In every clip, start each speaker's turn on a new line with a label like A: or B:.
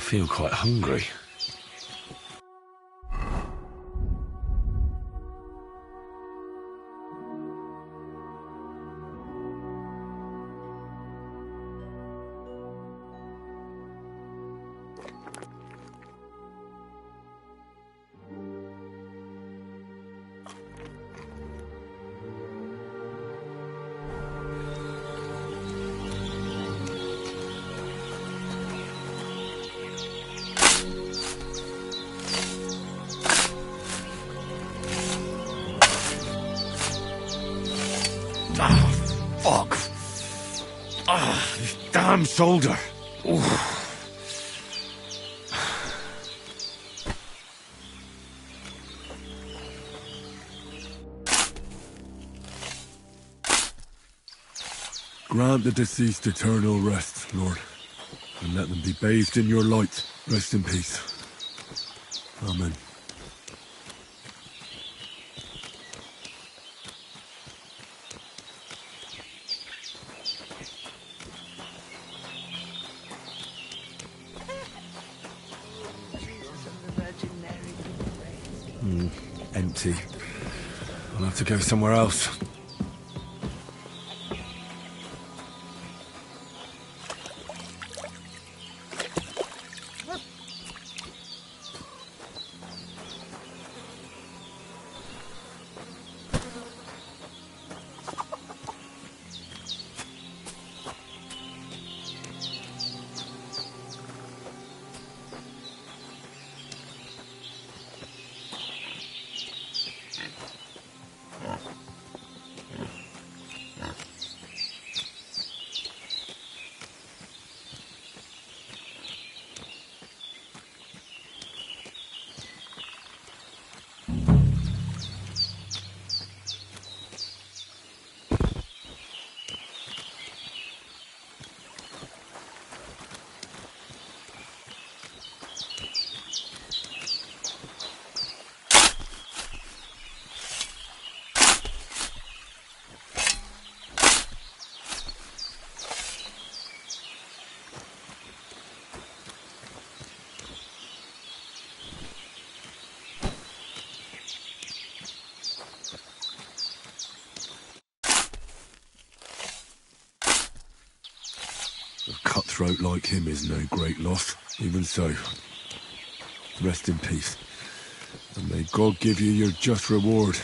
A: feel quite hungry. Fuck. This damn shoulder. Oof. Grant the deceased eternal rest, Lord, and let them be bathed in your light. Rest in peace. Amen. Empty. I'll have to go somewhere else. A cutthroat like him is no great loss. Even so, rest in peace, and may God give you your just reward.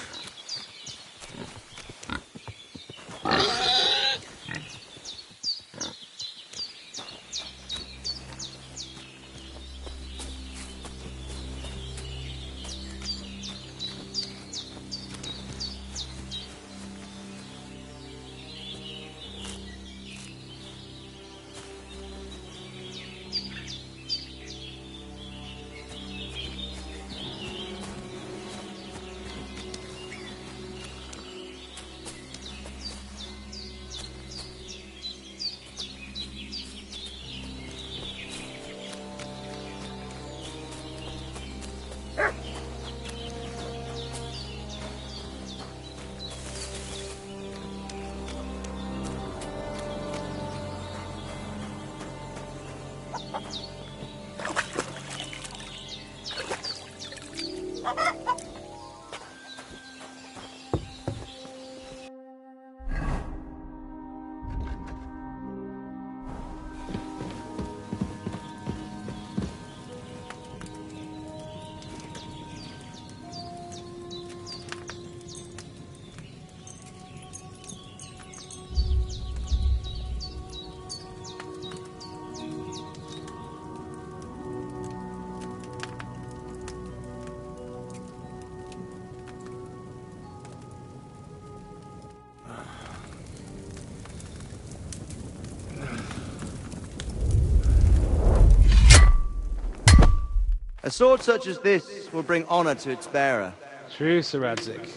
B: A sword such as this will bring honor to its bearer.
C: True, Sir Radzik.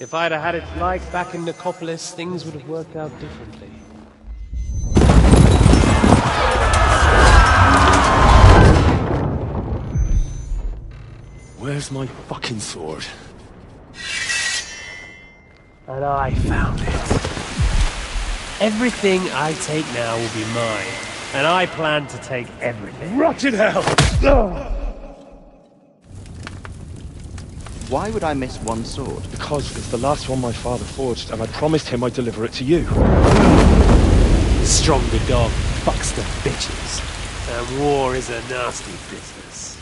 C: If I'd have had its like back in Nicopolis, things would have worked out differently.
A: Where's my fucking sword?
C: And I found it. Everything I take now will be mine. And I plan to take everything.
D: Rot in hell!
B: Why would I miss one sword?
D: Because it's the last one my father forged, and I promised him I'd deliver it to you.
C: Stronger dog fucks the bitches. And war is a nasty business.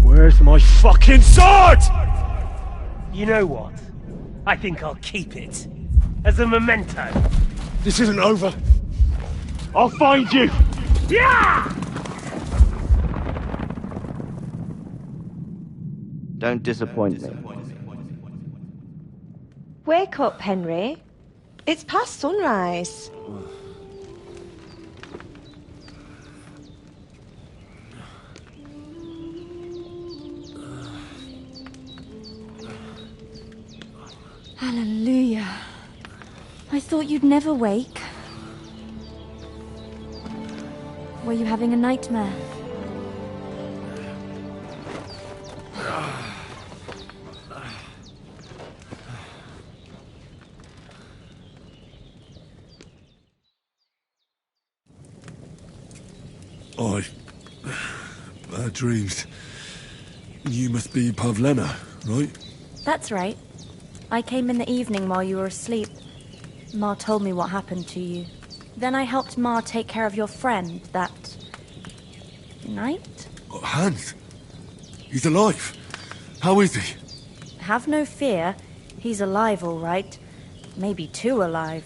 D: Where's my fucking sword?!
C: You know what? I think I'll keep it. As a memento.
D: This isn't over. I'll find you!
C: Yeah!
B: Don't disappoint me.
E: Wake up, Henry. It's past sunrise.
F: Hallelujah. I thought you'd never wake. Were you having a nightmare?
A: Bad dreams. You must be Pavlena, right?
F: That's right. I came in the evening while you were asleep. Ma told me what happened to you. Then I helped Ma take care of your friend that night?
A: Oh, Hans! He's alive! How is he?
F: Have no fear. He's alive, all right. Maybe too alive.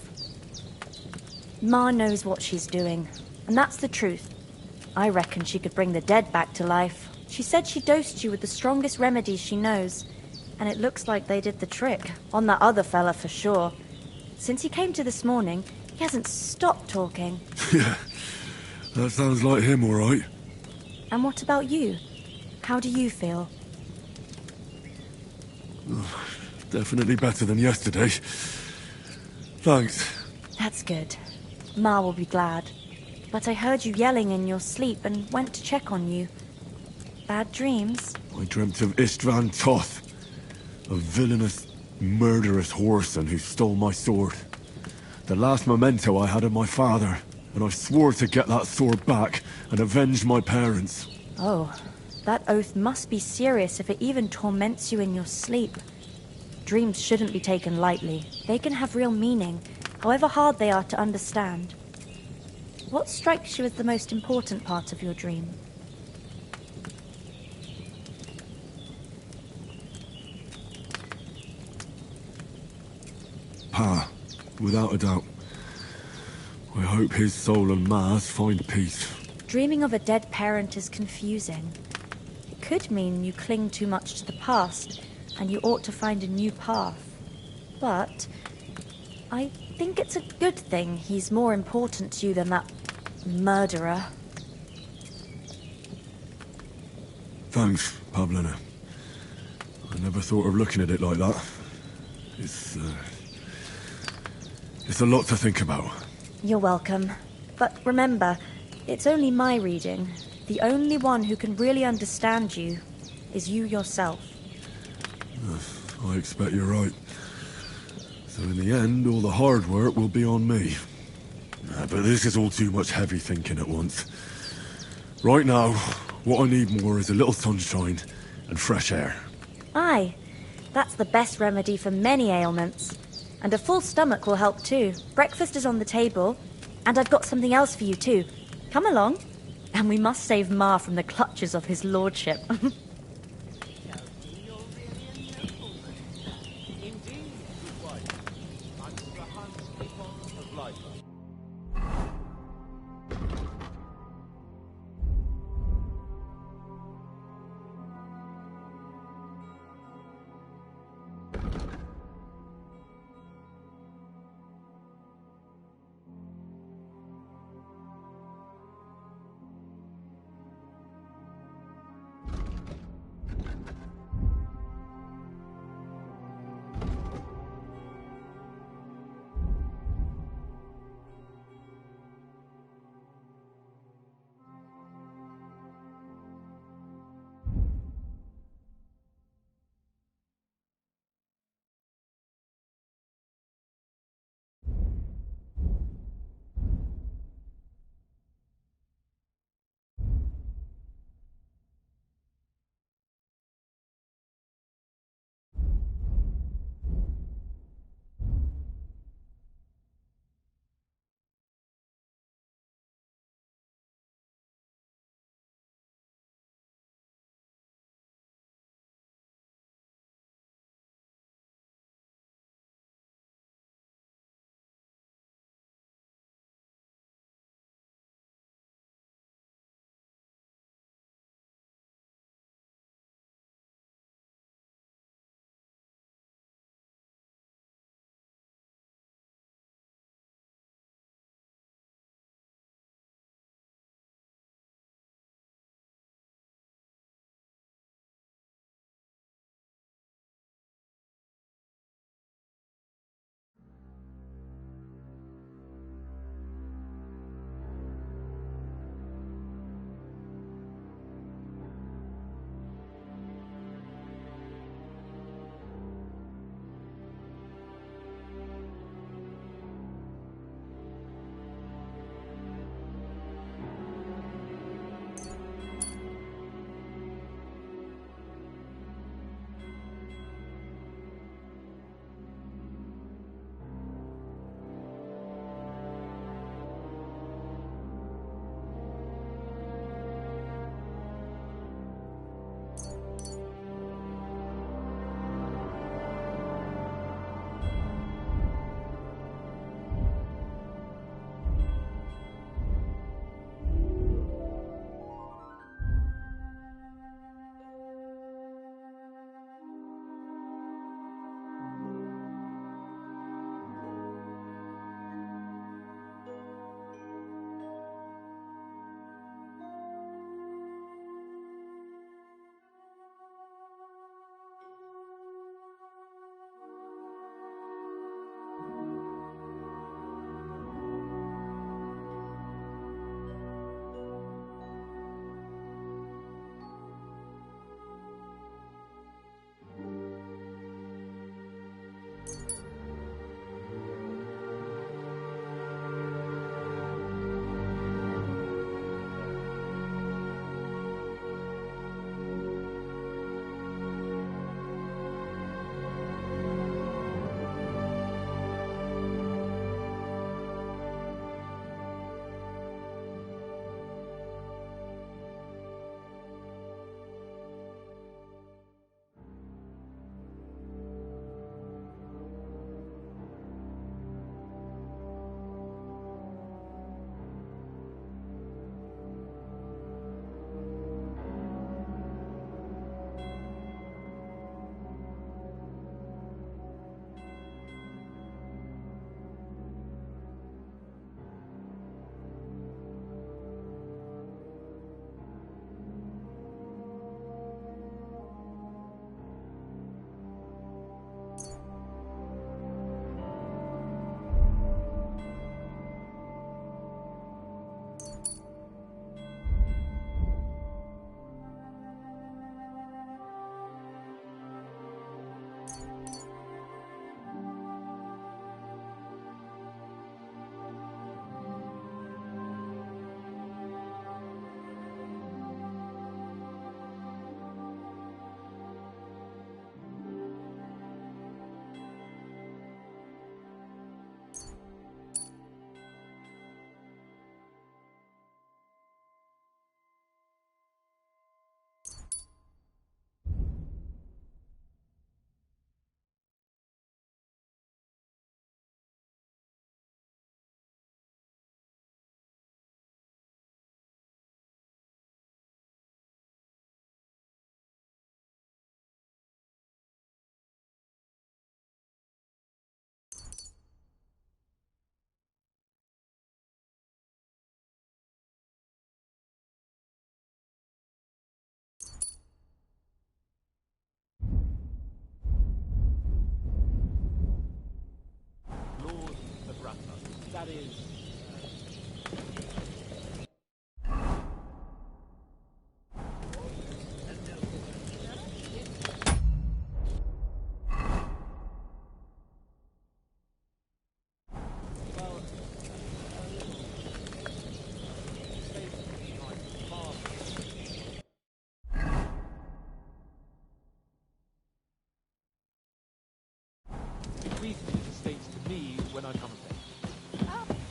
F: Ma knows what she's doing, and that's the truth. I reckon she could bring the dead back to life. She said she dosed you with the strongest remedies she knows, and it looks like they did the trick. On that other fella for sure. Since he came to this morning, he hasn't stopped talking.
A: Yeah, that sounds like him, all right.
F: And what about you? How do you feel?
A: Definitely better than yesterday. Thanks.
F: That's good. Ma will be glad. But I heard you yelling in your sleep and went to check on you. Bad dreams?
A: I dreamt of Istvan Toth, a villainous, murderous whoreson who stole my sword. The last memento I had of my father, and I swore to get that sword back and avenge my parents.
F: Oh, that oath must be serious if it even torments you in your sleep. Dreams shouldn't be taken lightly. They can have real meaning, however hard they are to understand. What strikes you as the most important part of your dream?
A: Pa, without a doubt. I hope his soul and Ma's find peace.
F: Dreaming of a dead parent is confusing. It could mean you cling too much to the past, and you ought to find a new path. But I think it's a good thing he's more important to you than that murderer.
A: Thanks, Pavlena. I never thought of looking at it like that. It's a lot to think about.
F: You're welcome. But remember, it's only my reading. The only one who can really understand you is you yourself.
A: I expect you're right. So in the end, all the hard work will be on me. But this is all too much heavy thinking at once. Right now, what I need more is a little sunshine and fresh air.
F: Aye, that's the best remedy for many ailments. And a full stomach will help too. Breakfast is on the table, and I've got something else for you too. Come along, and we must save Ma from the clutches of his lordship.
C: That is...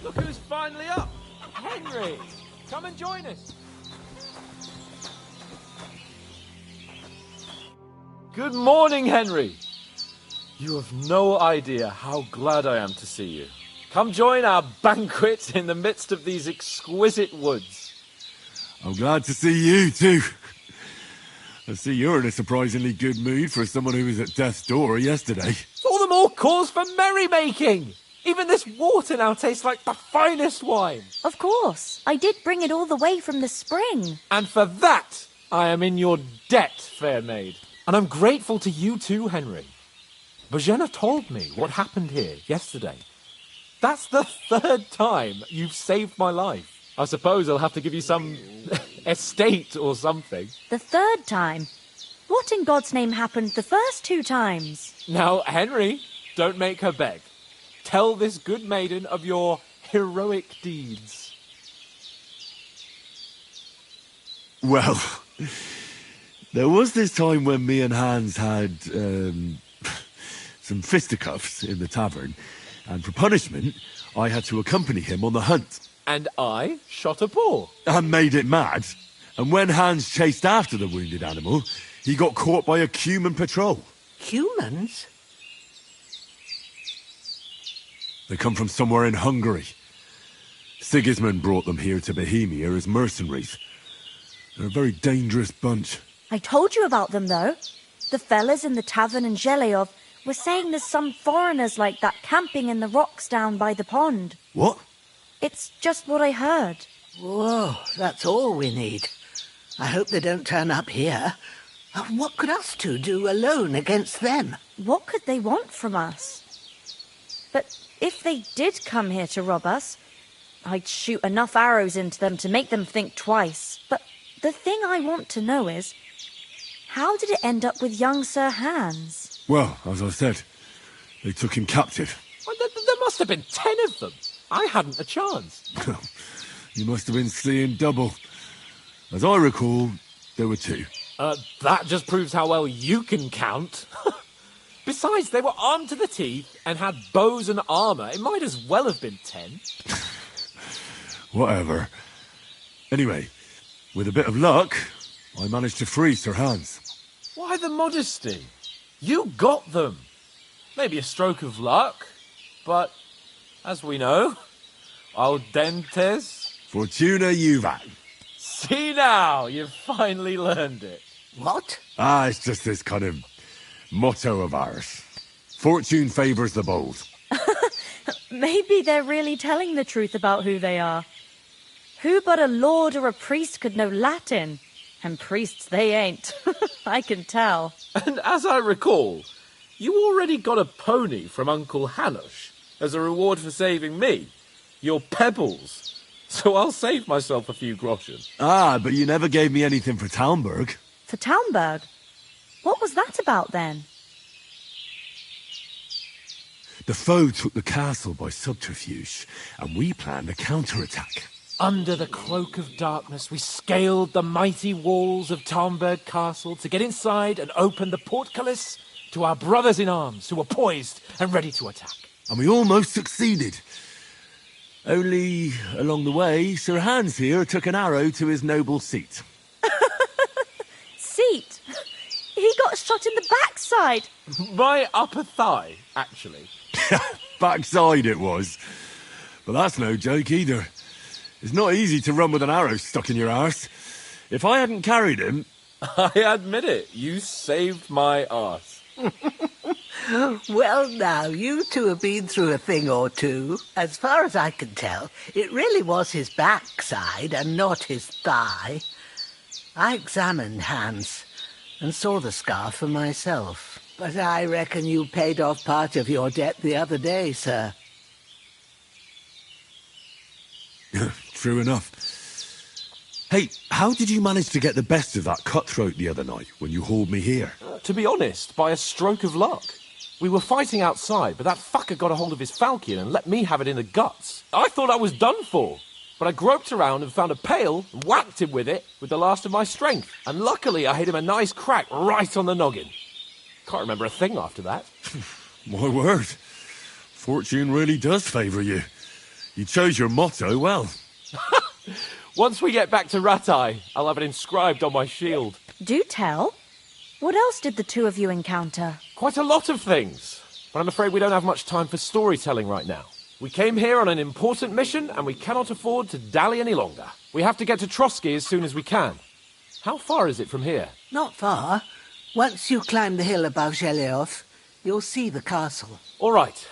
C: Look who's finally up! Henry! Come and join us! Good morning, Henry! You have no idea how glad I am to see you. Come join our banquet in the midst of these exquisite woods.
A: I'm glad to see you too. I see you're in a surprisingly good mood for someone who was at death's door yesterday.
C: All the more cause for merrymaking! Even this water now tastes like the finest wine.
F: Of course. I did bring it all the way from the spring.
C: And for that, I am in your debt, fair maid. And I'm grateful to you too, Henry. Bojena told me what happened here yesterday. That's the third time you've saved my life. I suppose I'll have to give you some estate or something.
F: The third time? What in God's name happened the first 2 times?
C: Now, Henry, don't make her beg. Tell this good maiden of your heroic deeds.
A: Well, there was this time when me and Hans had some fisticuffs in the tavern, and for punishment, I had to accompany him on the hunt.
C: And I shot a boar.
A: And made it mad. And when Hans chased after the wounded animal, he got caught by a human patrol.
G: Humans?
A: They come from somewhere in Hungary. Sigismund brought them here to Bohemia as mercenaries. They're a very dangerous bunch.
F: I told you about them, though. The fellas in the tavern in Zheleov were saying there's some foreigners like that camping in the rocks down by the pond.
A: What?
F: It's just what I heard.
G: Whoa, that's all we need. I hope they don't turn up here. What could us two do alone against them?
F: What could they want from us? But if they did come here to rob us, I'd shoot enough arrows into them to make them think twice. But the thing I want to know is, how did it end up with young Sir Hans?
A: Well, as I said, they took him captive.
C: Well, there must have been 10 of them. I hadn't a chance.
A: You must have been seeing double. As I recall, there were 2.
C: That just proves how well you can count. Besides, they were armed to the teeth and had bows and armour. It might as well have been 10.
A: Whatever. Anyway, with a bit of luck, I managed to free Sir Hans.
C: Why the modesty? You got them. Maybe a stroke of luck, but as we know, audentes...
A: Fortuna juvat.
C: See now, you've finally learned it.
G: What?
A: It's just this kind of motto of ours. Fortune favours the bold.
F: Maybe they're really telling the truth about who they are. Who but a lord or a priest could know Latin? And priests they ain't. I can tell.
C: And as I recall, you already got a pony from Uncle Hanush as a reward for saving me. Your pebbles. So I'll save myself a few groschen.
A: But you never gave me anything for Talmberg.
F: For Talmberg? What was that about then?
A: The foe took the castle by subterfuge, and we planned a counterattack.
C: Under the cloak of darkness, we scaled the mighty walls of Talmberg Castle to get inside and open the portcullis to our brothers in arms who were poised and ready to attack.
A: And we almost succeeded. Only, along the way, Sir Hans here took an arrow to his noble seat.
F: Seat? He got shot in the backside.
C: My upper thigh, actually.
A: Backside it was. But that's no joke either. It's not easy to run with an arrow stuck in your arse. If I hadn't carried him...
C: I admit it, you saved my arse.
G: Well, now, you two have been through a thing or two. As far as I can tell, it really was his backside and not his thigh. I examined Hans and saw the scar for myself. But I reckon you paid off part of your debt the other day, sir.
A: True enough. Hey, how did you manage to get the best of that cutthroat the other night when you hauled me here?
C: To be honest, by a stroke of luck. We were fighting outside, but that fucker got a hold of his falchion and let me have it in the guts. I thought I was done for. But I groped around and found a pail and whacked him with it with the last of my strength. And luckily I hit him a nice crack right on the noggin. Can't remember a thing after that.
A: My word. Fortune really does favour you. You chose your motto well.
C: Once we get back to Ratai, I'll have it inscribed on my shield.
F: Do tell. What else did the two of you encounter?
C: Quite a lot of things. But I'm afraid we don't have much time for storytelling right now. We came here on an important mission, and we cannot afford to dally any longer. We have to get to Trotsky as soon as we can. How far is it from here?
G: Not far. Once you climb the hill above Zheleov, you'll see the castle.
C: All right.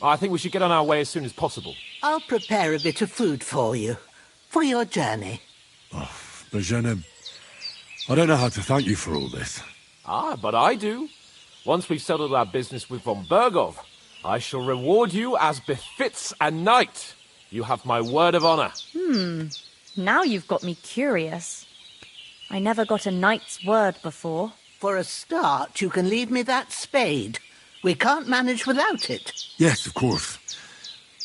C: I think we should get on our way as soon as possible.
G: I'll prepare a bit of food for you, for your journey.
A: Oh, Bozhena, I don't know how to thank you for all this.
C: Ah, but I do. Once we've settled our business with von Bergov, I shall reward you as befits a knight. You have my word of honor.
F: Now you've got me curious. I never got a knight's word before.
G: For a start, you can leave me that spade. We can't manage without it.
A: Yes, of course.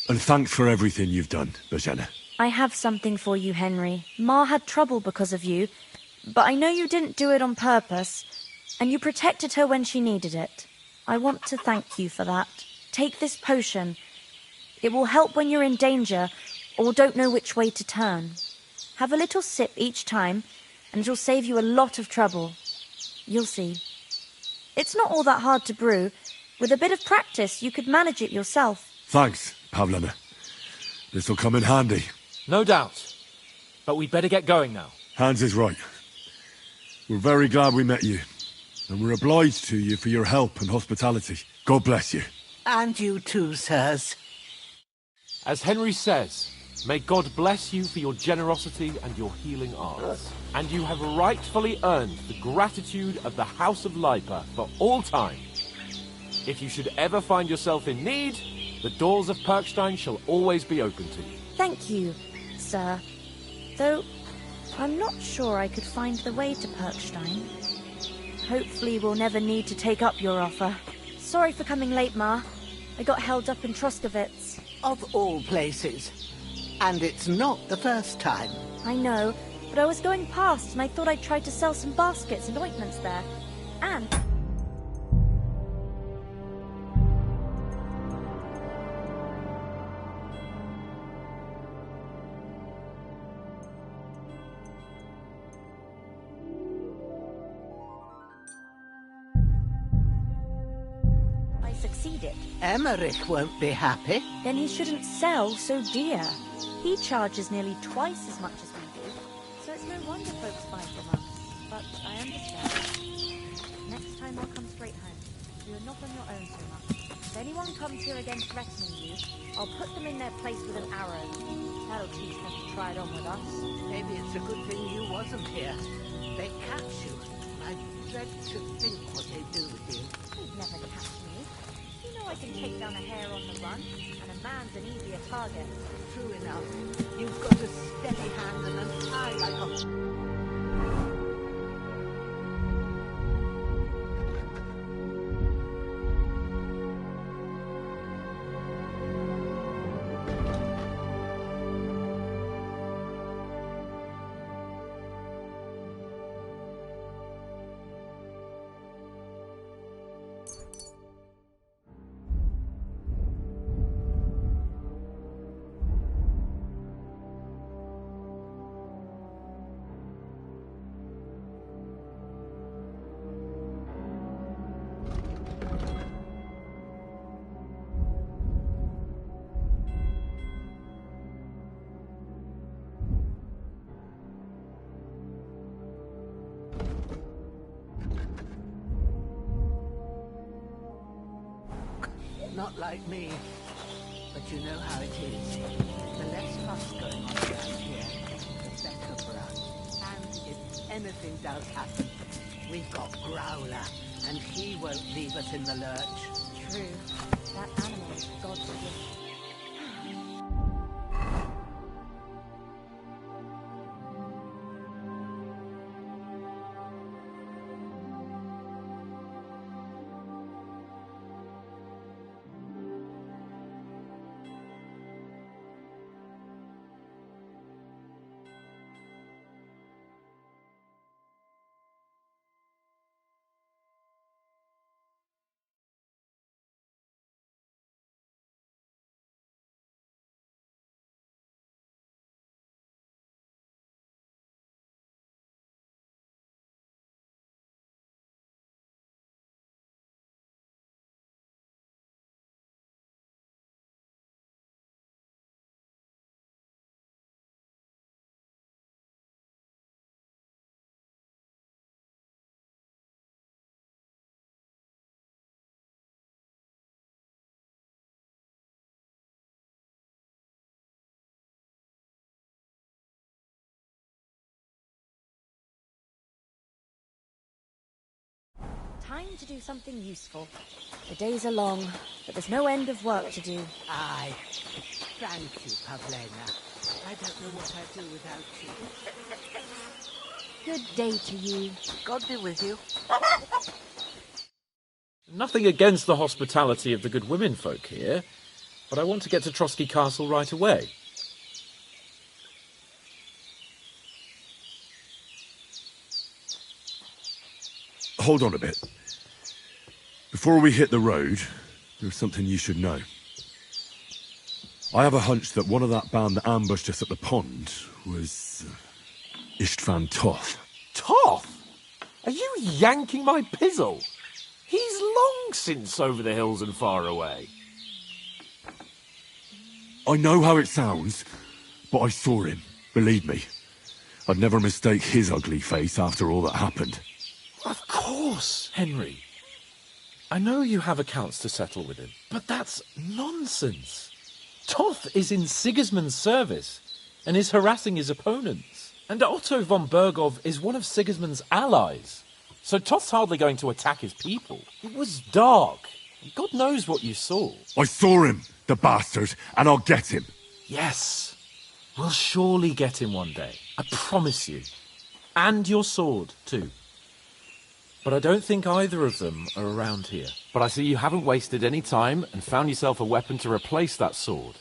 A: And thanks for everything you've done, Bozhena.
F: I have something for you, Henry. Ma had trouble because of you, but I know you didn't do it on purpose, and you protected her when she needed it. I want to thank you for that. Take this potion. It will help when you're in danger or don't know which way to turn. Have a little sip each time, and it'll save you a lot of trouble. You'll see. It's not all that hard to brew. With a bit of practice, you could manage it yourself.
A: Thanks, Pavlena. This'll come in handy.
C: No doubt. But we'd better get going now.
A: Hans is right. We're very glad we met you. And we're obliged to you for your help and hospitality. God bless you.
G: And you too, sirs.
C: As Henry says, may God bless you for your generosity and your healing arts. And you have rightfully earned the gratitude of the House of Lipa for all time. If you should ever find yourself in need, the doors of Perkstein shall always be open to you.
F: Thank you, sir. Though, I'm not sure I could find the way to Perkstein. Hopefully we'll never need to take up your offer. Sorry for coming late, Ma. I got held up in Troskovitz.
G: Of all places. And it's not the first time.
F: I know, but I was going past and I thought I'd try to sell some baskets and ointments there. And... succeeded.
G: Emmerich won't be happy.
F: Then he shouldn't sell so dear. He charges nearly twice as much as we do, so it's no wonder folks buy from us. But I understand. Next time I'll come straight home. You are not on your own so much. If anyone comes here again threatening you, I'll put them in their place with an arrow. That'll teach them to try it on with us.
G: Maybe it's a good thing you wasn't here. They catch you. I dread to think what they do with you.
F: They'd never catch me. You know I can take down a hare on the run, and a man's an easier target.
G: True enough. You've got a steady hand and an eye like a... Not like me, but you know how it is. The less fuss going on around here, the better for us. And if anything does happen, we've got Growler, and he won't leave us in the lurch.
F: True. That animal is God's gift. Time to do something useful. The days are long, but there's no end of work to do.
G: Aye. Thank you, Pavlena. I don't know what I'd do without you.
F: Good day to you.
G: God be with you.
C: Nothing against the hospitality of the good women folk here, but I want to get to Trotsky Castle right away.
A: Hold on a bit. Before we hit the road, there's something you should know. I have a hunch that one of that band that ambushed us at the pond was Istvan Toth.
C: Toth? Are you yanking my pizzle? He's long since over the hills and far away.
A: I know how it sounds, but I saw him, believe me. I'd never mistake his ugly face after all that happened.
C: Of course, Henry. I know you have accounts to settle with him, but that's nonsense. Toth is in Sigismund's service and is harassing his opponents. And Otto von Bergov is one of Sigismund's allies. So Toth's hardly going to attack his people. It was dark. God knows what you saw.
A: I saw him, the bastard, and I'll get him.
C: Yes. We'll surely get him one day. I promise you. And your sword, too. But I don't think either of them are around here. But I see you haven't wasted any time and found yourself a weapon to replace that sword.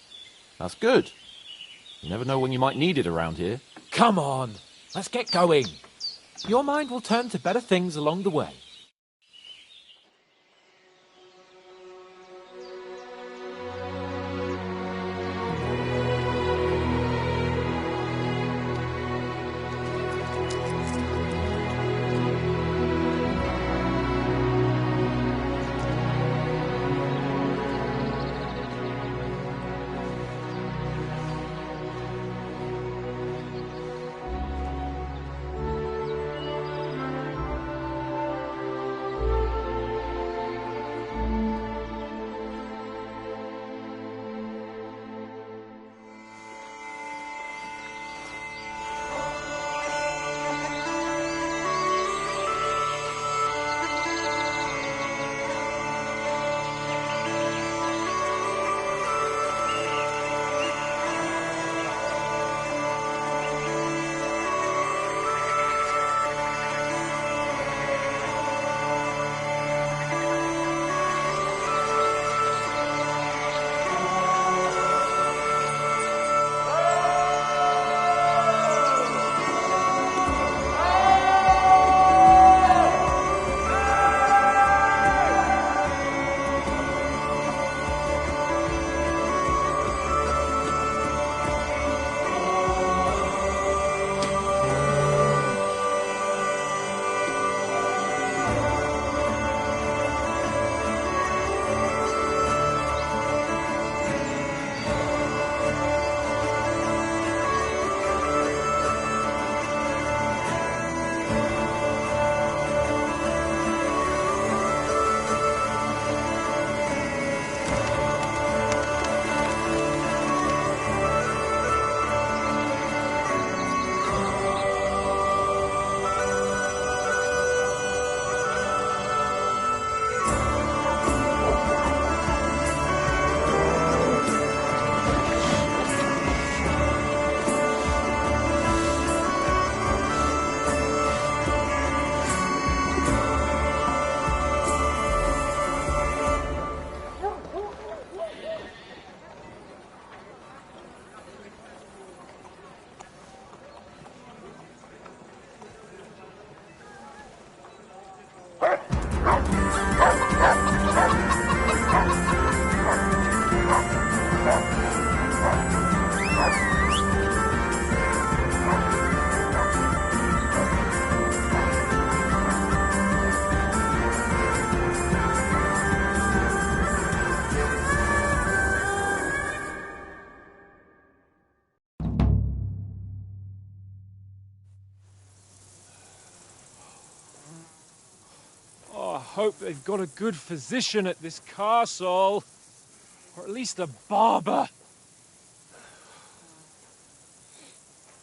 C: That's good. You never know when you might need it around here. Come on, let's get going. Your mind will turn to better things along the way.
D: Hope they've got a good physician at this castle. Or at least a barber.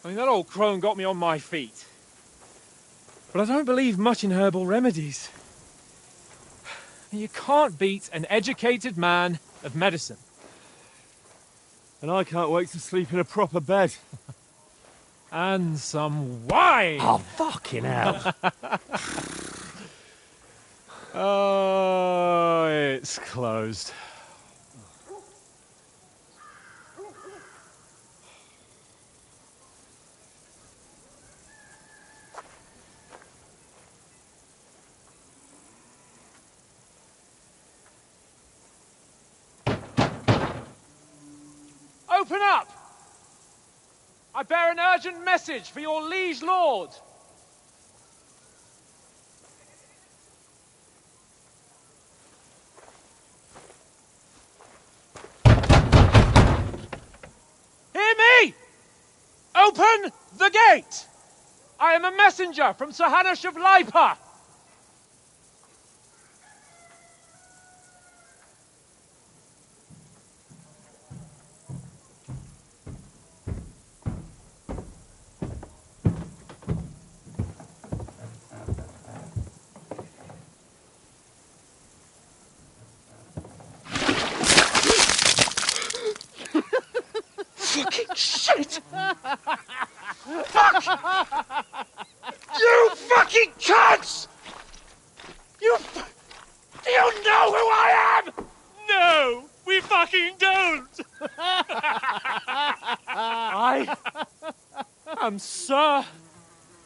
D: I mean, that old crone got me on my feet. But I don't believe much in herbal remedies. You can't beat an educated man of medicine.
H: And I can't wait to sleep in a proper bed.
D: And some wine!
H: Oh, fucking hell.
D: Oh, it's closed. Open up! I bear an urgent message for your liege lord. Hear me! Open the gate! I am a messenger from Sir Hanush of Lipa.
H: Fucking shit! Fuck! You fucking cunts! Do you know who I am?
D: No, we fucking don't! I am Sir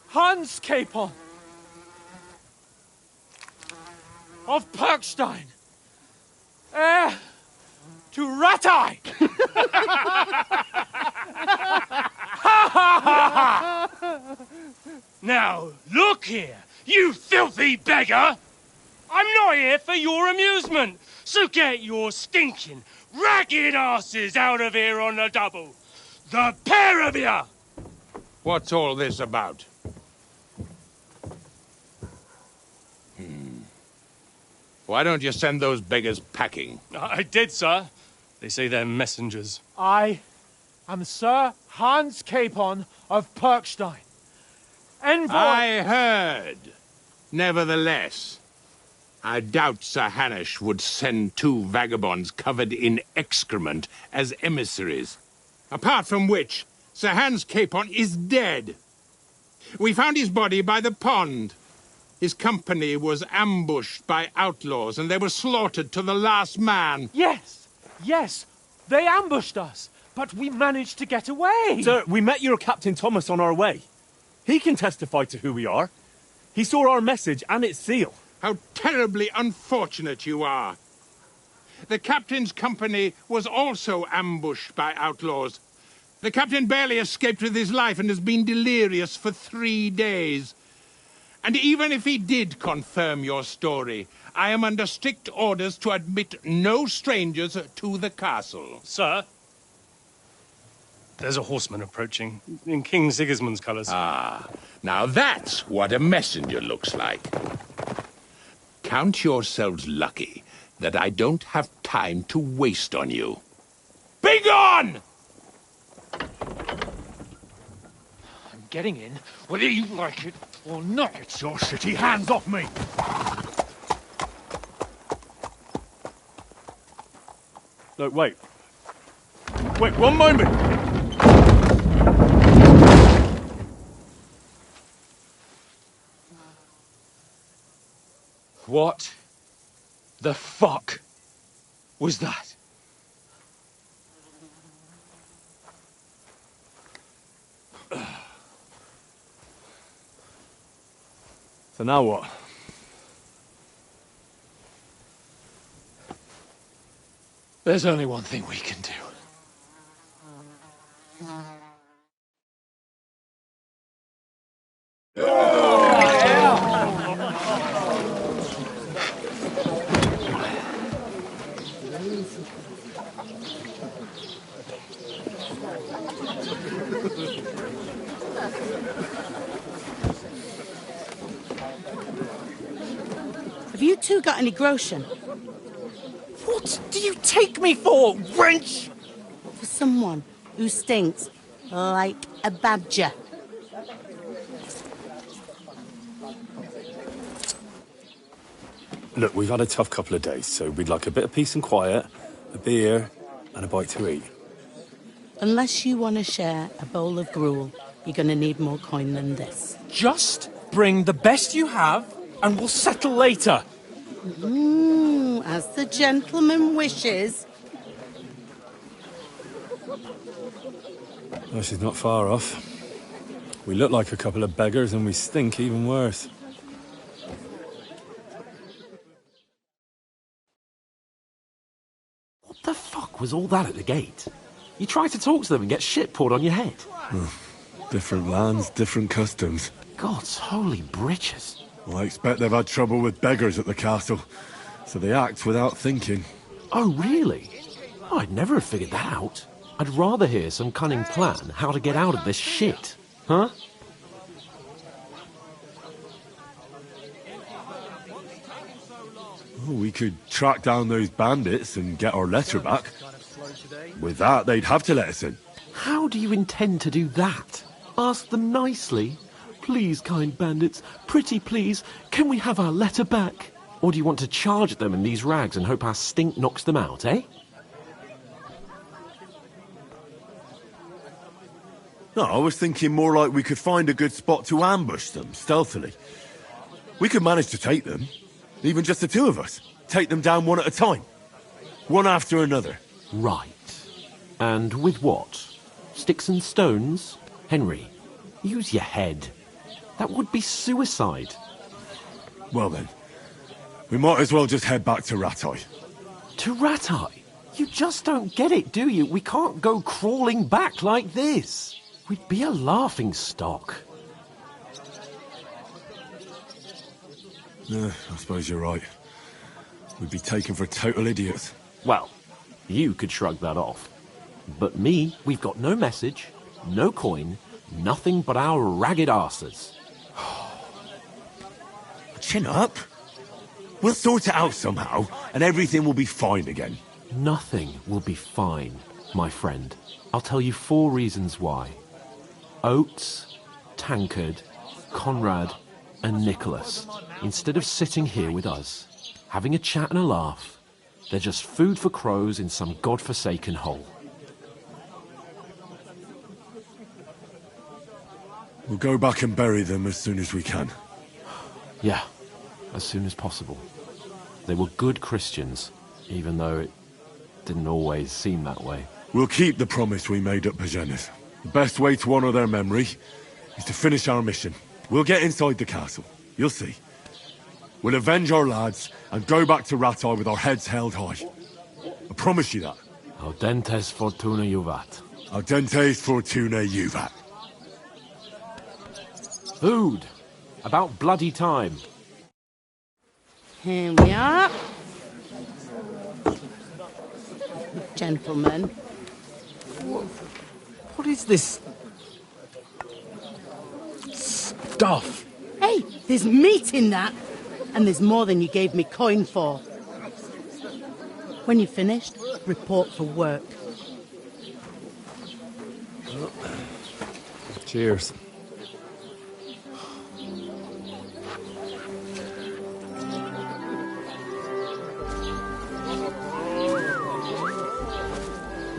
D: Hans Capon of Perkstein, heir to Ratai!
H: Now, look here, you filthy beggar! I'm not here for your amusement, so get your stinking, ragged asses out of here on the double. The pair of you!
I: What's all this about? Why don't you send those beggars packing?
H: I did, sir. They say they're messengers.
D: I am Sir Hans Capon of Perkstein, envoy...
I: I heard. Nevertheless, I doubt Sir Hanush would send two vagabonds covered in excrement as emissaries. Apart from which, Sir Hans Capon is dead. We found his body by the pond. His company was ambushed by outlaws, and they were slaughtered to the last man.
D: Yes, yes, they ambushed us, but we managed to get away.
J: Sir, we met your Captain Thomas on our way. He can testify to who we are. He saw our message and its seal.
I: How terribly unfortunate you are. The captain's company was also ambushed by outlaws. The captain barely escaped with his life and has been delirious for 3 days. And even if he did confirm your story, I am under strict orders to admit no strangers to the castle.
H: Sir, there's a horseman approaching, in King Sigismund's colours.
I: Ah, now that's what a messenger looks like. Count yourselves lucky that I don't have time to waste on you. Be gone!
D: I'm getting in, whether you like it or not.
J: Get your shitty hands off me! No, wait. Wait, one moment!
H: What the fuck was that?
J: So now what?
D: There's only one thing we can do.
K: Have you two got any groschen?
J: What do you take me for, wench?
K: For someone who stinks like a badger.
J: Look, we've had a tough couple of days, so we'd like a bit of peace and quiet, a beer, and a bite to eat.
K: Unless you want to share a bowl of gruel, you're going to need more coin than this.
D: Just bring the best you have, and we'll settle later.
K: As the gentleman wishes.
J: Well, she's not far off. We look like a couple of beggars, and we stink even worse.
C: What the fuck was all that at the gate? You tried to talk to them and get shit poured on your head.
A: Different lands, different customs.
C: God's holy britches.
A: Well, I expect they've had trouble with beggars at the castle, so they act without thinking.
C: Oh, really? Oh, I'd never have figured that out. I'd rather hear some cunning plan how to get out of this shit. Huh?
A: Oh, we could track down those bandits and get our letter back. With that, they'd have to let us in.
C: How do you intend to do that? Ask them nicely. Please, kind bandits, pretty please, can we have our letter back? Or do you want to charge at them in these rags and hope our stink knocks them out, eh?
A: No, I was thinking more like we could find a good spot to ambush them, stealthily. We could manage to take them, even just the two of us. Take them down one at a time. One after another.
C: Right. And with what? Sticks and stones? Henry, use your head. That would be suicide.
A: Well then, we might as well just head back to Rattay.
C: To Rattay? You just don't get it, do you? We can't go crawling back like this. We'd be a laughing stock.
A: I suppose you're right. We'd be taken for total idiots.
C: Well, you could shrug that off. But me, we've got no message, no coin, nothing but our ragged arses.
A: Chin up. We'll sort it out somehow, and everything will be fine again.
C: Nothing will be fine, my friend. I'll tell you 4 reasons why. Oates, Tankard, Conrad, and Nicholas, instead of sitting here with us, having a chat and a laugh, they're just food for crows in some godforsaken hole.
A: We'll go back and bury them as soon as we can.
C: Yeah, as soon as possible. They were good Christians, even though it didn't always seem that way.
A: We'll keep the promise we made at Bajena's. The best way to honour their memory is to finish our mission. We'll get inside the castle. You'll see. We'll avenge our lads and go back to Rattay with our heads held high. I promise you that.
C: Audentes fortuna juvat.
A: Audentes fortuna juvat.
C: Food. About bloody time.
K: Here we are. Gentlemen.
D: What is this stuff?
K: Hey, there's meat in that. And there's more than you gave me coin for. When you're finished, report for work.
J: Cheers.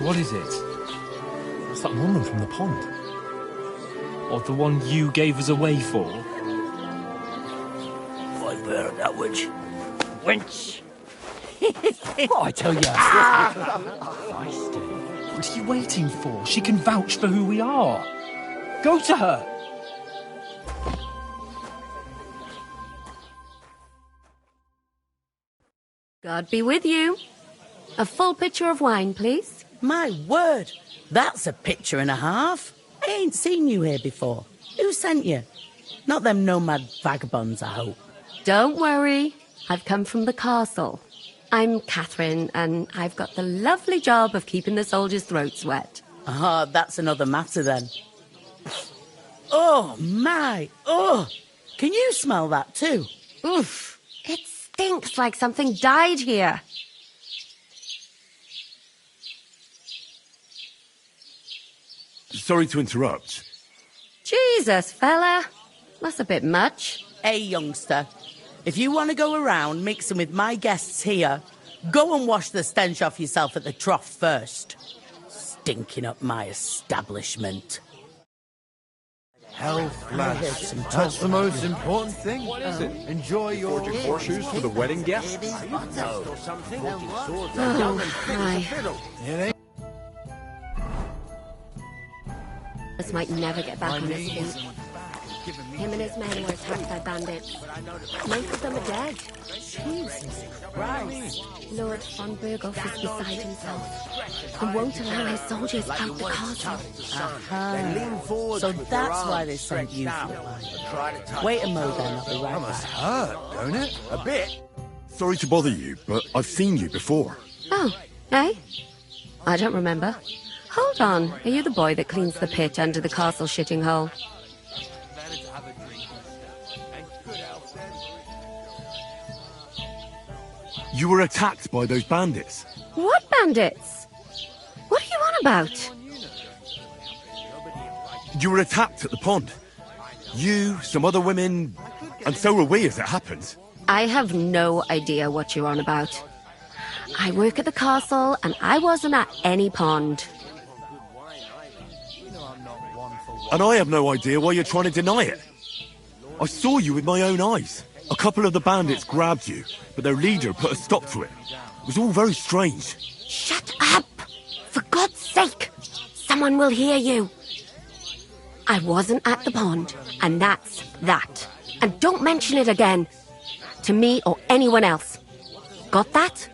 D: What is it?
J: It's that woman from the pond.
D: Or the one you gave us away for?
L: I bear that witch. Wench!
D: What I tell you? What are you waiting for? She can vouch for who we are. Go to her.
M: God be with you. A full pitcher of wine, please.
K: My word, that's a picture and a half. I ain't seen you here before. Who sent you? Not them nomad vagabonds, I hope.
M: Don't worry. I've come from the castle. I'm Catherine, and I've got the lovely job of keeping the soldiers' throats wet.
K: Ah, that's another matter then. Oh, my. Oh, can you smell that too?
M: Oof. It stinks like something died here.
A: Sorry to interrupt.
M: Jesus, fella. That's a bit much.
K: Hey, youngster. If you want to go around mixing with my guests here, go and wash the stench off yourself at the trough first. Stinking up my establishment.
B: Health, lads. That's the most important thing.
C: What is it?
B: Enjoy your...
C: Forging horseshoes for the wedding guests?
M: Hi. This might never get back on his feet. Him and his men were attacked by bandits. Most of them are dead.
K: Jesus Christ.
M: Lord von Berghoff is beside himself and won't allow his soldiers out the castle.
K: So that's why they sent you for Wait a mo then, I'll be right back.
B: Hurt, don't it?
A: A bit. Sorry to bother you, but I've seen you before.
M: Oh, eh? I don't remember. Hold on, are you the boy that cleans the pit under the castle shitting hole?
A: You were attacked by those bandits.
M: What bandits? What are you on about?
A: You were attacked at the pond. You, some other women, and so were we as it happened.
M: I have no idea what you're on about. I work at the castle, and I wasn't at any pond.
A: And I have no idea why you're trying to deny it. I saw you with my own eyes. A couple of the bandits grabbed you, but their leader put a stop to it. It was all very strange.
M: Shut up! For God's sake! Someone will hear you. I wasn't at the pond, and that's that. And don't mention it again. To me or anyone else. Got that?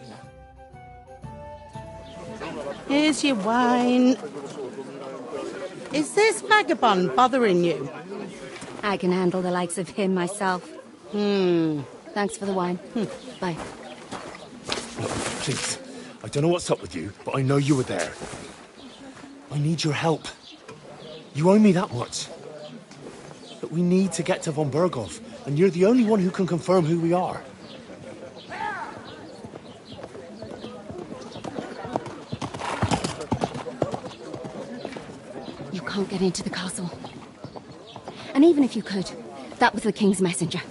K: Here's your wine. Is this vagabond bothering you?
M: I can handle the likes of him myself. Thanks for the wine. Bye.
J: Look, please. I don't know what's up with you, but I know you were there. I need your help. You owe me that much. But we need to get to von Berghoff, and you're the only one who can confirm who we are.
M: You can't get into the castle. And even if you could, that was the King's messenger.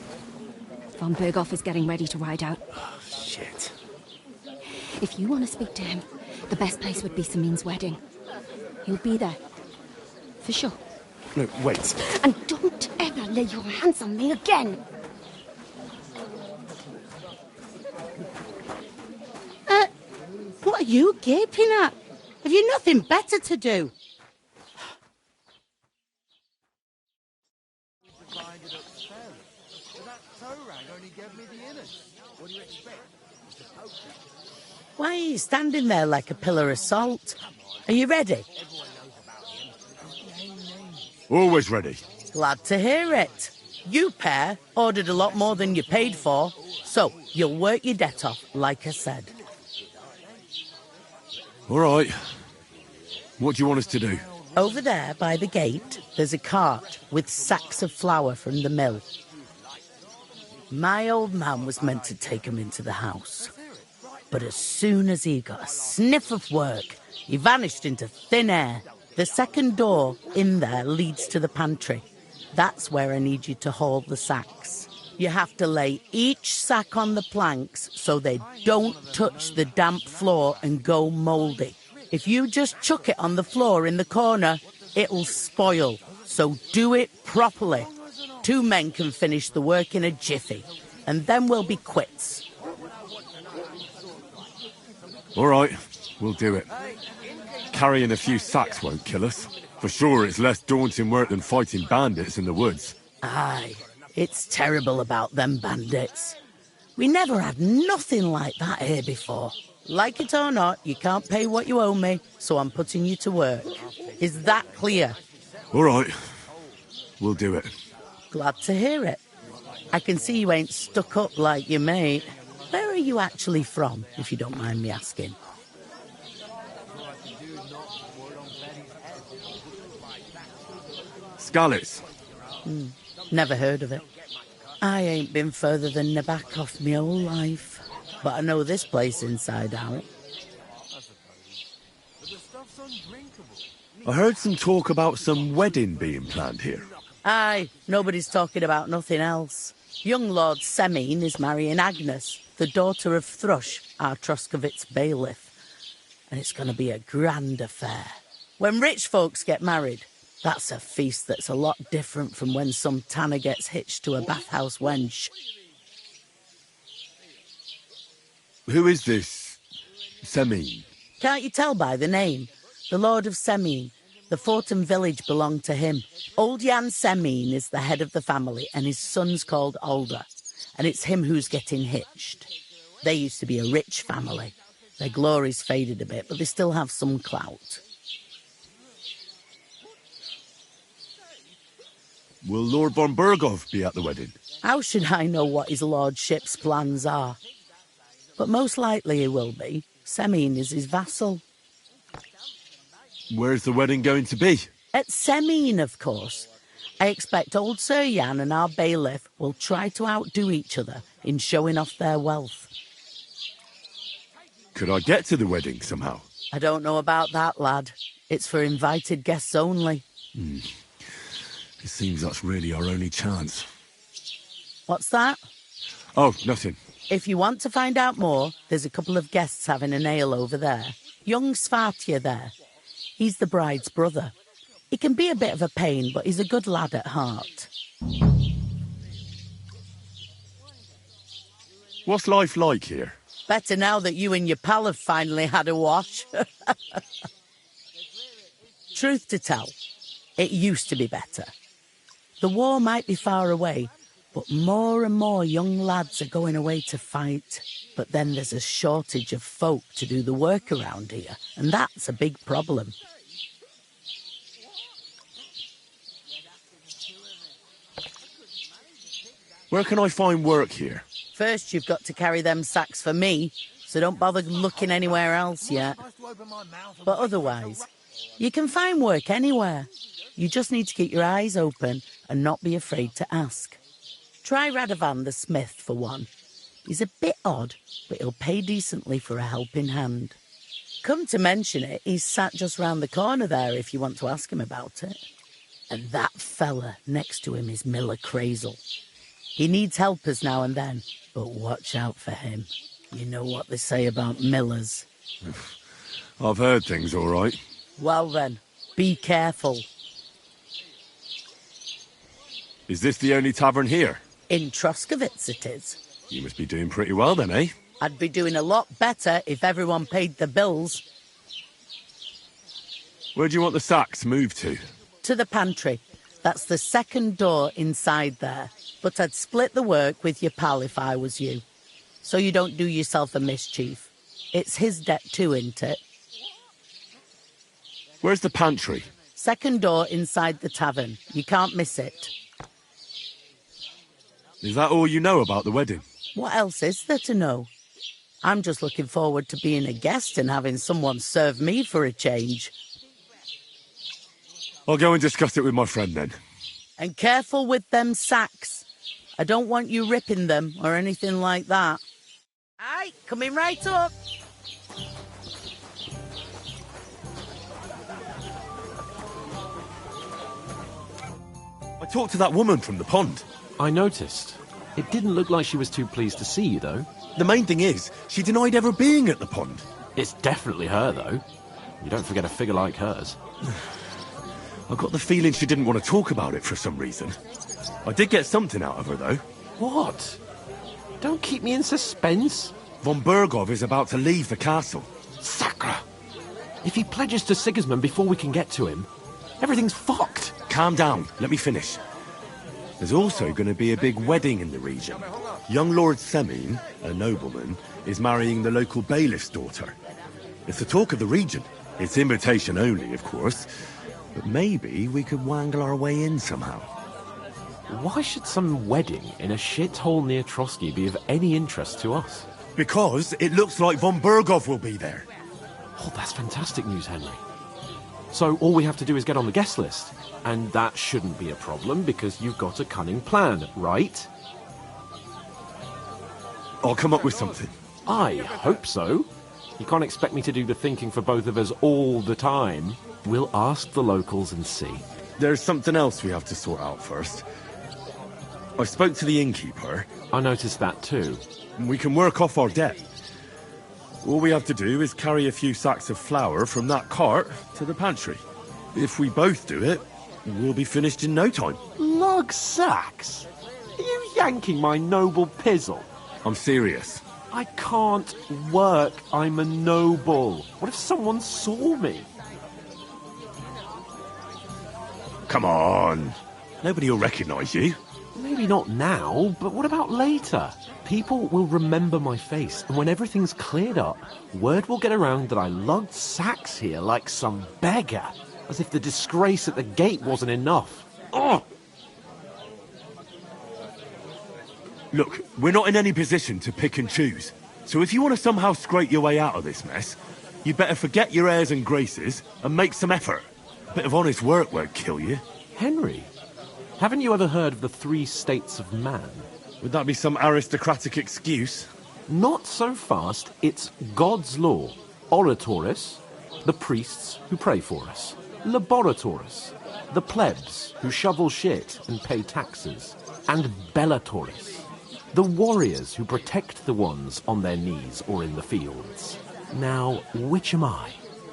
M: Von Berghoff is getting ready to ride out.
J: Oh, shit.
M: If you want to speak to him, the best place would be Samin's wedding. He'll be there. For sure.
J: No, wait.
M: And don't ever lay your hands on me again!
K: What are you gaping at? Have you nothing better to do? Why are you standing there like a pillar of salt? Are you ready?
A: Always ready.
K: Glad to hear it. You pair ordered a lot more than you paid for, so you'll work your debt off, like I said.
A: All right. What do you want us to do?
K: Over there by the gate, there's a cart with sacks of flour from the mill. My old man was meant to take 'em into the house. But as soon as he got a sniff of work, he vanished into thin air. The second door in there leads to the pantry. That's where I need you to haul the sacks. You have to lay each sack on the planks so they don't touch the damp floor and go mouldy. If you just chuck it on the floor in the corner, it'll spoil. So do it properly. 2 men can finish the work in a jiffy, and then we'll be quits.
A: All right, we'll do it. Carrying a few sacks won't kill us. For sure, it's less daunting work than fighting bandits in the woods.
K: Aye, it's terrible about them bandits. We never had nothing like that here before. Like it or not, you can't pay what you owe me, so I'm putting you to work. Is that clear?
A: All right, we'll do it.
K: Glad to hear it. I can see you ain't stuck up like your mate. Where are you actually from, if you don't mind me asking?
A: Skalitz.
K: Never heard of it. I ain't been further than Nabakov my whole life, but I know this place inside out.
A: I heard some talk about some wedding being planned here.
K: Aye, nobody's talking about nothing else. Young Lord Semine is marrying Agnes, the daughter of Thrush, our Troskovitz bailiff. And it's going to be a grand affair. When rich folks get married, that's a feast that's a lot different from when some tanner gets hitched to a bathhouse wench.
A: Who is this Semine?
K: Can't you tell by the name? The Lord of Semine. The fort and village belong to him. Old Jan Semine is the head of the family, and his son's called Alder. And it's him who's getting hitched. They used to be a rich family. Their glory's faded a bit, but they still have some clout.
A: Will Lord von Berghoff be at the wedding?
K: How should I know what his lordship's plans are? But most likely he will be. Semine is his vassal.
A: Where's the wedding going to be?
K: At Semine, of course. I expect old Sir Jan and our bailiff will try to outdo each other in showing off their wealth.
A: Could I get to the wedding somehow?
K: I don't know about that, lad. It's for invited guests only.
A: It seems that's really our only chance.
K: What's that?
A: Oh, nothing.
K: If you want to find out more, there's a couple of guests having an ale over there. Young Svartje there. He's the bride's brother. He can be a bit of a pain, but he's a good lad at heart.
A: What's life like here?
K: Better now that you and your pal have finally had a wash. Truth to tell, it used to be better. The war might be far away, but more and more young lads are going away to fight. But then there's a shortage of folk to do the work around here, and that's a big problem.
A: Where can I find work here?
K: First, you've got to carry them sacks for me, so don't bother looking anywhere else yet. But otherwise, you can find work anywhere. You just need to keep your eyes open and not be afraid to ask. Try Radovan the smith for one. He's a bit odd, but he'll pay decently for a helping hand. Come to mention it, he's sat just round the corner there if you want to ask him about it. And that fella next to him is Miller Crazel. He needs helpers now and then, but watch out for him. You know what they say about millers.
A: I've heard things all right.
K: Well then, be careful.
A: Is this the only tavern here?
K: In Troskovitz it is.
A: You must be doing pretty well then, eh?
K: I'd be doing a lot better if everyone paid the bills.
A: Where do you want the sacks moved to?
K: To the pantry. That's the second door inside there. But I'd split the work with your pal if I was you. So you don't do yourself a mischief. It's his debt too, isn't it?
A: Where's the pantry?
K: Second door inside the tavern. You can't miss it.
A: Is that all you know about the wedding?
K: What else is there to know? I'm just looking forward to being a guest and having someone serve me for a change.
A: I'll go and discuss it with my friend then.
K: And careful with them sacks. I don't want you ripping them or anything like that. Aye, coming right up.
A: I talked to that woman from the pond.
C: I noticed. It didn't look like she was too pleased to see you, though.
A: The main thing is, she denied ever being at the pond.
C: It's definitely her, though. You don't forget a figure like hers.
A: I got the feeling she didn't want to talk about it for some reason. I did get something out of her, though.
C: What? Don't keep me in suspense.
A: Von Berghoff is about to leave the castle.
C: Sacre! If he pledges to Sigismund before we can get to him, everything's fucked.
A: Calm down. Let me finish. There's also going to be a big wedding in the region. Young Lord Semine, a nobleman, is marrying the local bailiff's daughter. It's the talk of the region. It's invitation only, of course. But maybe we could wangle our way in somehow.
C: Why should some wedding in a shithole near Trotsky be of any interest to us?
A: Because it looks like von Berghoff will be there.
C: Oh, that's fantastic news, Henry. So all we have to do is get on the guest list. And that shouldn't be a problem because you've got a cunning plan, right?
A: I'll come up with something.
C: I hope so. You can't expect me to do the thinking for both of us all the time. We'll ask the locals and see.
A: There's something else we have to sort out first. I spoke to the innkeeper.
C: I noticed that too.
A: We can work off our debt. All we have to do is carry a few sacks of flour from that cart to the pantry. If we both do it, we'll be finished in no time.
C: Lug sacks? Are you yanking my noble pizzle?
A: I'm serious.
C: I can't work. I'm a noble. What if someone saw me?
A: Come on. Nobody will recognise you.
C: Maybe not now, but what about later? People will remember my face, and when everything's cleared up, word will get around that I lugged sacks here like some beggar, as if the disgrace at the gate wasn't enough. Ugh!
A: Look, we're not in any position to pick and choose. So if you want to somehow scrape your way out of this mess, you'd better forget your airs and graces and make some effort. A bit of honest work won't kill you.
C: Henry, haven't you ever heard of the 3 states of man?
A: Would that be some aristocratic excuse?
C: Not so fast. It's God's law. Oratoris, the priests who pray for us. Laboratoris, the plebs who shovel shit and pay taxes. And Bellatoris, the warriors who protect the ones on their knees or in the fields. Now, which am I?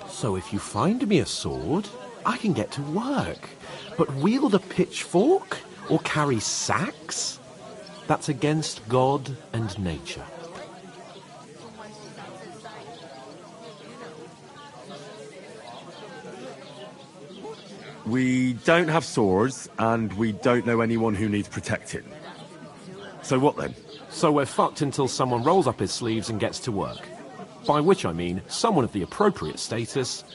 C: So if you find me a sword, I can get to work. But wield a pitchfork or carry sacks? That's against God and nature.
A: We don't have swords, and we don't know anyone who needs protecting. So what then?
C: So we're fucked until someone rolls up his sleeves and gets to work. By which I mean someone of the appropriate status,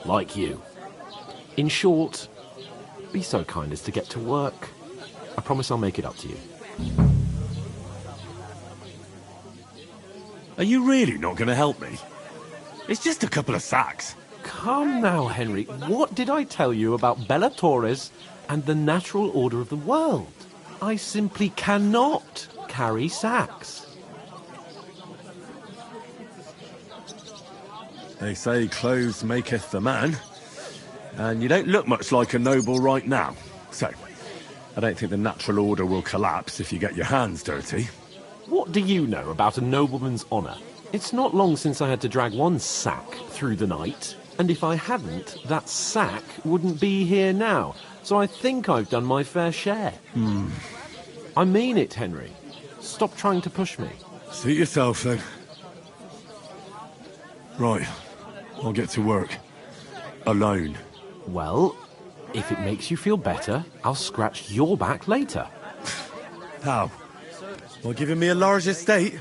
C: like you. In short, be so kind as to get to work. I promise I'll make it up to you.
A: Are you really not going to help me? It's just a couple of sacks.
C: Come now, Henry. What did I tell you about Bellatoris and the natural order of the world? I simply cannot carry sacks.
A: They say clothes maketh the man, and you don't look much like a noble right now. So, I don't think the natural order will collapse if you get your hands dirty.
C: What do you know about a nobleman's honour? It's not long since I had to drag one sack through the night, and if I hadn't, that sack wouldn't be here now. So I think I've done my fair share. I mean it, Henry. Stop trying to push me.
A: Suit yourself, then. Right, I'll get to work. Alone.
C: Well, if it makes you feel better, I'll scratch your back later.
A: How? By giving me a large estate?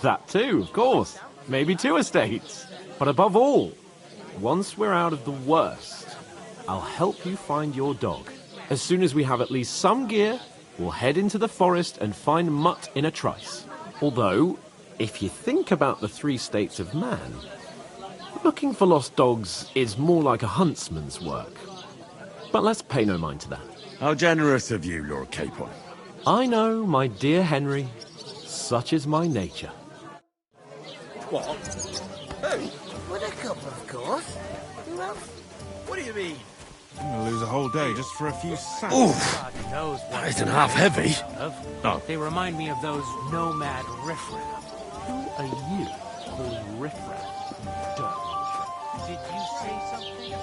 C: That too, of course. Maybe 2 estates. But above all, once we're out of the worst, I'll help you find your dog. As soon as we have at least some gear, we'll head into the forest and find Mutt in a trice. Although, if you think about the 3 states of man, looking for lost dogs is more like a huntsman's work. But let's pay no mind to that.
A: How generous of you, Lord Capon.
C: I know, my dear Henry. Such is my nature.
L: What? Who?
G: Would a couple, of course. Who else?
L: What do you mean?
N: I'm gonna lose a whole day just for a few sacks.
A: Oof!
L: Those
A: That isn't half heavy. Oh.
L: They remind me of those nomad riffraff.
C: Who are you, calling riffraff, you dirt?
L: Did you say something?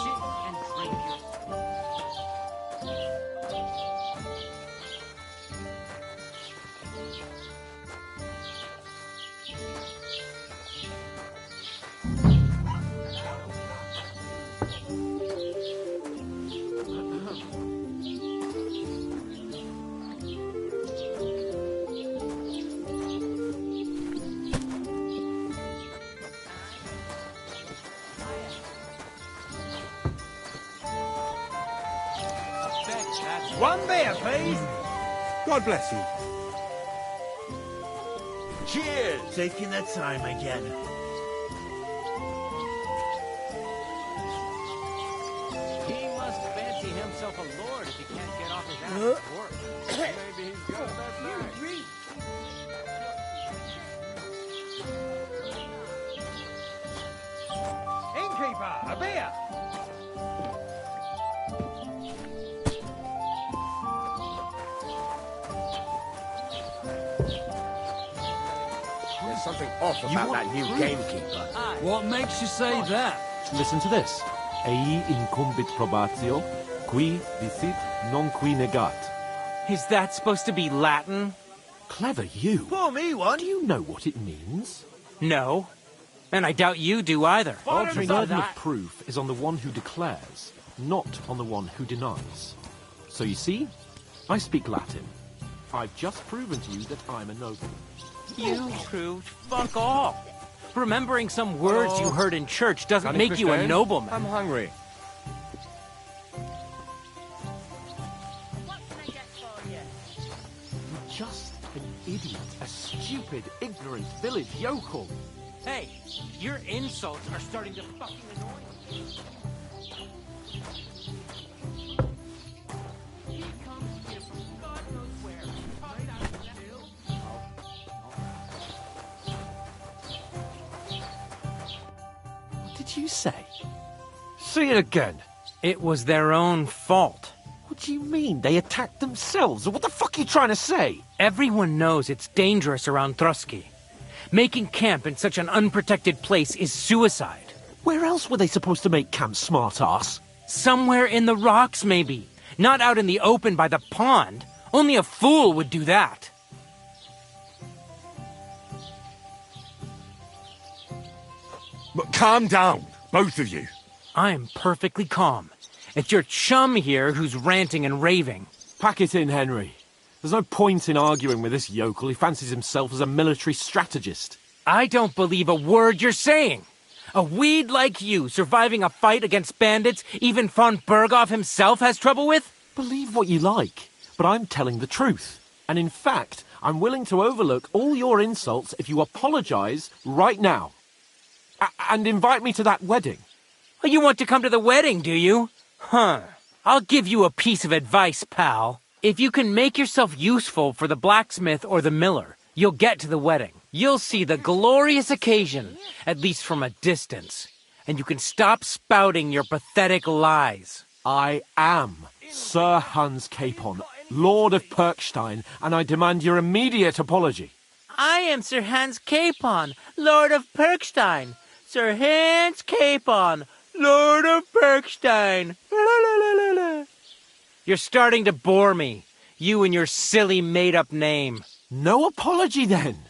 L: Sit and drink your...
B: One beer, please.
N: God bless you.
B: Cheers.
L: Taking their time again.
D: He must fancy himself a lord if he can't get off his ass at work. Maybe he's got that back. Innkeeper, a beer!
I: something off about that new gamekeeper.
C: What makes you say that? Listen to this. Ei incumbit probatio, qui dicit non qui negat.
L: Is that supposed to be Latin?
C: Clever you.
L: Pour me one.
C: Do you know what it means?
L: No. And I doubt you do either.
C: The burden of proof is on the one who declares, not on the one who denies. So you see, I speak Latin. I've just proven to you that I'm a noble.
L: You proved fuck off. Remembering some words you heard in church doesn't make you a nobleman.
I: I'm hungry.
C: You're just an idiot, a stupid, ignorant village yokel.
L: Hey, your insults are starting to fucking annoy me. He comes here from God knows where. Right out of the hill.
C: What did you say?
L: Say it again. It was their own fault.
C: What do you mean? They attacked themselves? What the fuck are you trying to say?
L: Everyone knows it's dangerous around Trotsky. Making camp in such an unprotected place is suicide.
C: Where else were they supposed to make camp, smart-ass?
L: Somewhere in the rocks, maybe. Not out in the open by the pond. Only a fool would do that.
A: But calm down, both of you.
L: I'm perfectly calm. It's your chum here who's ranting and raving.
C: Pack it in, Henry. There's no point in arguing with this yokel who fancies himself as a military strategist.
L: I don't believe a word you're saying. A weed like you surviving a fight against bandits even von Berghoff himself has trouble with?
C: Believe what you like, but I'm telling the truth. And in fact, I'm willing to overlook all your insults if you apologize right now. And invite me to that wedding.
L: Oh, you want to come to the wedding, do you? Huh. I'll give you a piece of advice, pal. If you can make yourself useful for the blacksmith or the miller, you'll get to the wedding. You'll see the glorious occasion, at least from a distance. And you can stop spouting your pathetic lies.
C: I am Sir Hans Capon, Lord of Perkstein, and I demand your immediate apology.
L: I am Sir Hans Capon, Lord of Perkstein. Sir Hans Capon, Lord of Perkstein. You're starting to bore me. You and your silly made-up name.
C: No apology, then.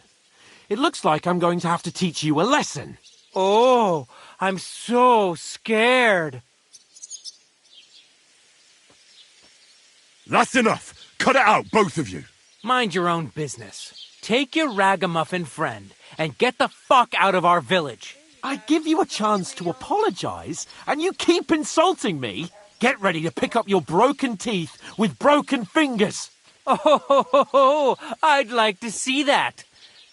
C: It looks like I'm going to have to teach you a lesson.
L: Oh, I'm so scared.
A: That's enough. Cut it out, both of you.
L: Mind your own business. Take your ragamuffin friend and get the fuck out of our village.
C: I give you a chance to apologize, and you keep insulting me. Get ready to pick up your broken teeth with broken fingers.
L: Oh, I'd like to see that.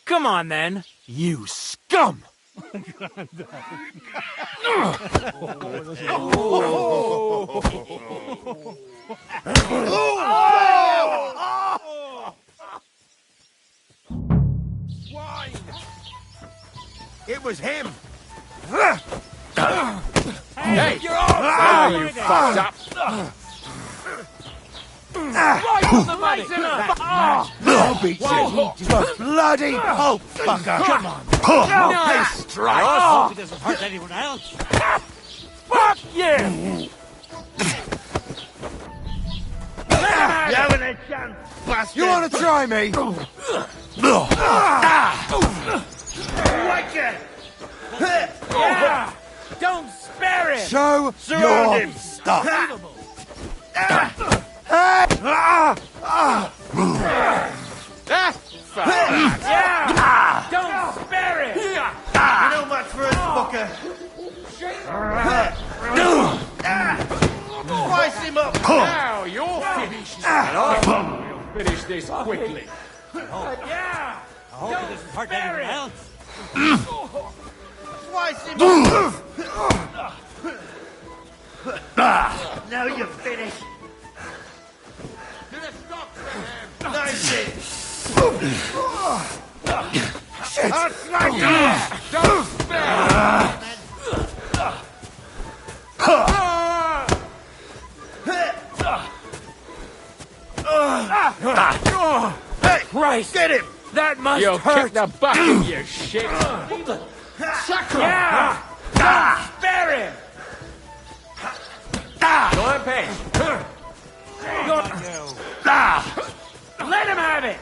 L: Come on, then.
C: You scum!
N: Swine! It was him!
I: Hey! You're off! You fucked up!
L: Right on the money!
N: I'll beat you to a bloody pulp, fucker! Come on!
L: Nice
N: strike!
L: I hope it doesn't hurt anyone else.
C: Fuck you!
N: You haven't a chance, bastard! You want to try me? Like it!
L: Yeah! Don't spare it!
N: Show your stuff!
L: Yeah! Don't spare it!
N: You know much for us, fucker! Slice him up!
I: Now you're finished. And I will finish this quickly.
L: Yeah!
N: I hope it doesn't hurt anyone else! Slice him up! Now you're finished!
I: To the stocks, man.
N: Nice it!
I: Shit! That's right there! Don't spare!
N: Hey!
L: Christ!
N: Get him!
L: That must
I: You'll
L: hurt!
I: kick the bucket, you shit!
D: shit. What the? Sacre!
H: Yeah! Spare him!
D: Go on, Page.
H: Let him have it!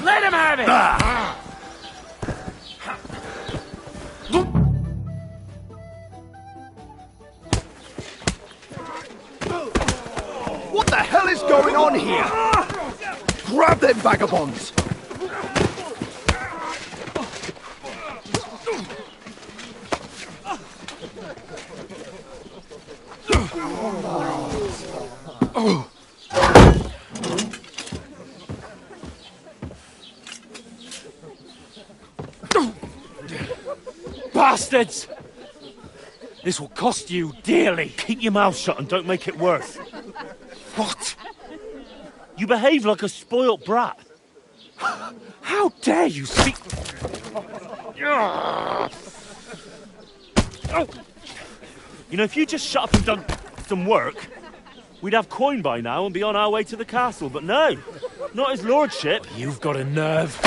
H: Let him have it!
N: What the hell is going on here? Grab them vagabonds!
H: Bastards! This will cost you dearly.
J: Keep your mouth shut and don't make it worse.
H: What?
J: You behave like a spoilt brat.
H: How dare you speak...
J: You know, if you just shut up and done some work, we'd have coin by now and be on our way to the castle. But no, not his lordship.
H: You've got a nerve.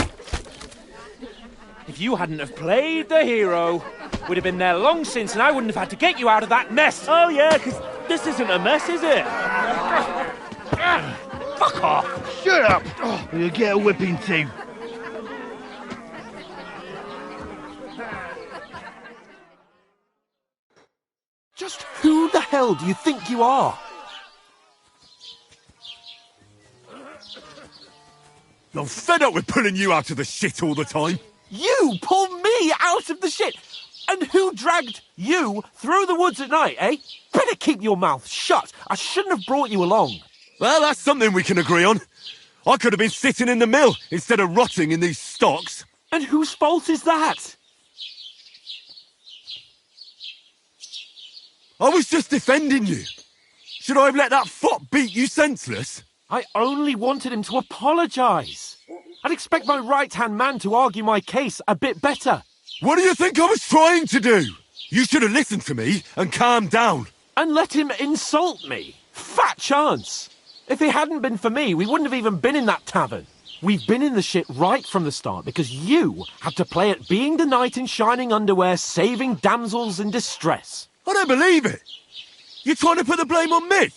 H: If you hadn't have played the hero, we'd have been there long since and I wouldn't have had to get you out of that mess.
J: Oh yeah, because this isn't a mess, is it?
H: Fuck off!
N: Shut up! Or you'll get a whipping too.
C: Just who the hell do you think you are?
A: I'm fed up with pulling you out of the shit all the time.
C: You pull me out of the shit! And who dragged you through the woods at night, eh? Better keep your mouth shut. I shouldn't have brought you along.
A: Well, that's something we can agree on. I could have been sitting in the mill instead of rotting in these stocks.
C: And whose fault is that?
A: I was just defending you. Should I have let that fop beat you senseless?
C: I only wanted him to apologise. I'd expect my right-hand man to argue my case a bit better.
A: What do you think I was trying to do? You should have listened to me and calmed down.
C: And let him insult me. Fat chance. If it hadn't been for me, we wouldn't have even been in that tavern. We've been in the shit right from the start because you had to play at being the knight in shining underwear, saving damsels in distress.
A: I don't believe it. You're trying to put the blame on me?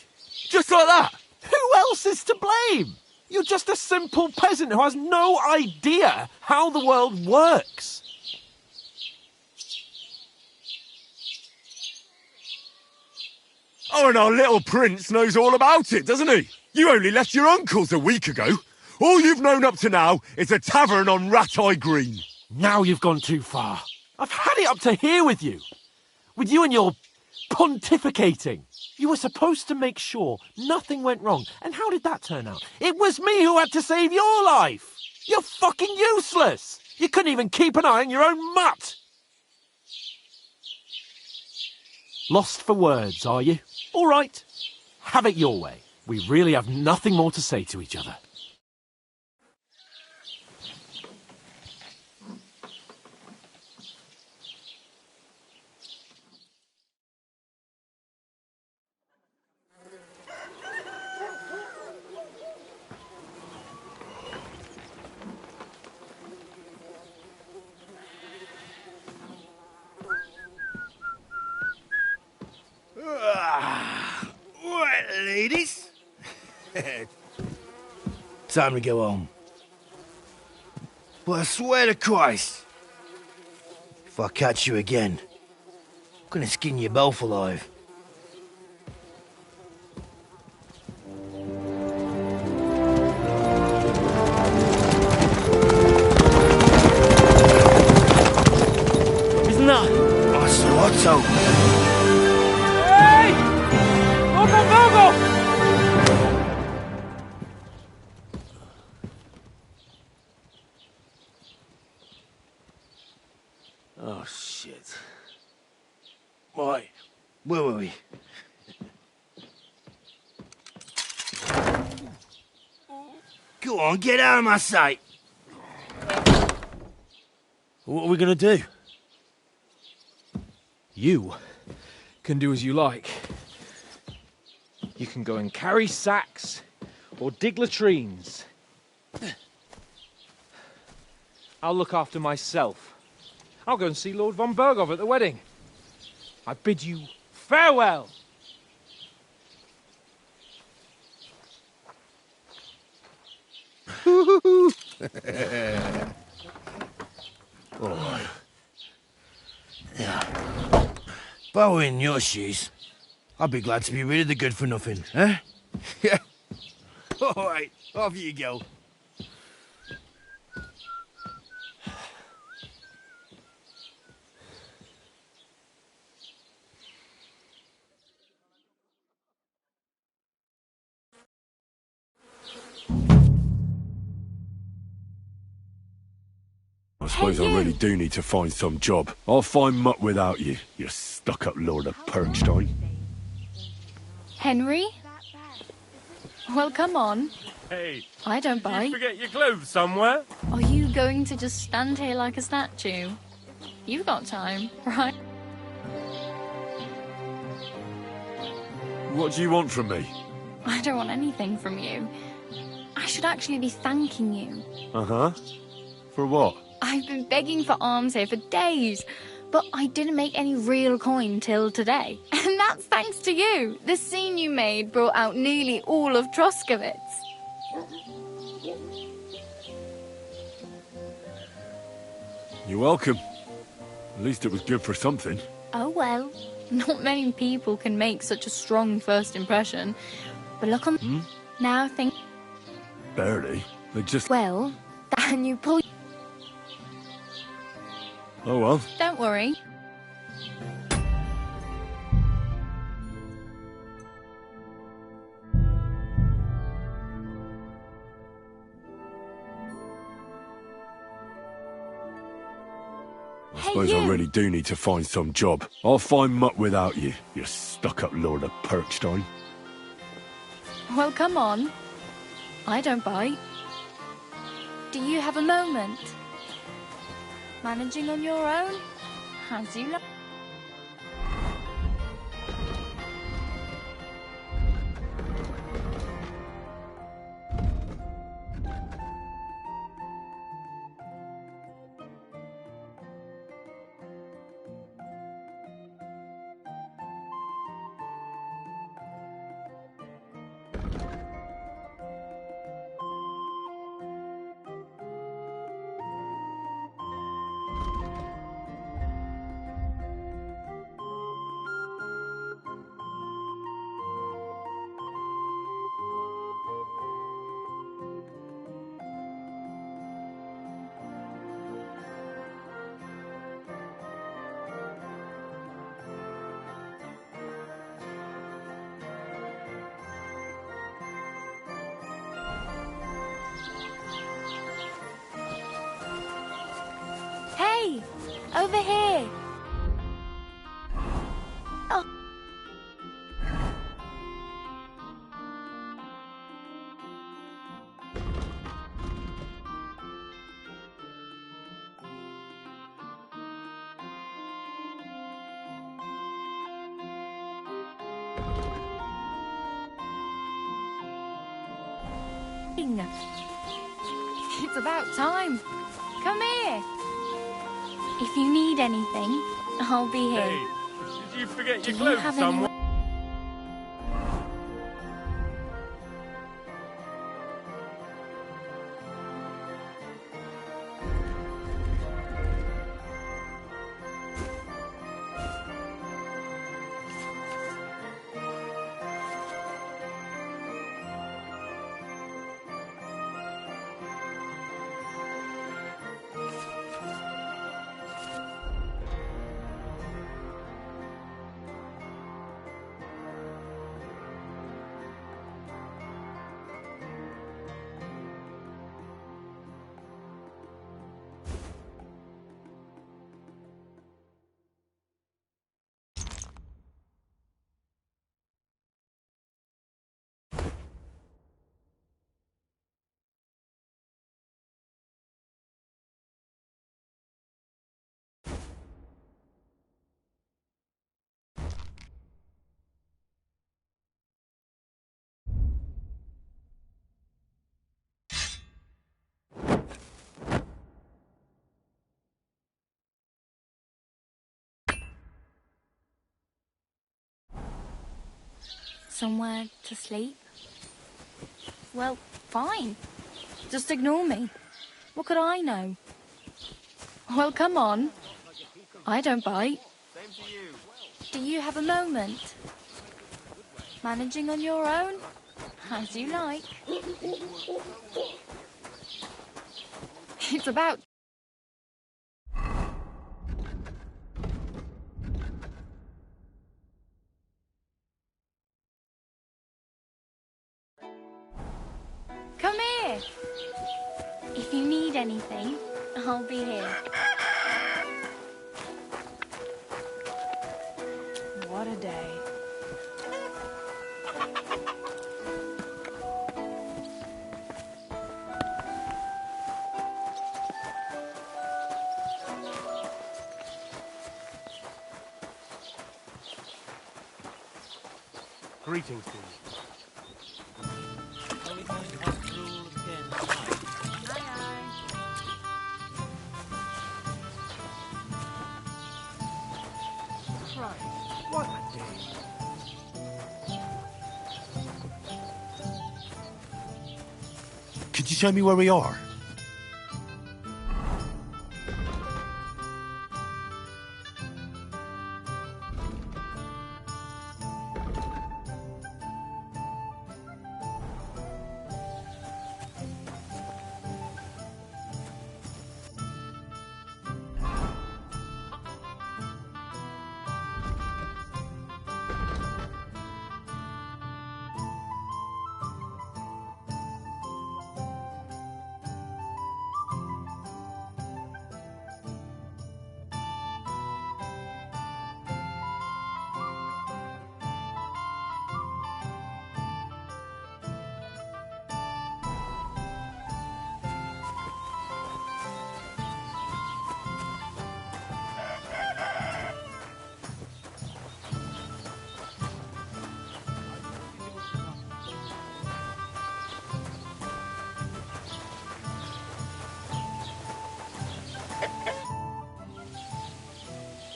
A: Just like that?
C: Who else is to blame? You're just a simple peasant who has no idea how the world works.
A: Oh, and our little prince knows all about it, doesn't he? You only left your uncle's a week ago. All you've known up to now is a tavern on Rat-Eye Green.
C: Now you've gone too far. I've had it up to here with you. With you and your pontificating. You were supposed to make sure nothing went wrong. And how did that turn out? It was me who had to save your life. You're fucking useless. You couldn't even keep an eye on your own mutt. Lost for words, are you? All right. Have it your way. We really have nothing more to say to each other.
N: Right, ladies. Time to go home. But I swear to Christ, if I catch you again, I'm gonna skin you both alive.
J: Isn't that?
N: I thought so.
D: Hey! Go!
N: Oh, shit. Right. Where were we? Go on, get out of my sight.
J: What are we going to do?
D: You can do as you like. You can go and carry sacks or dig latrines. I'll look after myself. I'll go and see Lord von Berghoff at the wedding. I bid you farewell.
N: Oh. Yeah. If I were in your shoes, I'd be glad to be rid of the good-for-nothing, eh? Yeah. All right, off you go.
A: I suppose I really do need to find some job. I'll find mutt without you, you stuck-up Lord of Perkstein.
O: Henry? Well, come on.
L: Hey.
O: I don't
L: Did
O: bite.
L: you forget your clothes somewhere?
O: Are you going to just stand here like a statue? You've got time, right?
A: What do you want from me?
O: I don't want anything from you. I should actually be thanking you.
A: Uh-huh. For what?
O: I've been begging for alms here for days, but I didn't make any real coin till today. And that's thanks to you. The scene you made brought out nearly all of Troskowitz.
A: You're welcome. At least it was good for something.
O: Oh well, not many people can make such a strong first impression. But look on now think.
A: Barely. They just...
O: Well, and you pull...
A: Oh well.
O: Don't worry.
A: I suppose I really do need to find some job. I'll find mutt without you, you stuck-up Lord of Perkstein.
O: Well, come on. I don't bite. Do you have a moment? Managing on your own? As you like. Hey, over here. Oh. It's about time. Come here. If you need anything, I'll be here.
L: Hey, did you forget
O: Do
L: your
O: you
L: clothes
O: have
L: somewhere?
O: anyone? somewhere to sleep? Well, fine. Just ignore me. What could I know? Well, come on. I don't bite. Do you have a moment? Managing on your own? As you like. It's about... Come here. If you need anything, I'll be here. What a day.
D: Greetings to you. What a day.
J: Could you show me where we are?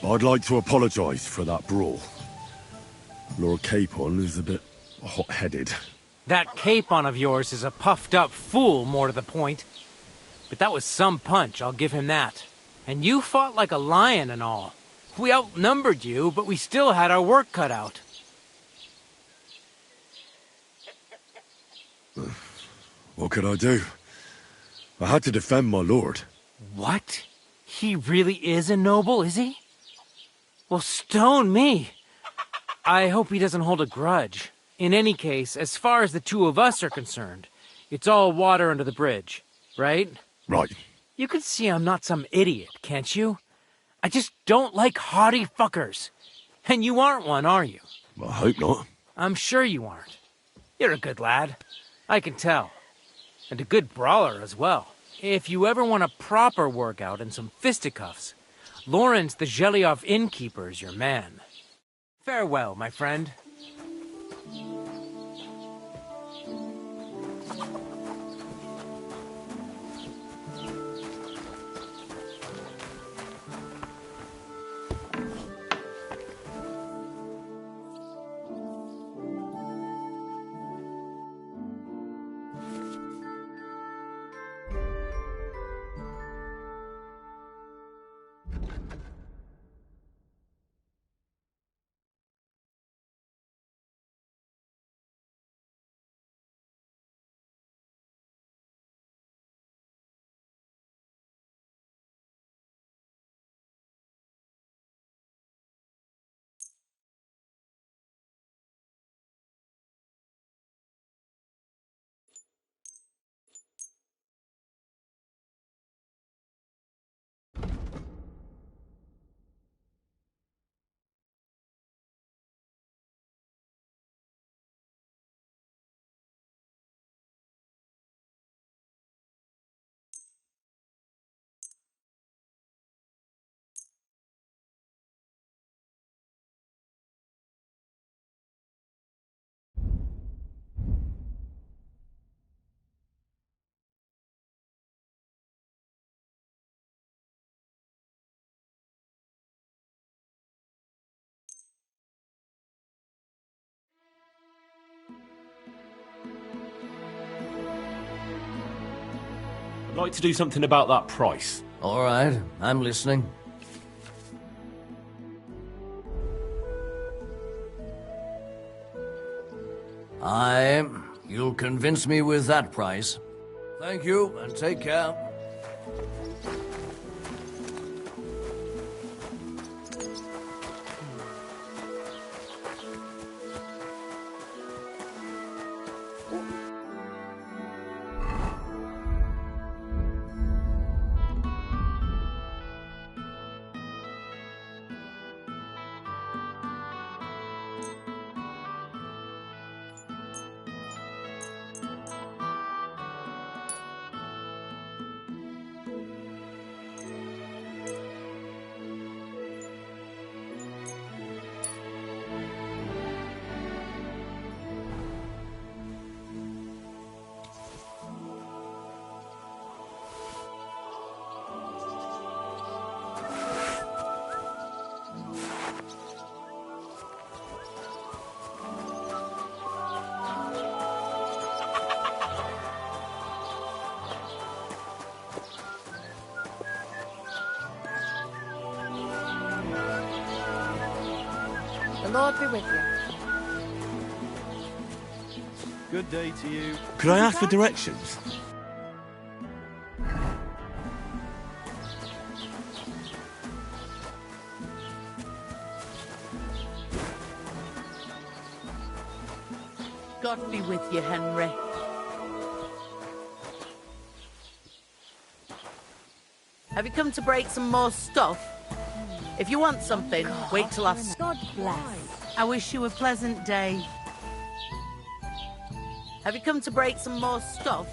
A: I'd like to apologise for that brawl. Lord Capon is a bit hot-headed.
L: That Capon of yours is a puffed-up fool, more to the point. But that was some punch, I'll give him that. And you fought like a lion and all. We outnumbered you, but we still had our work cut out.
A: What could I do? I had to defend my lord.
L: What? He really is a noble, is he? Well, stone me. I hope he doesn't hold a grudge. In any case, as far as the two of us are concerned, it's all water under the bridge, right?
A: Right.
L: You can see I'm not some idiot, can't you? I just don't like haughty fuckers. And you aren't one, are you?
A: I hope not.
L: I'm sure you aren't. You're a good lad. I can tell. And a good brawler as well. If you ever want a proper workout and some fisticuffs, Lawrence the Gelioff innkeeper is your man. Farewell, my friend.
C: I'd like to do something about that price.
P: All right, I'm listening. You'll convince me with that price. Thank you, and take care.
Q: The Lord be with you.
B: Good day to you.
A: Could I ask for directions?
K: God be with you, Henry. Have you come to break some more stuff? If you want something, wait till I've...
F: God bless.
K: I wish you a pleasant day. Have you come to break some more stuff?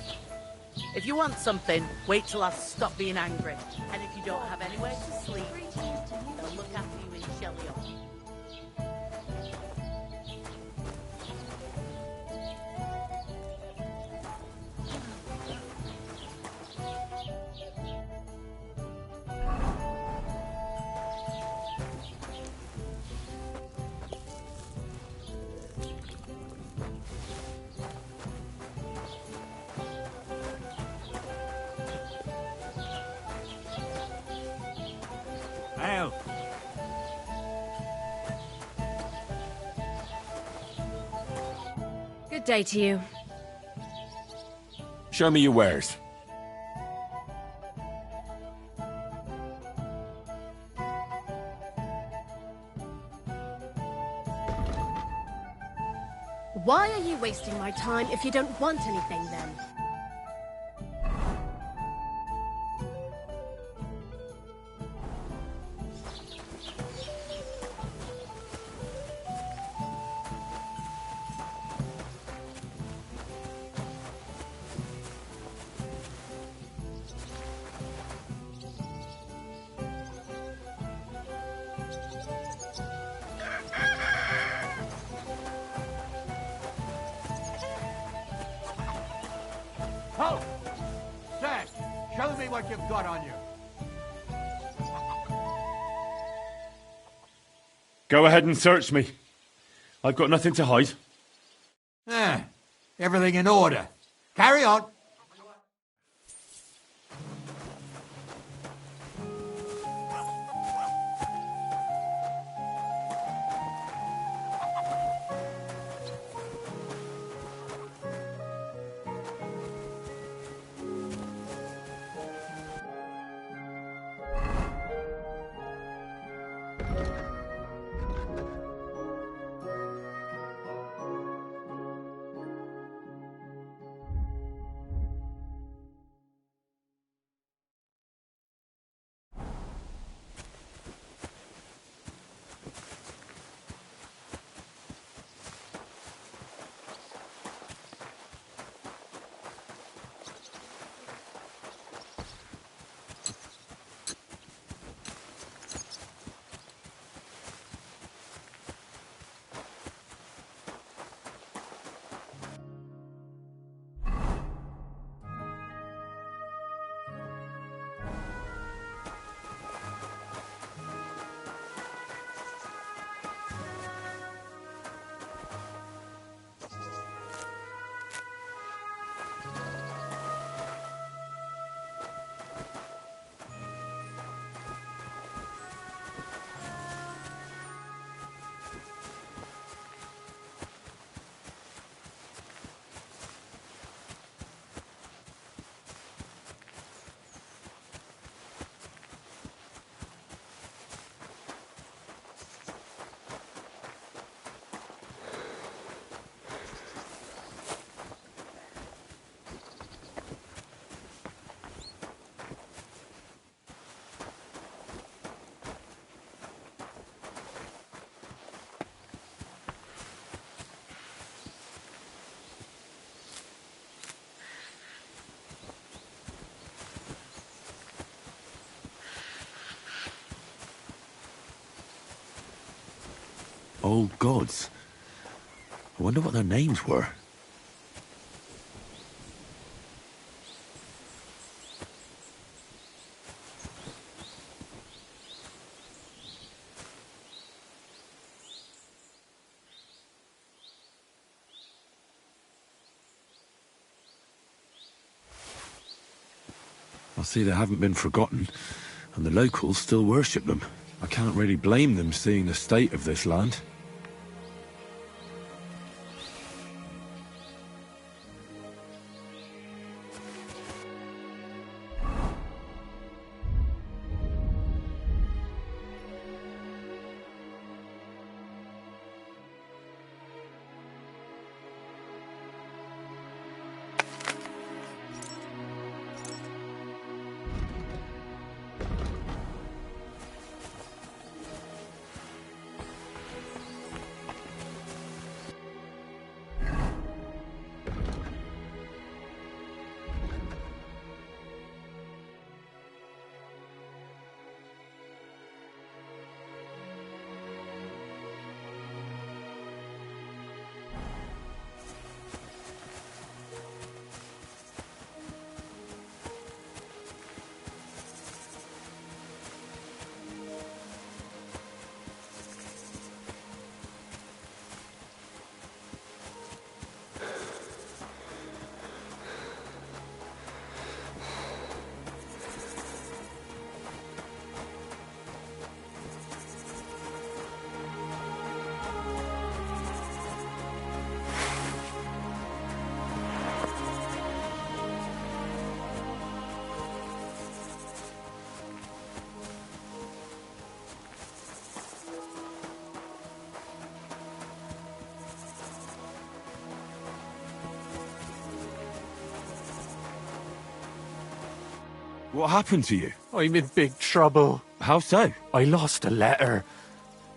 K: If you want something, wait till I've stopped being angry. And if you don't have anywhere to sleep, they'll look after you in Shelly.
C: Al.
M: Good day to you.
C: Show me your wares.
M: Why are you wasting my time if you don't want anything then?
B: Halt! Stand! Show me what you've got on you.
A: Go ahead and search me. I've got nothing to hide.
B: Everything in order. Carry on.
A: old gods. I wonder what their names were. I see they haven't been forgotten, and the locals still worship them. I can't really blame them seeing the state of this land. What happened to you?
C: I'm in big trouble.
A: How so?
C: I lost a letter.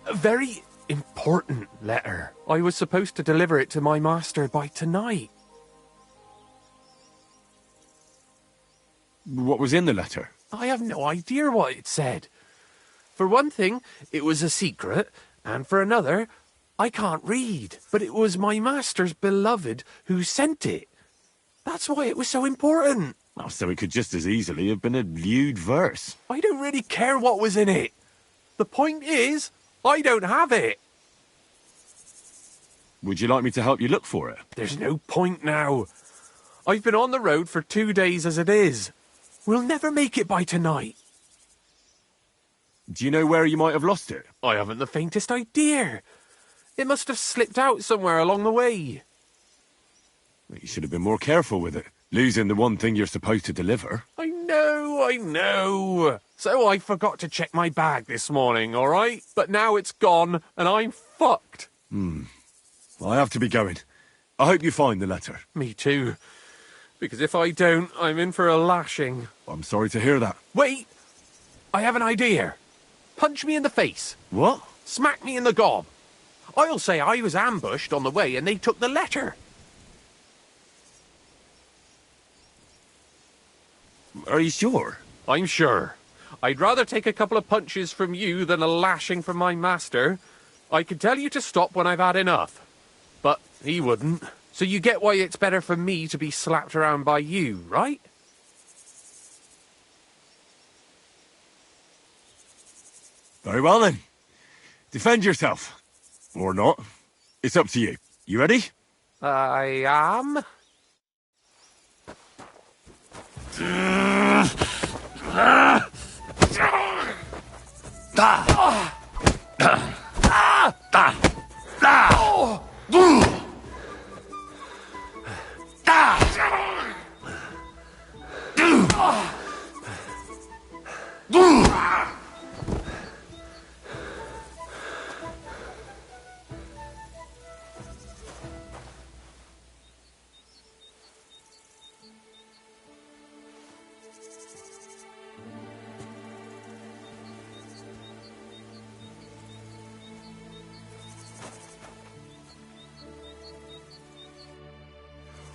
C: A very important letter. I was supposed to deliver it to my master by tonight.
A: What was in the letter?
C: I have no idea what it said. For one thing, it was a secret, and for another, I can't read. But it was my master's beloved who sent it. That's why it was so important.
A: Oh, so it could just as easily have been a lewd verse.
C: I don't really care what was in it. The point is, I don't have it.
A: Would you like me to help you look for it?
C: There's no point now. I've been on the road for 2 days as it is. We'll never make it by tonight.
A: Do you know where you might have lost it?
C: I haven't the faintest idea. It must have slipped out somewhere along the way.
A: You should have been more careful with it. Losing the one thing you're supposed to deliver.
C: I know. So I forgot to check my bag this morning, all right? But now it's gone, and I'm fucked.
A: I have to be going. I hope you find the letter.
C: Me too. Because if I don't, I'm in for a lashing.
A: I'm sorry to hear that.
C: Wait! I have an idea. Punch me in the face.
A: What?
C: Smack me in the gob. I'll say I was ambushed on the way and they took the letter.
A: Are you sure?
C: I'm sure. I'd rather take a couple of punches from you than a lashing from my master. I could tell you to stop when I've had enough. But he wouldn't. So you get why it's better for me to be slapped around by you, right?
A: Very well then. Defend yourself. Or not. It's up to you. You ready?
C: I am.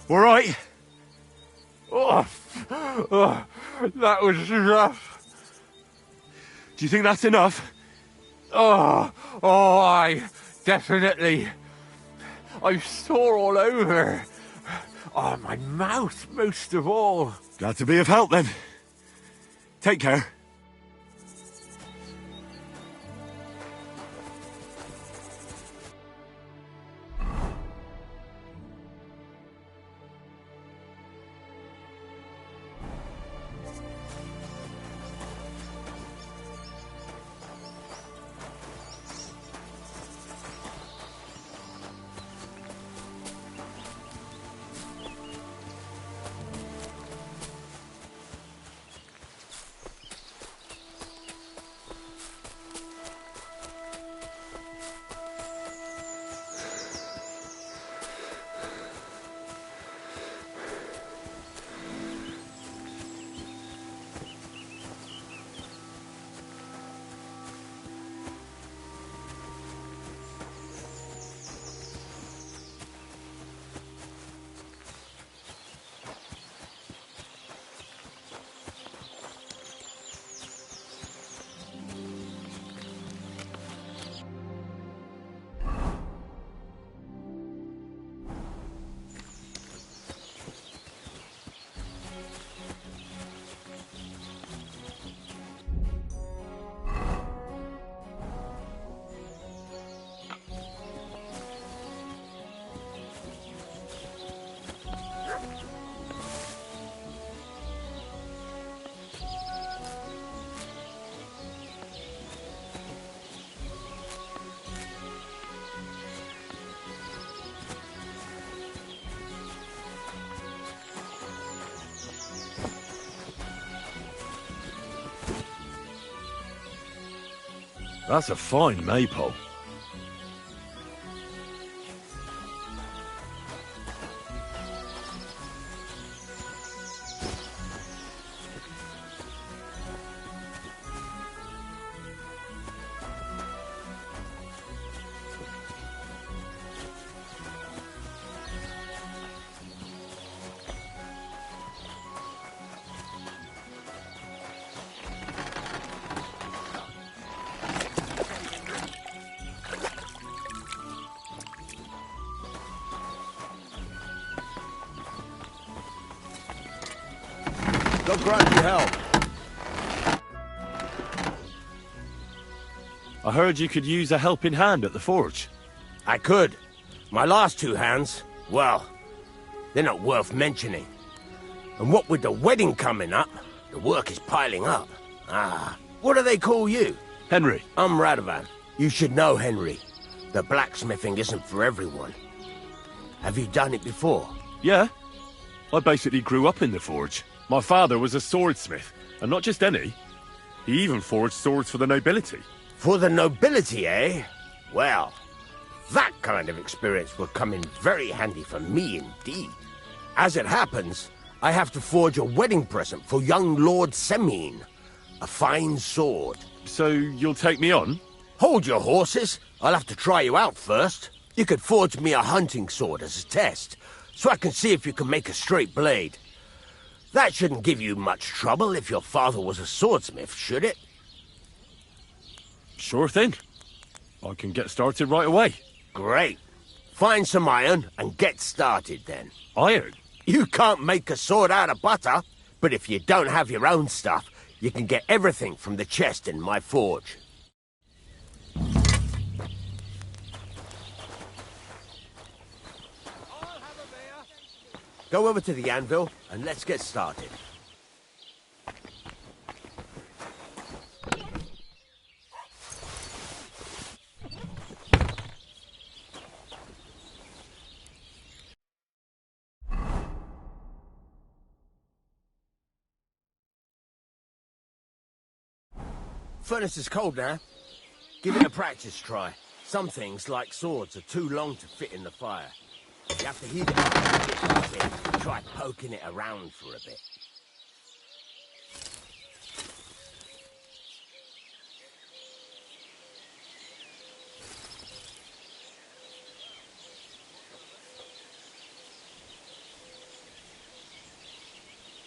A: All right.
C: That was rough.
A: Do you think that's enough?
C: Aye. Definitely. I'm sore all over. Oh, my mouth most of all.
A: Glad to be of help then. Take care. That's a fine maypole.
N: Don't grant your help.
J: I heard you could use a helping hand at the forge.
N: I could. My last two hands, well, they're not worth mentioning. And what with the wedding coming up, the work is piling up. What do they call you?
J: Henry.
N: I'm Radovan. You should know, Henry. The blacksmithing isn't for everyone. Have you done it before?
J: Yeah. I basically grew up in the forge. My father was a swordsmith, and not just any. He even forged swords for the nobility.
N: For the nobility, eh? Well, that kind of experience will come in very handy for me indeed. As it happens, I have to forge a wedding present for young Lord Semine. A fine sword.
J: So you'll take me on?
N: Hold your horses. I'll have to try you out first. You could forge me a hunting sword as a test, so I can see if you can make a straight blade. That shouldn't give you much trouble if your father was a swordsmith, should it?
J: Sure thing. I can get started right away.
N: Great. Find some iron and get started then.
J: Iron?
N: You can't make a sword out of butter, but if you don't have your own stuff, you can get everything from the chest in my forge. Go over to the anvil and let's get started. Furnace is cold now. Give it a practice try. Some things, like swords, are too long to fit in the fire. You have to heat it up a bit and try poking it around for a bit.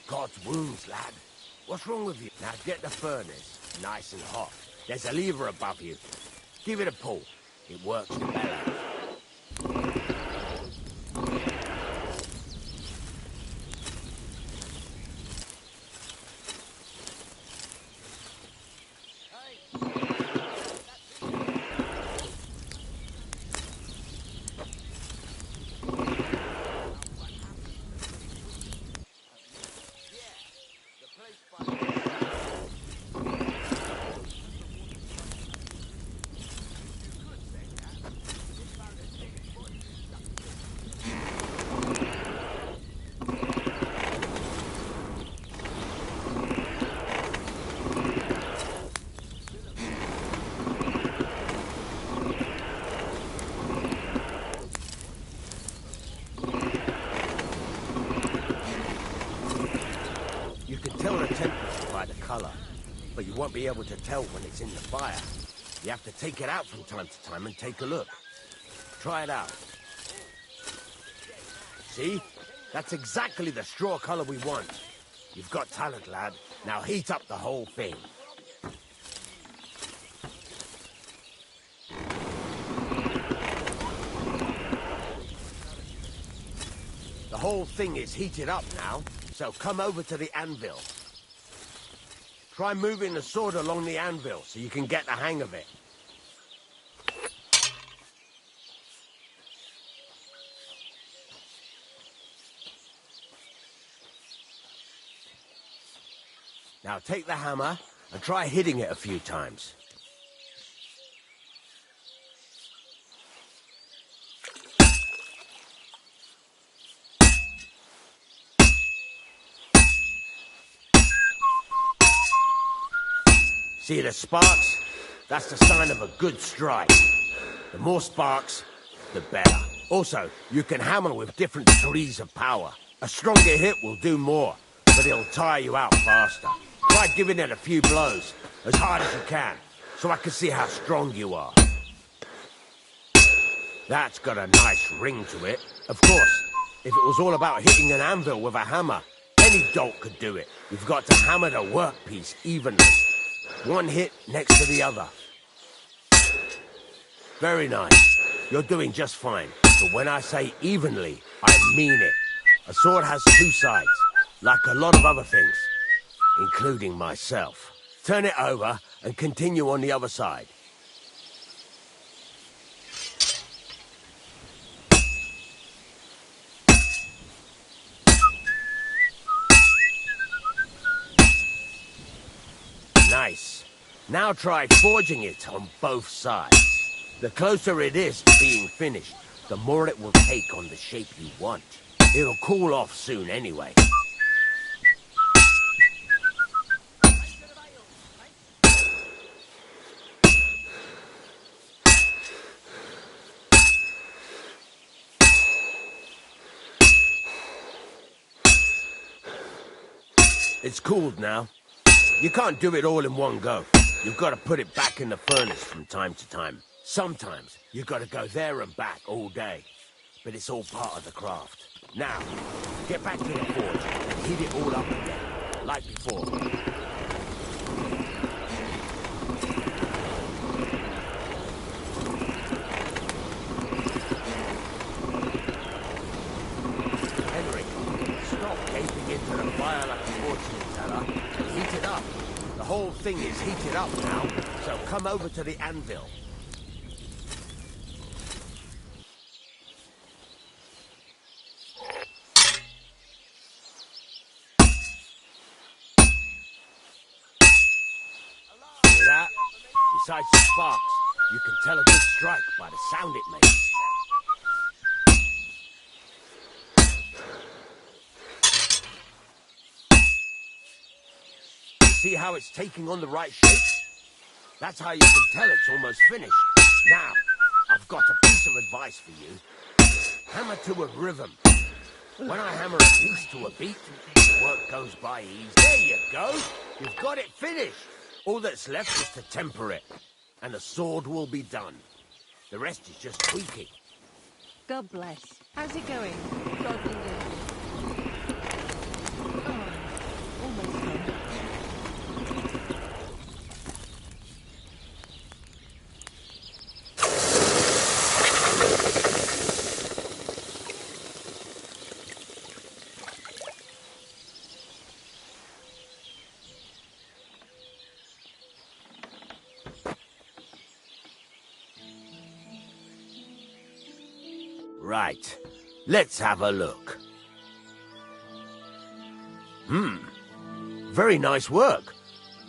N: God's wounds, lad. What's wrong with you? Now get the furnace nice and hot. There's a lever above you. Give it a pull. It works the bellows. You can tell the temperature by the color, but you won't be able to tell when it's in the fire. You have to take it out from time to time and take a look. Try it out. See? That's exactly the straw color we want. You've got talent, lad. Now heat up the whole thing. The whole thing is heated up now, so come over to the anvil. Try moving the sword along the anvil so you can get the hang of it. Now take the hammer and try hitting it a few times. See the sparks? That's the sign of a good strike. The more sparks, the better. Also, you can hammer with different degrees of power. A stronger hit will do more, but it'll tire you out faster. Try giving it a few blows, as hard as you can, so I can see how strong you are. That's got a nice ring to it. Of course, if it was all about hitting an anvil with a hammer, any dolt could do it. You've got to hammer the workpiece evenly. One hit next to the other. Very nice. You're doing just fine. But when I say evenly, I mean it. A sword has two sides, like a lot of other things, including myself. Turn it over and continue on the other side. Nice. Now try forging it on both sides. The closer it is to being finished, the more it will take on the shape you want. It'll cool off soon anyway. It's cooled now. You can't do it all in one go. You've got to put it back in the furnace from time to time. Sometimes you've got to go there and back all day. But it's all part of the craft. Now, get back to the forge and heat it all up again, like before. Henry, stop gaping into the fire like a fortune teller and heat it up. The whole thing is heated up now, so come over to the anvil. Hear that? Besides the sparks, you can tell a good strike by the sound it makes. See how it's taking on the right shape? That's how you can tell it's almost finished. Now, I've got a piece of advice for you. Hammer to a rhythm. When I hammer a piece to a beat, the work goes by easy. There you go. You've got it finished. All that's left is to temper it, and the sword will be done. The rest is just tweaking.
Q: God bless. How's it going? God deliver. Almost done.
N: Right. Let's have a look. Very nice work.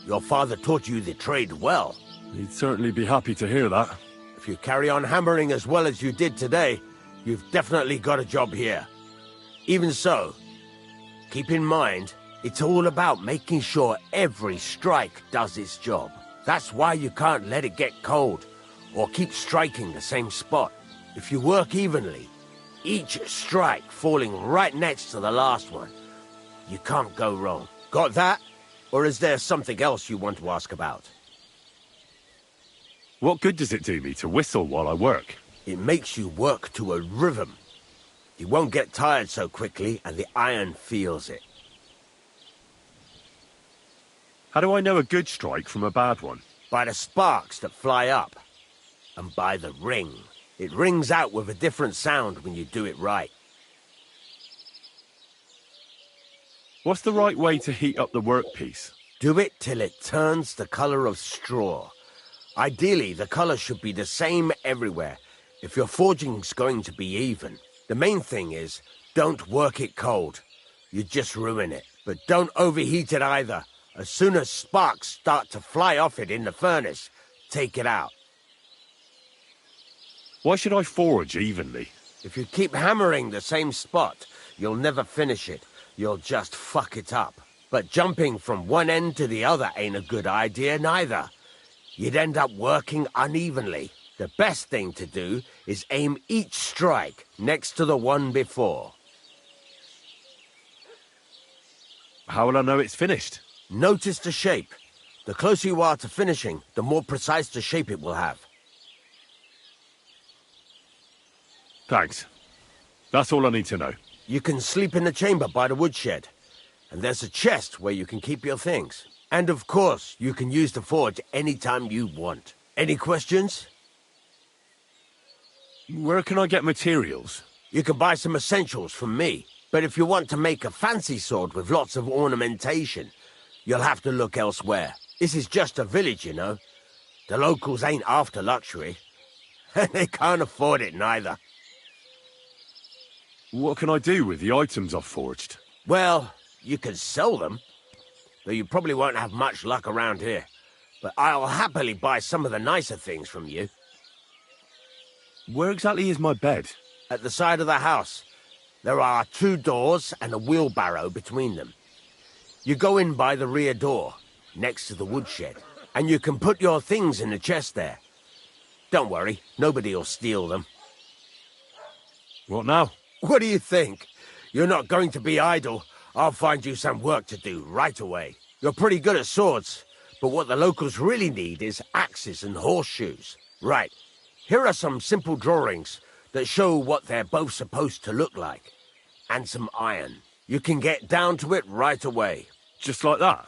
N: Your father taught you the trade well.
A: He'd certainly be happy to hear that.
N: If you carry on hammering as well as you did today, you've definitely got a job here. Even so, keep in mind, it's all about making sure every strike does its job. That's why you can't let it get cold, or keep striking the same spot. If you work evenly, each strike falling right next to the last one, you can't go wrong. Got that? Or is there something else you want to ask about?
A: What good does it do me to whistle while I work?
N: It makes you work to a rhythm. You won't get tired so quickly, and the iron feels it.
A: How do I know a good strike from a bad one?
N: By the sparks that fly up. And by the ring. It rings out with a different sound when you do it right.
A: What's the right way to heat up the workpiece?
N: Do it till it turns the color of straw. Ideally, the color should be the same everywhere, if your forging's going to be even. The main thing is, don't work it cold. You just ruin it. But don't overheat it either. As soon as sparks start to fly off it in the furnace, take it out.
A: Why should I forge evenly?
N: If you keep hammering the same spot, you'll never finish it. You'll just fuck it up. But jumping from one end to the other ain't a good idea neither. You'd end up working unevenly. The best thing to do is aim each strike next to the one before.
A: How will I know it's finished?
N: Notice the shape. The closer you are to finishing, the more precise the shape it will have.
A: Thanks. That's all I need to know.
N: You can sleep in the chamber by the woodshed. And there's a chest where you can keep your things. And of course, you can use the forge anytime you want. Any questions?
A: Where can I get materials?
N: You can buy some essentials from me. But if you want to make a fancy sword with lots of ornamentation, you'll have to look elsewhere. This is just a village, you know. The locals ain't after luxury. And they can't afford it neither.
A: What can I do with the items I've forged?
N: Well, you can sell them. Though you probably won't have much luck around here. But I'll happily buy some of the nicer things from you.
A: Where exactly is my bed?
N: At the side of the house. There are 2 doors and a wheelbarrow between them. You go in by the rear door, next to the woodshed, and you can put your things in the chest there. Don't worry, nobody'll steal them.
A: What now?
N: What do you think? You're not going to be idle. I'll find you some work to do right away. You're pretty good at swords, but what the locals really need is axes and horseshoes. Right, here are some simple drawings that show what they're both supposed to look like. And some iron. You can get down to it right away.
A: Just like that?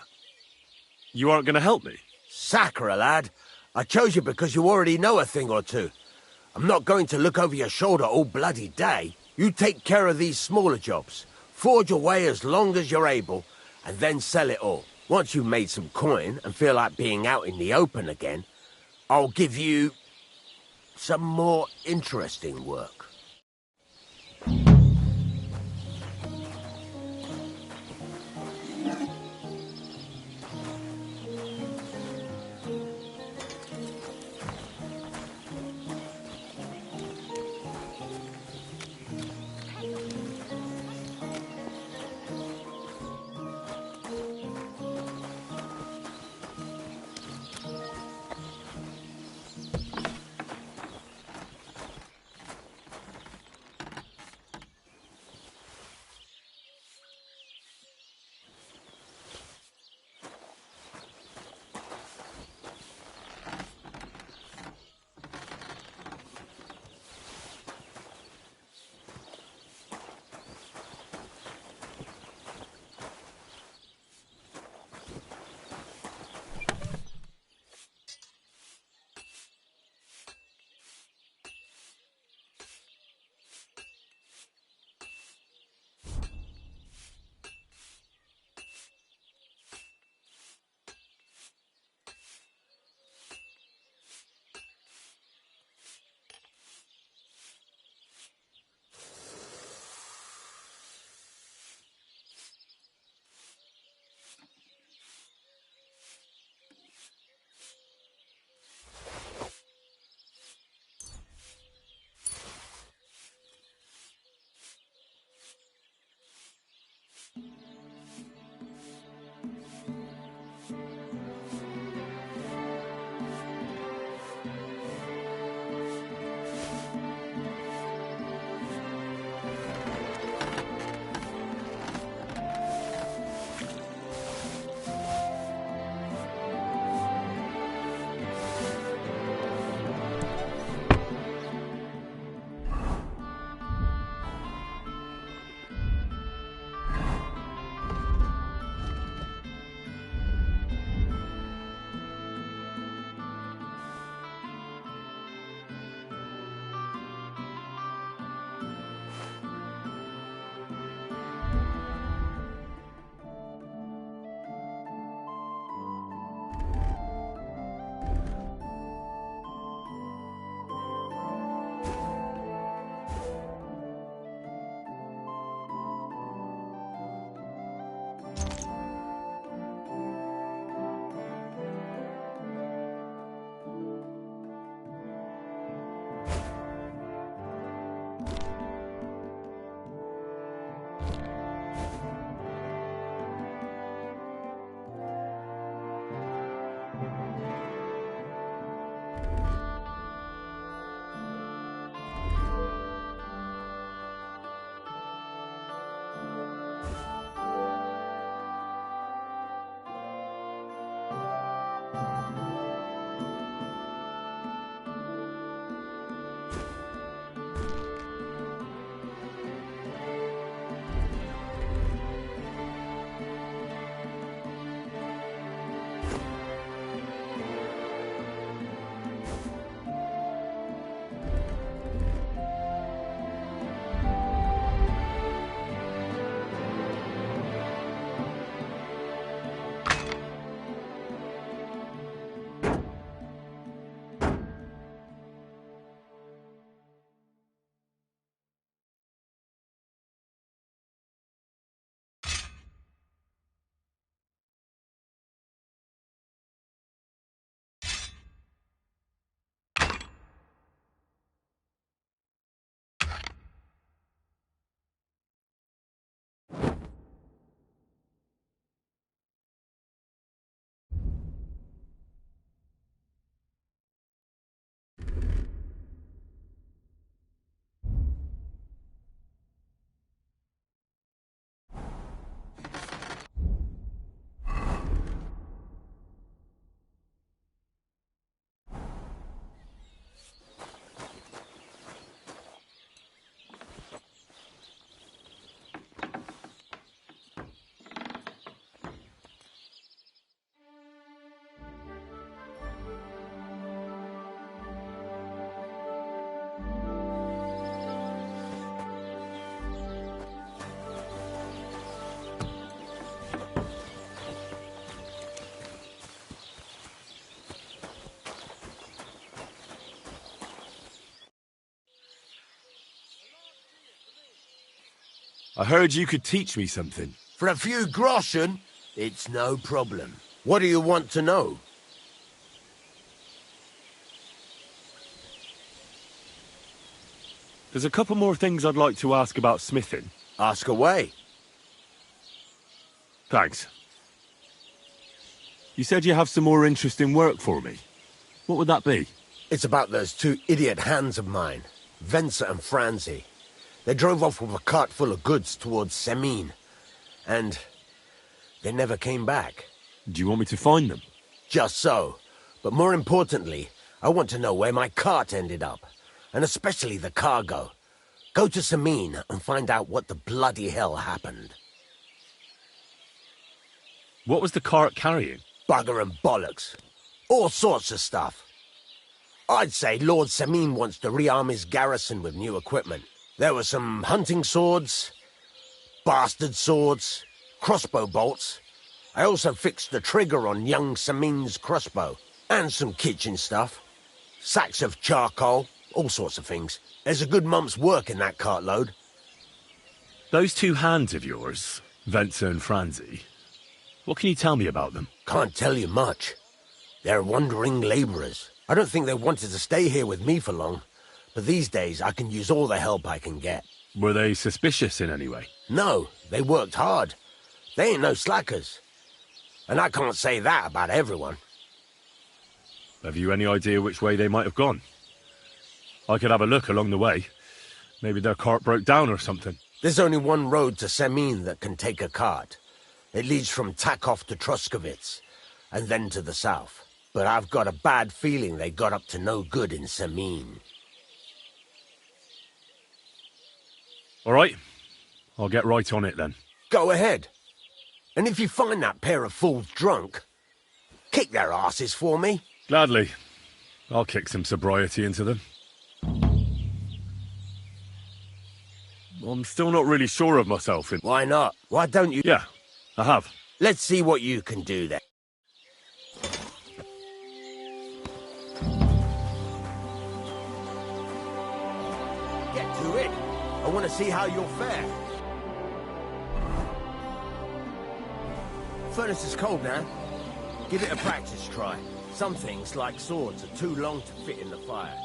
A: You aren't going to help me?
N: Sacre, lad. I chose you because you already know a thing or two. I'm not going to look over your shoulder all bloody day. You take care of these smaller jobs. Forge away as long as you're able, and then sell it all. Once you've made some coin and feel like being out in the open again, I'll give you some more interesting work.
J: I heard you could teach me something.
N: For a few groschen, it's no problem. What do you want to know?
J: There's a couple more things I'd like to ask about smithing.
N: Ask away.
J: Thanks. You said you have some more interesting work for me. What would that be?
N: It's about those two idiot hands of mine, Venser and Franzi. They drove off with a cart full of goods towards Semine, and they never came back.
J: Do you want me to find them?
N: Just so. But more importantly, I want to know where my cart ended up, and especially the cargo. Go to Semine and find out what the bloody hell happened.
J: What was the cart carrying?
N: Bugger and bollocks. All sorts of stuff. I'd say Lord Semine wants to rearm his garrison with new equipment. There were some hunting swords, bastard swords, crossbow bolts. I also fixed the trigger on young Semine's crossbow, and some kitchen stuff. Sacks of charcoal, all sorts of things. There's a good month's work in that cartload.
J: Those two hands of yours, Venser and Franzi, what can you tell me about them?
N: Can't tell you much. They're wandering labourers. I don't think they wanted to stay here with me for long, but these days I can use all the help I can get.
J: Were they suspicious in any way?
N: No, they worked hard. They ain't no slackers. And I can't say that about everyone.
J: Have you any idea which way they might have gone? I could have a look along the way. Maybe their cart broke down or something.
N: There's only one road to Semine that can take a cart. It leads from Takov to Troskovitz, and then to the south. But I've got a bad feeling they got up to no good in Semine.
J: All right. I'll get right on it then.
N: Go ahead. And if you find that pair of fools drunk, kick their asses for me.
J: Gladly. I'll kick some sobriety into them. I'm still not really sure of myself in...
N: Why not? Why don't you...
J: Yeah, I have.
N: Let's see what you can do then. Get to it. I want to see how you'll fare. Furnace is cold now. Give it a practice try. Some things, like swords, are too long to fit in the fire.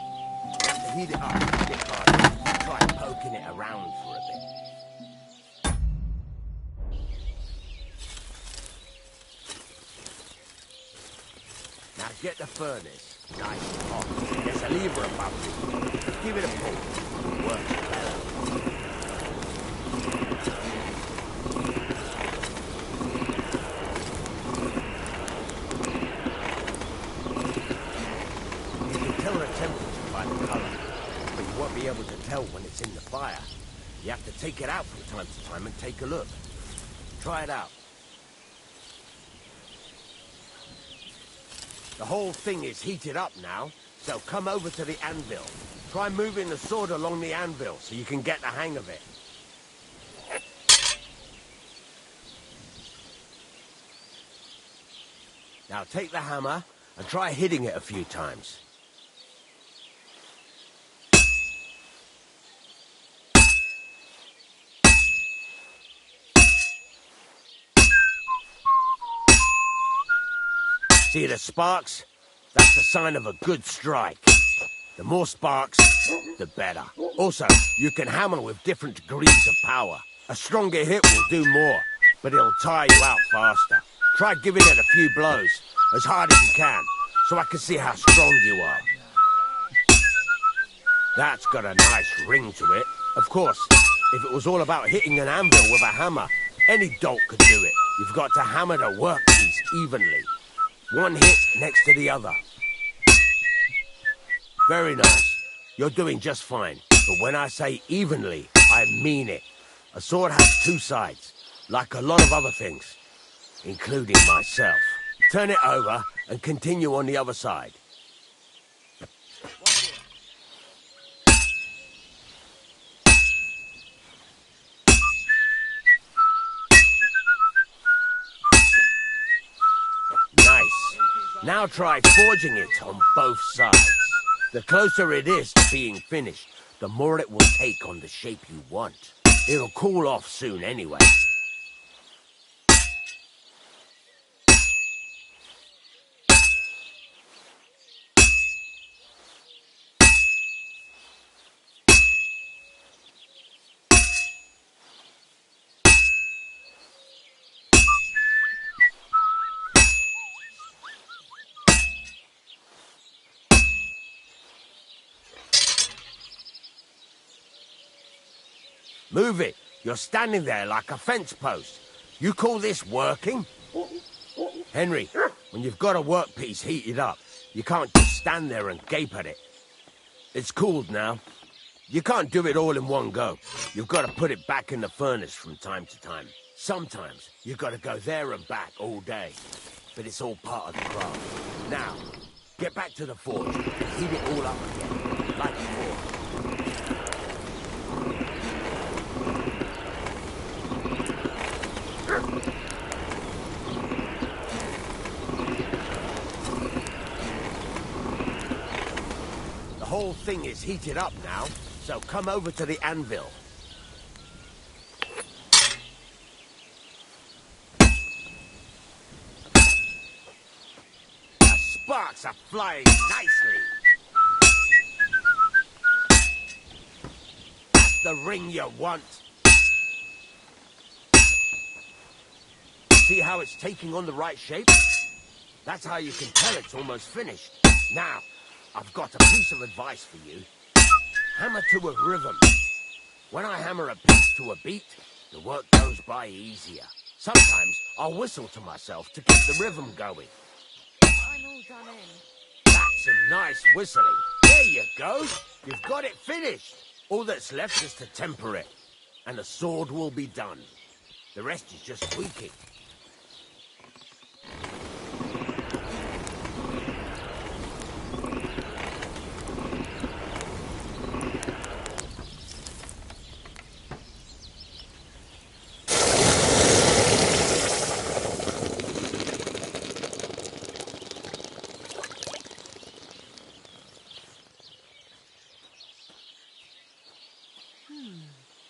N: You have to heat it up a bit harder. Try poking it around for a bit. Now get the furnace nice and hot. There's a lever above you. Give it a pull. Work it better. You can tell the temperature by the colour, but you won't be able to tell when it's in the fire. You have to take it out from time to time and take a look. Try it out. The whole thing is heated up now, so come over to the anvil. Try moving the sword along the anvil so you can get the hang of it. Now take the hammer and try hitting it a few times. See the sparks? That's the sign of a good strike. The more sparks, the better. Also, you can hammer with different degrees of power. A stronger hit will do more, but it'll tire you out faster. Try giving it a few blows, as hard as you can, so I can see how strong you are. That's got a nice ring to it. Of course, if it was all about hitting an anvil with a hammer, any dolt could do it. You've got to hammer the workpiece evenly. One hit next to the other. Very nice. You're doing just fine. But when I say evenly, I mean it. A sword has two sides, like a lot of other things, including myself. Turn it over and continue on the other side. Now try forging it on both sides. The closer it is to being finished, the more it will take on the shape you want. It'll cool off soon anyway. Move it. You're standing there like a fence post. You call this working? Henry, when you've got a workpiece heated up, you can't just stand there and gape at it. It's cooled now. You can't do it all in one go. You've got to put it back in the furnace from time to time. Sometimes you've got to go there and back all day. But it's all part of the craft. Now, get back to the forge and heat it all up again, like before. The whole thing is heated up now, so come over to the anvil. The sparks are flying nicely. That's the ring you want. See how it's taking on the right shape? That's how you can tell it's almost finished. Now, I've got a piece of advice for you. Hammer to a rhythm. When I hammer a piece to a beat, the work goes by easier. Sometimes I'll whistle to myself to keep the rhythm going.
Q: I'm all done in.
N: That's some nice whistling. There you go. You've got it finished. All that's left is to temper it. And the sword will be done. The rest is just tweaking.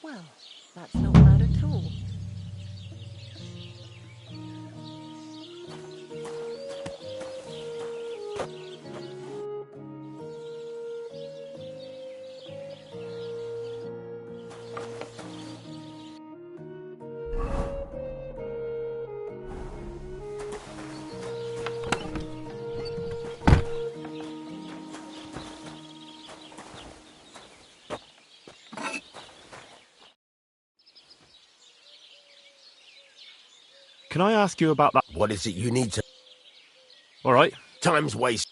Q: Well, that's not bad at all.
J: Can I ask you about that?
N: What is it you need to...
J: All right.
N: Time's wasted.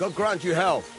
N: God grant you health.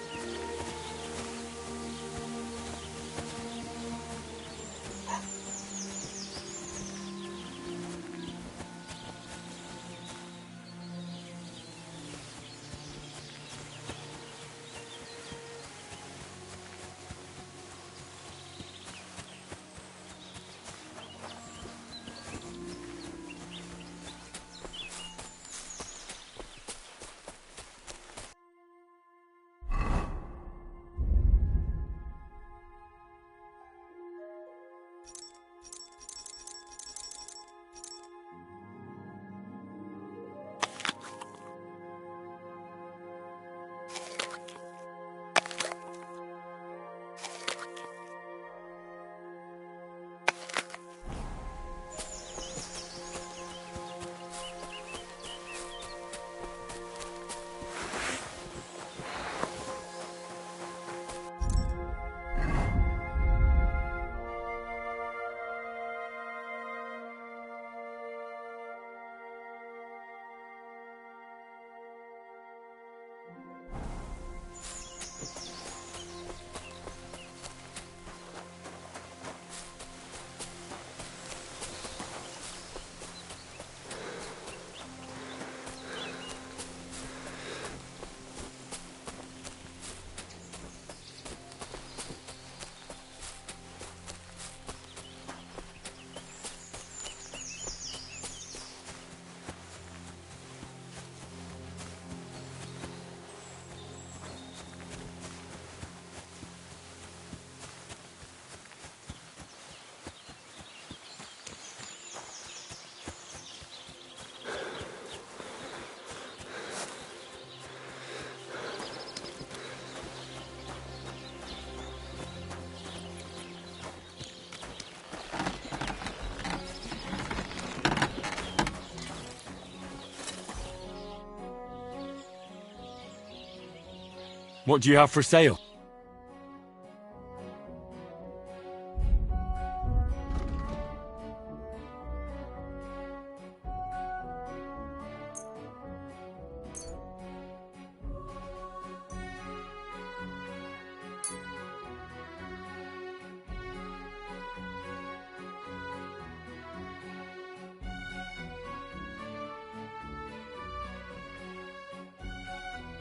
C: What do you have for sale?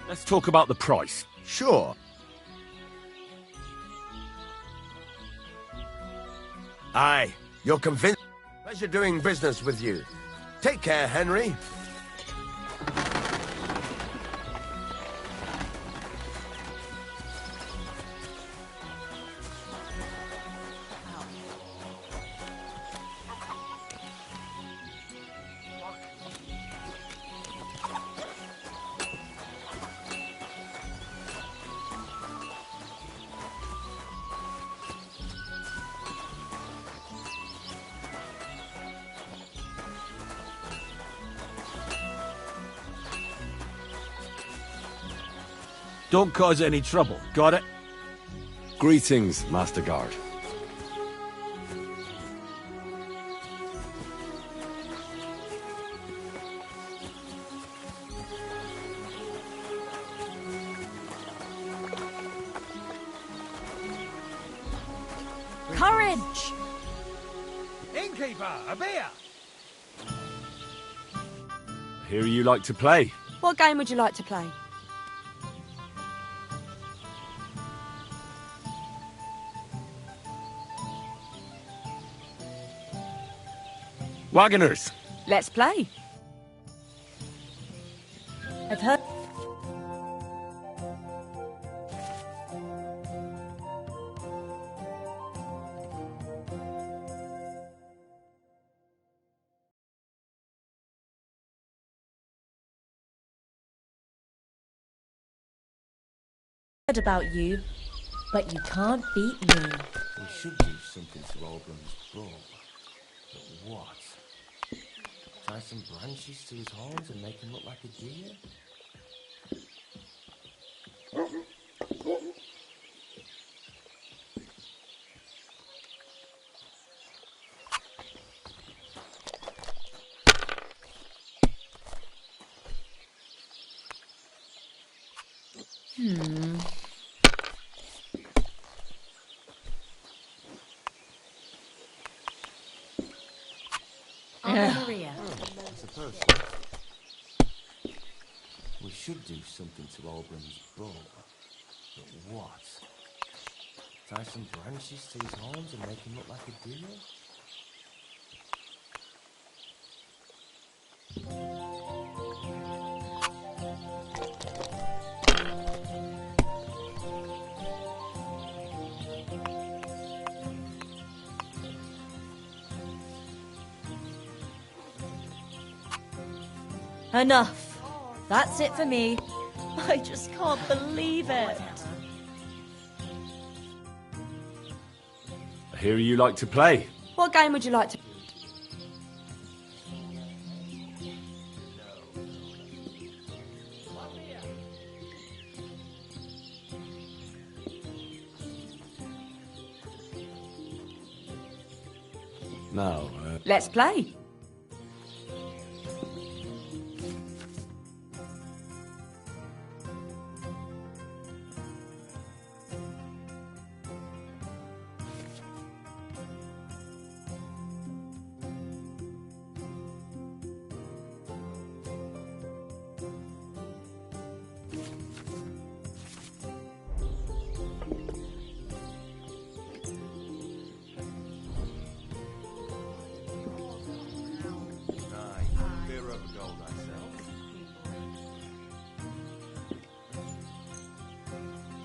C: Let's talk about the price.
N: Sure. Aye, you're convinced. Pleasure doing business with you. Take care, Henry.
C: Don't cause any trouble. Got it?
A: Greetings, Master Guard.
F: Courage!
B: Innkeeper, a beer!
C: I hear you like to play.
E: What game would you like to play?
C: Wagoners!
E: Let's play.
F: I've heard. About you, but you can't beat me.
P: We should do something to Oldham's bull. But what? Tie some branches to his horns and make him look like a deer?
F: Maria.
P: I suppose so. We should do something to Oberon's bow. But what? Tie some branches to his horns and make him look like a deer?
F: Enough. That's it for me. I just can't believe it.
C: I hear you like to play.
E: What game would you like to...
C: No,
E: Let's play.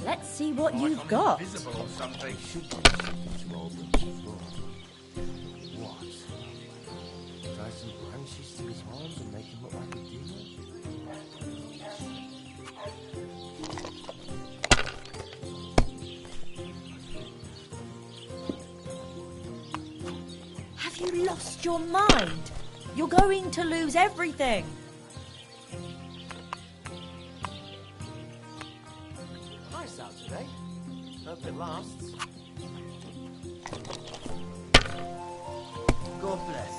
F: Let's see what you've got.
P: Visible or something. Should do something to Oberon's bow. What? Tie some branches to his horns and make him look like a deer?
F: Have you lost your mind? You're going to lose everything.
P: Nice out today. Hope it lasts. God bless.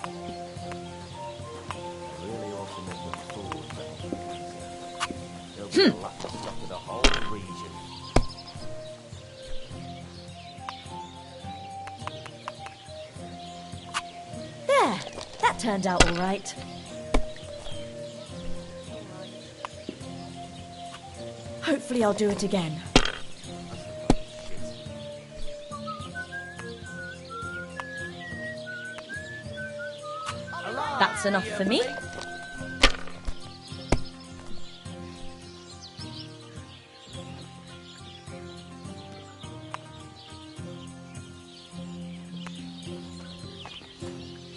P: I really ought to make a fool of that. There'll be a lot of stuff with the whole region.
F: There, that turned out all right. Hopefully I'll do it again. That's enough for me.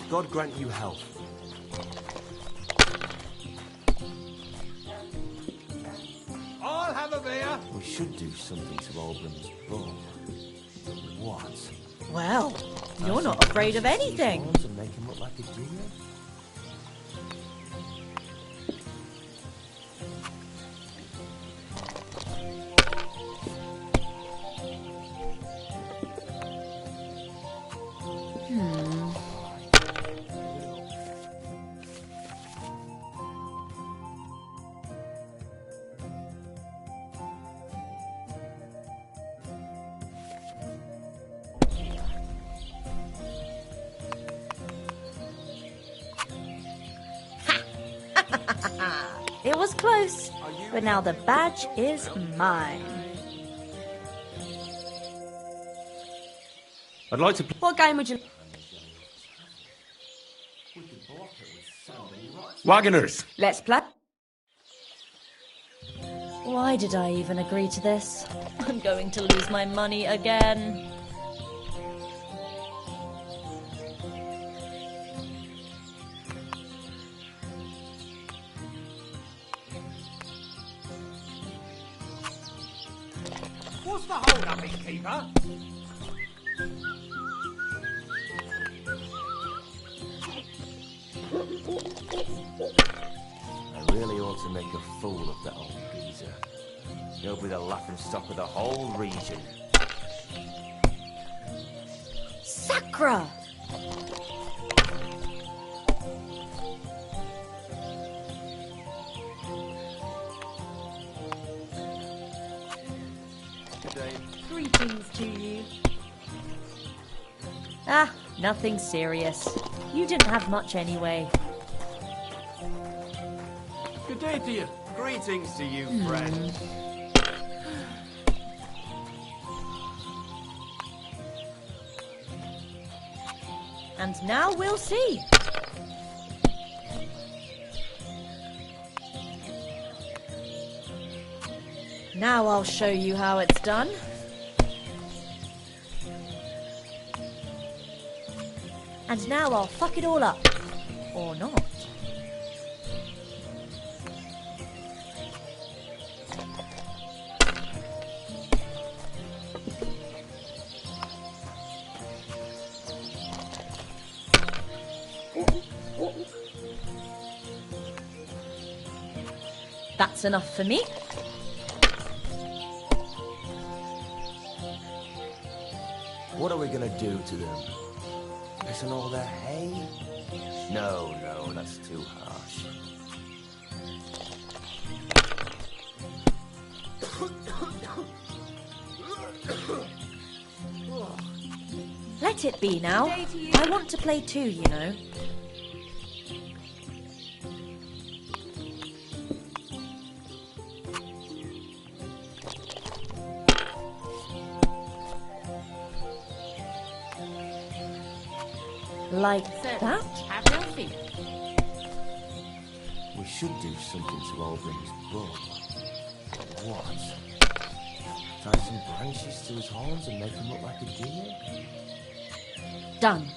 P: God grant you health.
B: I'll have a beer.
P: We should do something to Oberon's bow. But what?
F: Well, you're not afraid of anything.
P: To make him look like a deer?
F: It was close, but now the badge is mine.
C: I'd like to...
E: What game would you...
C: Wagoners!
E: Let's play.
F: Why did I even agree to this? I'm going to lose my money again.
B: What's the hold up, innkeeper?
P: I really ought to make a fool of that old geezer. He'll be the laughing stock of the whole region.
F: Sacra! Greetings to you. Ah, nothing serious. You didn't have much anyway.
P: Good day to you. Greetings to you, friend.
F: And now we'll see. Now I'll show you how it's done. And now I'll fuck it all up. Or not. That's enough for me.
P: What are we gonna do to them? Pissing all their hay? No, that's too harsh.
F: Let it be now. I want to play too, you know. Like that?
Q: Have your feet.
P: We should do something to Albrin's bug. But what? Tie some branches to his horns and make him look like a deer?
F: Done.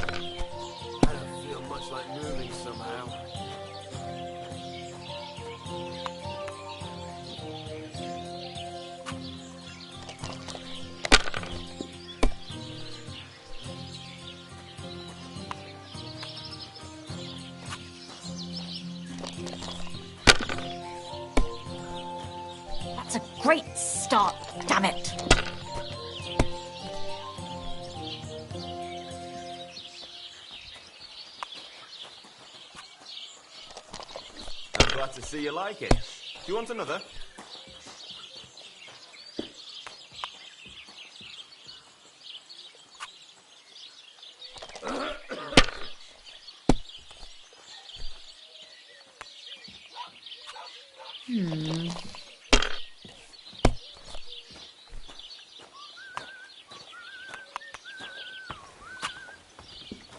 P: I don't feel much like moving somehow.
F: That's a great start, damn it.
P: I'm glad to see you like it. Do you want another?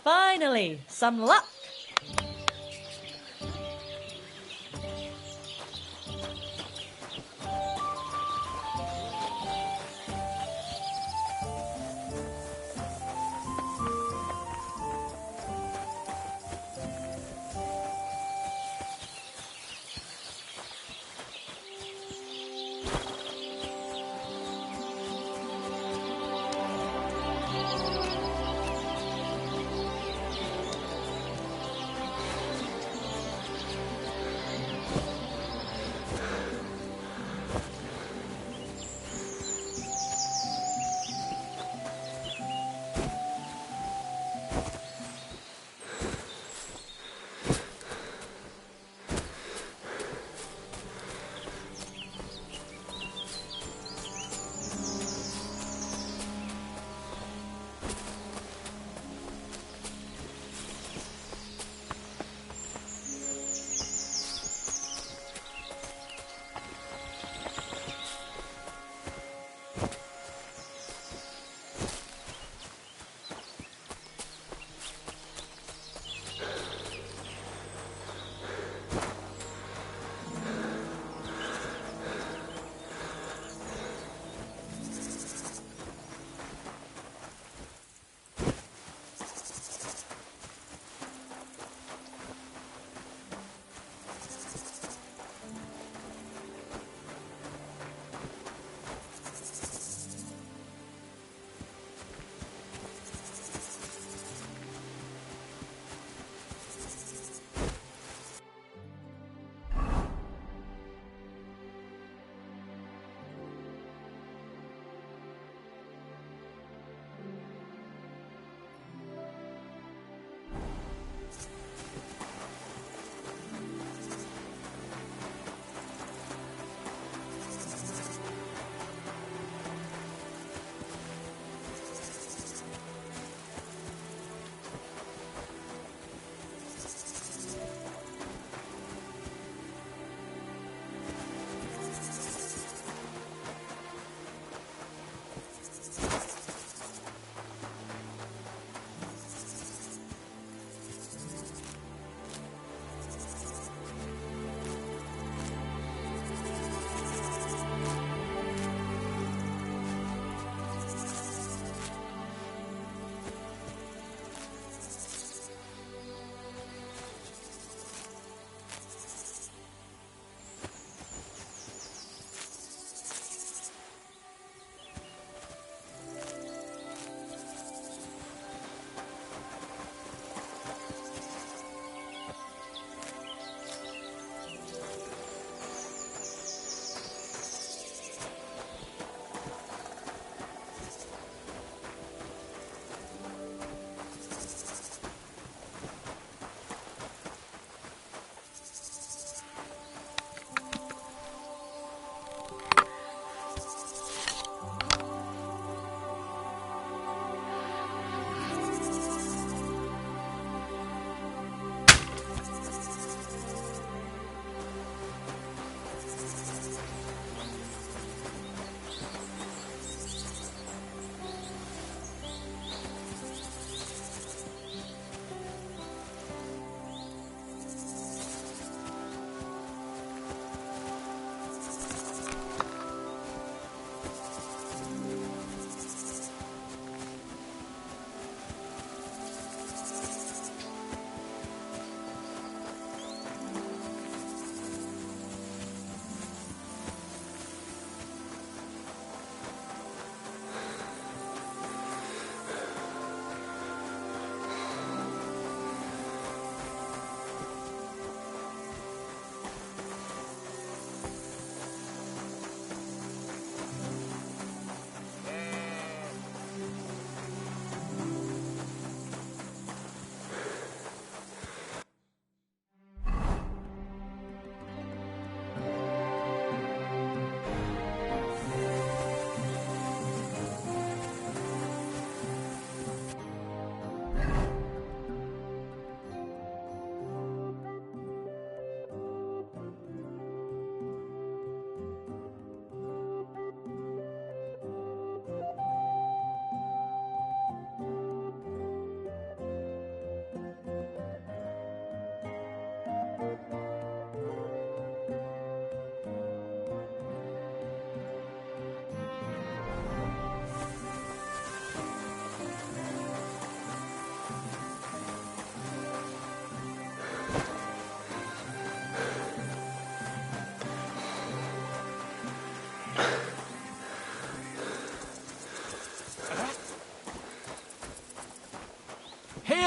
F: Finally, some luck.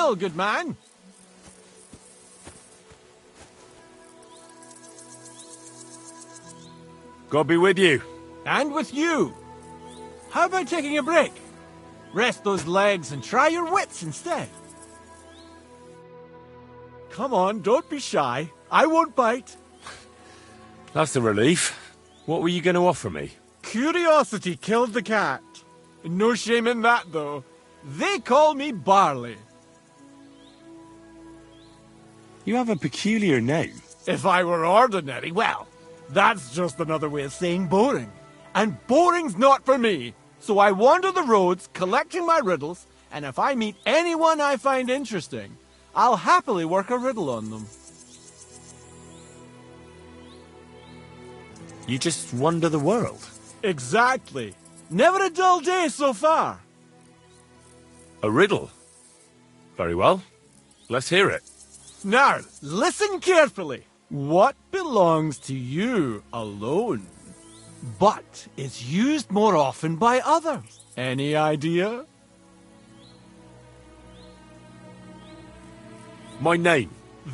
D: will, good man.
J: God be with you.
D: And with you. How about taking a break? Rest those legs and try your wits instead. Come on, don't be shy. I won't bite.
J: That's a relief. What were you going to offer me?
D: Curiosity killed the cat. No shame in that, though. They call me Barley.
J: You have a peculiar name.
D: If I were ordinary, well, that's just another way of saying boring. And boring's not for me. So I wander the roads collecting my riddles, and if I meet anyone I find interesting, I'll happily work a riddle on them.
J: You just wander the world.
D: Exactly. Never a dull day so far.
J: A riddle? Very well. Let's hear it.
D: Now, listen carefully. What belongs to you alone, but is used more often by others? Any idea?
J: My name.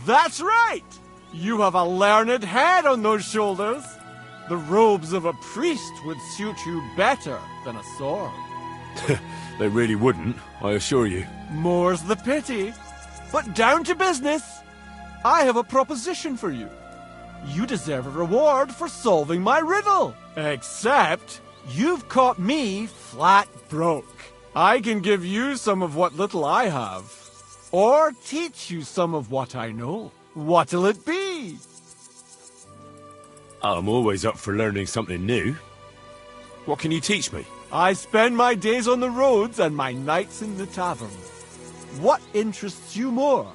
D: That's right! You have a learned head on those shoulders. The robes of a priest would suit you better than a sword.
J: They really wouldn't, I assure you.
D: More's the pity. But down to business. I have a proposition for you. You deserve a reward for solving my riddle. Except, you've caught me flat broke. I can give you some of what little I have. Or teach you some of what I know. What'll it be?
J: I'm always up for learning something new. What can you teach me?
D: I spend my days on the roads and my nights in the tavern. What interests you more?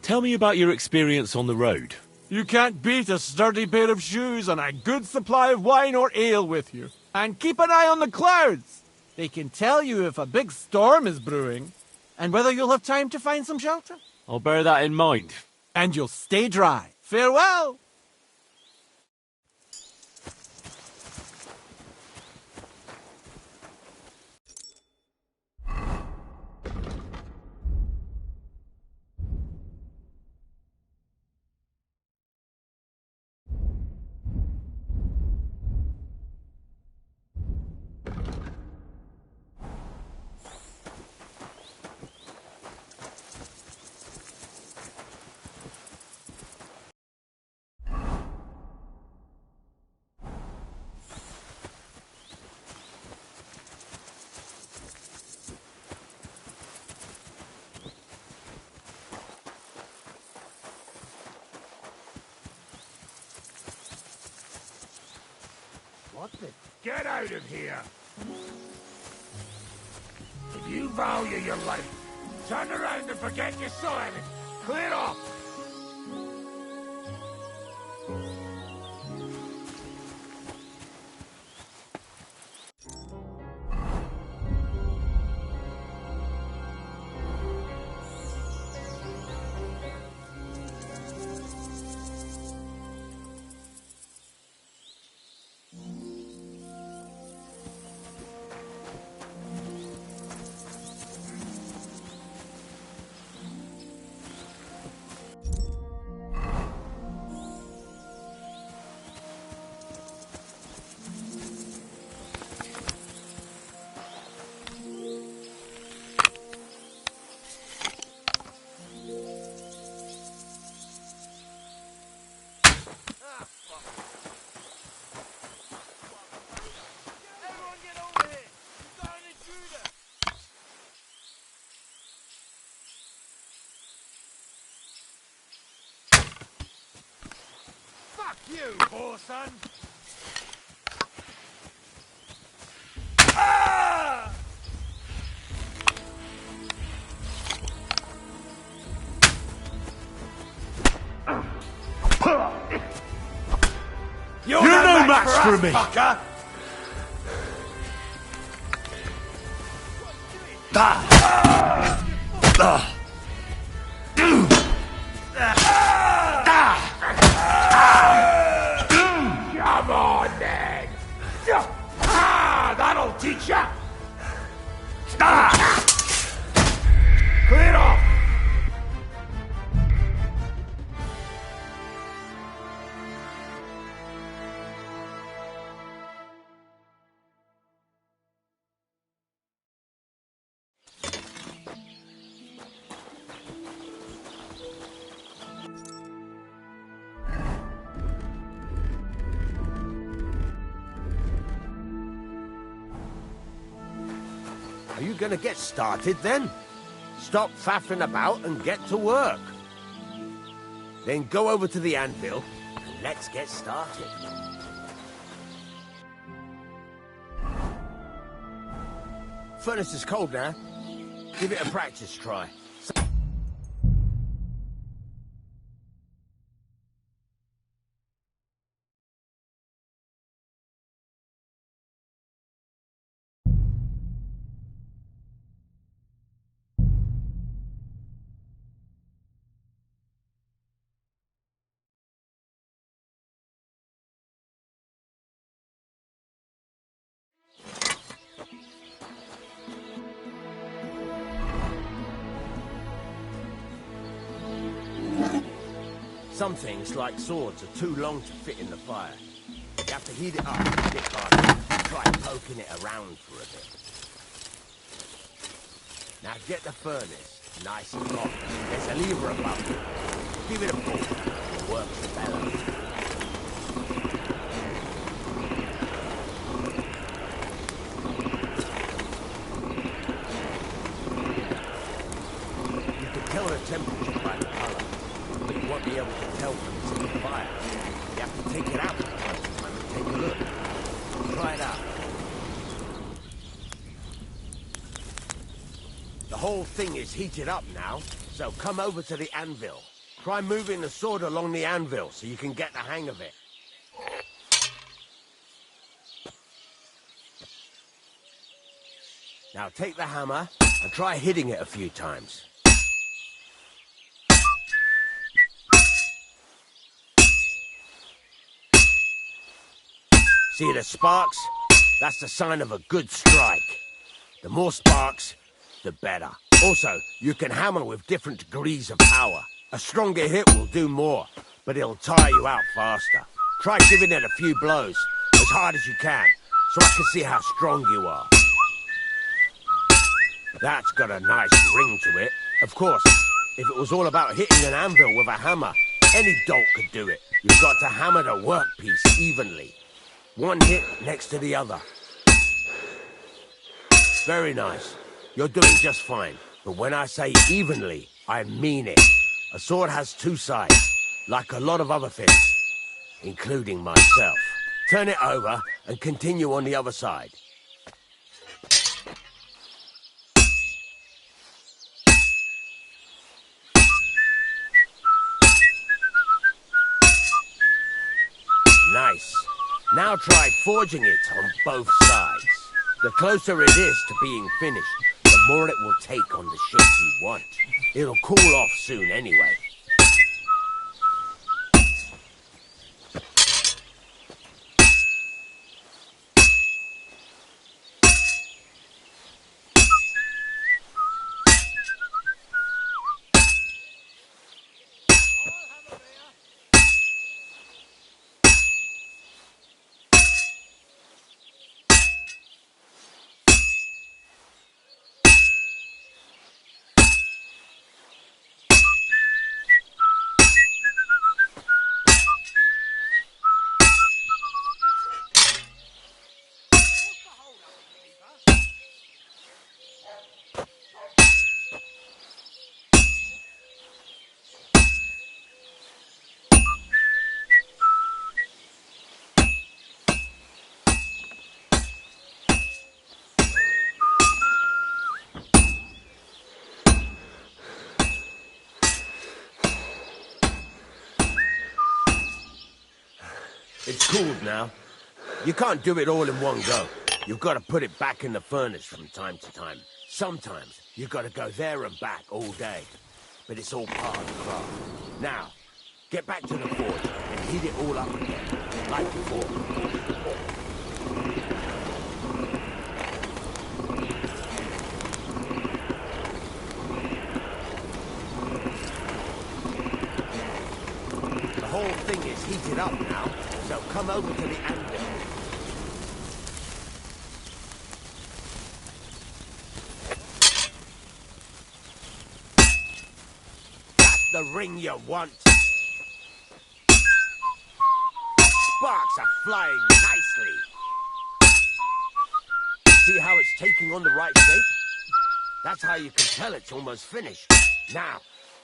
J: Tell me about your experience on the road.
D: You can't beat a sturdy pair of shoes and a good supply of wine or ale with you. And keep an eye on the clouds. They can tell you if a big storm is brewing, and whether you'll have time to find some shelter.
J: I'll bear that in mind.
D: And you'll stay dry. Farewell!
N: What the? Get out of here! If you value your life, turn around and forget you saw it. Clear off! You, whoreson! Ah! You're no match for me! Fucker. Come on, then! That'll teach ya! gonna get started then? Stop faffing about and get to work. Then go over to the anvil and let's get started. Furnace is cold now. Give it a practice try. Some things, like swords, are too long to fit in the fire. You have to heat it up a bit harder. Try poking it around for a bit. Now get the furnace nice and hot. There's a lever above it. Give it a pull. It works the bellows. You can tell the temperature by the color. But you won't be able to tell from it's in the fire. You have to take it out from time to time and take a look. Try it out. The whole thing is heated up now, so come over to the anvil. Try moving the sword along the anvil so you can get the hang of it. Now take the hammer and try hitting it a few times. See the sparks? That's the sign of a good strike. The more sparks, the better. Also, you can hammer with different degrees of power. A stronger hit will do more, but it'll tire you out faster. Try giving it a few blows, as hard as you can, so I can see how strong you are. That's got a nice ring to it. Of course, if it was all about hitting an anvil with a hammer, any dolt could do it. You've got to hammer the workpiece evenly. One hit next to the other. Very nice. You're doing just fine. But when I say evenly, I mean it. A sword has two sides, like a lot of other things, including myself. Turn it over and continue on the other side. Nice. Now try forging it on both sides. The closer it is to being finished, the more it will take on the shape you want. It'll cool off soon anyway. It's cooled now. You can't do it all in one go. You've got to put it back in the furnace from time to time. Sometimes you've got to go there and back all day. But it's all part of the craft. Now, get back to the forge and heat it all up again, like before. The whole thing is heated up now, so come over to the anvil. That's the ring you want. Sparks are flying nicely. See how it's taking on the right shape? That's how you can tell it's almost finished. Now,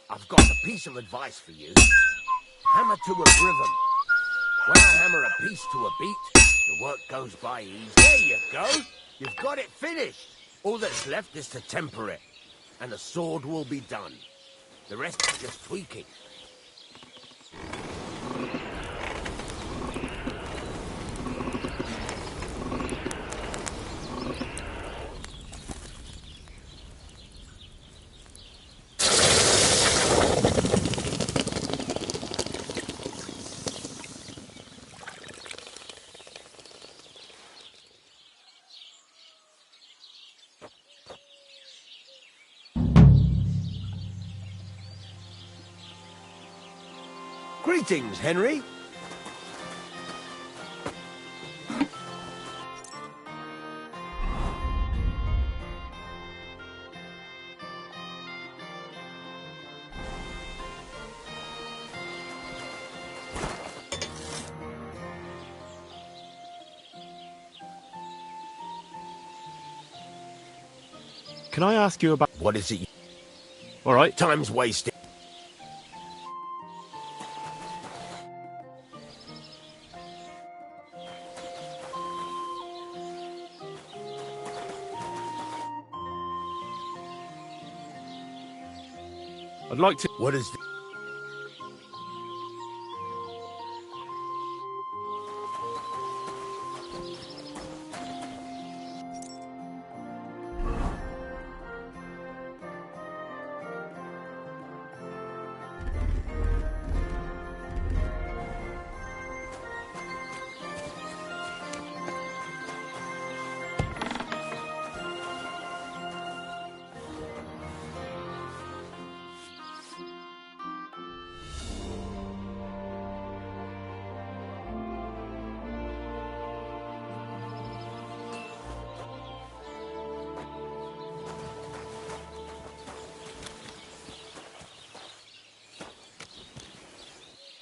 N: I've got a piece of advice for you. Hammer to a rhythm. When I hammer a piece to a beat, the work goes by easy. There you go. You've got it finished. All that's left is to temper it, and the sword will be done. The rest is just tweaking. Greetings, Henry.
J: Can I ask you about...
N: What is it?
J: All right.
N: Time's wasted.
J: I'd like to...
N: What is...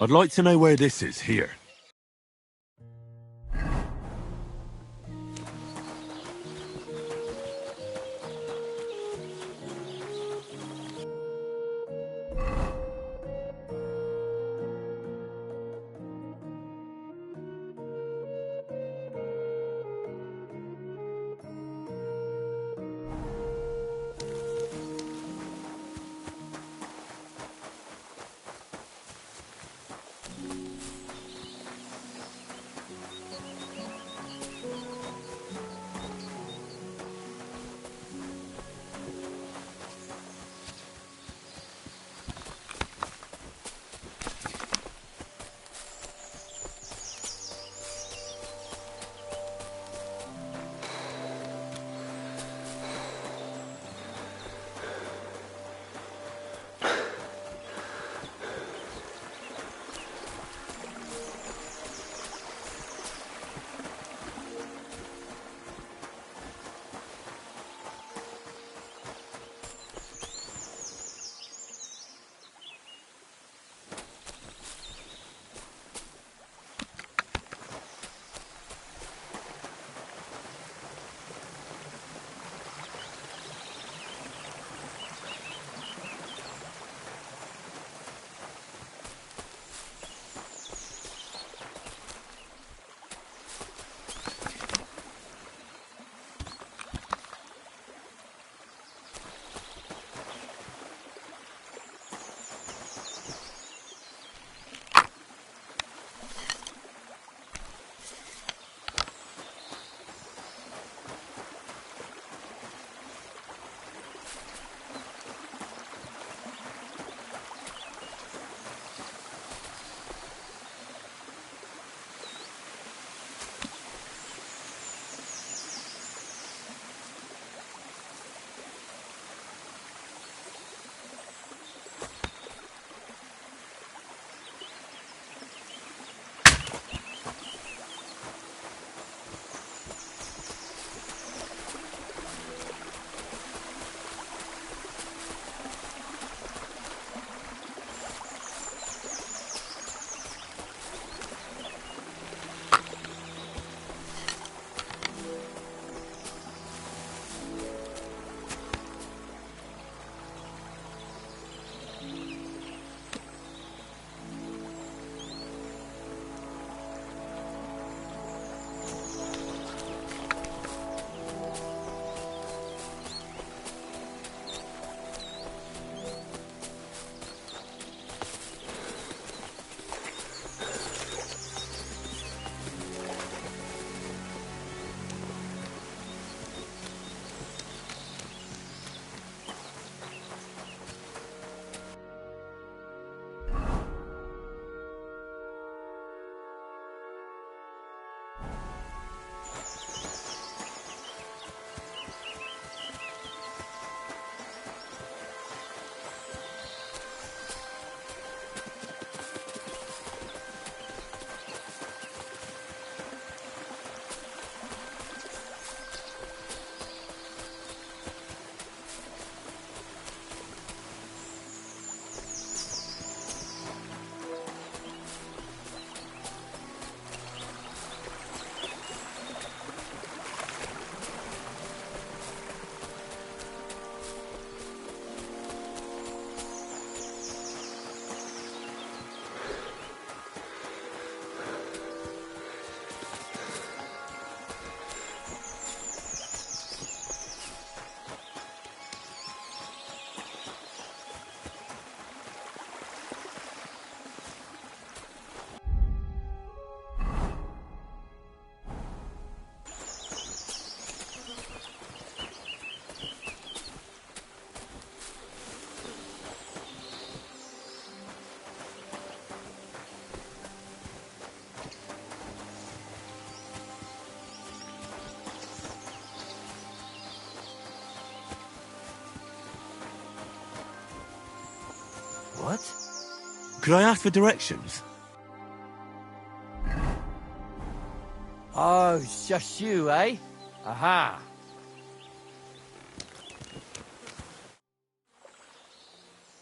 A: I'd like to know where this is, here.
J: Could I ask for directions?
B: Oh, it's just you, eh? Aha.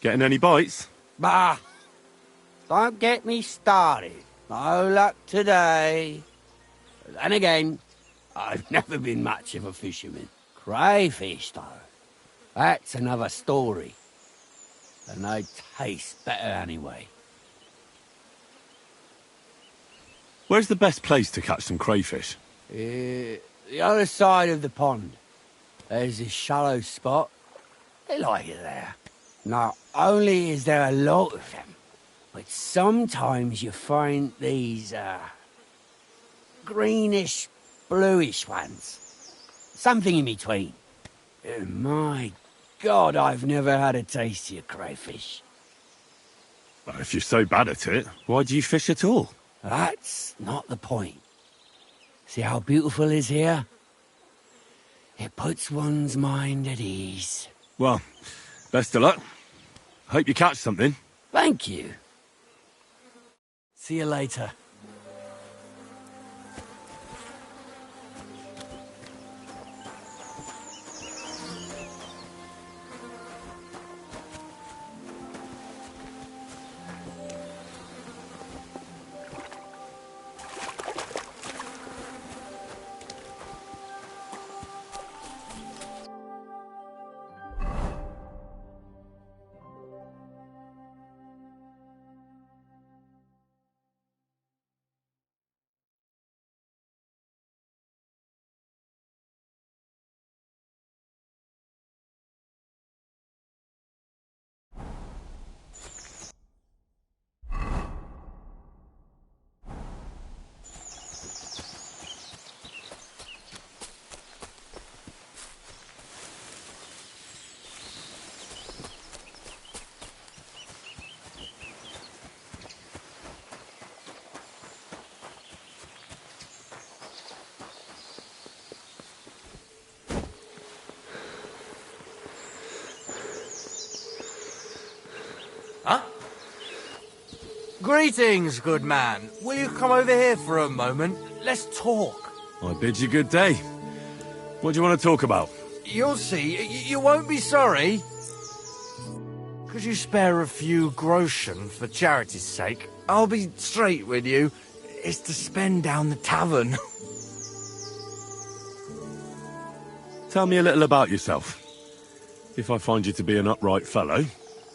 J: Getting any bites?
B: Bah! Don't get me started. No luck today. And again, I've never been much of a fisherman. Crayfish, though. That's another story. And they taste better anyway.
J: Where's the best place to catch some crayfish?
B: The other side of the pond. There's this shallow spot. They like it there. Not only is there a lot of them, but sometimes you find these, greenish, bluish ones. Something in between. My God, I've never had a tasty of crayfish.
J: Well, if you're so bad at it, why do you fish at all?
B: That's not the point. See how beautiful is here? It puts one's mind at ease.
J: Well, best of luck. Hope you catch something.
B: Thank you. See you later.
D: Huh? Greetings, good man. Will you come over here for a moment? Let's talk.
J: I bid you good day. What do you want to talk about?
D: You'll see. You won't be sorry. Could you spare a few groschen for charity's sake? I'll be straight with you. It's to spend down the tavern.
J: Tell me a little about yourself. If I find you to be an upright fellow,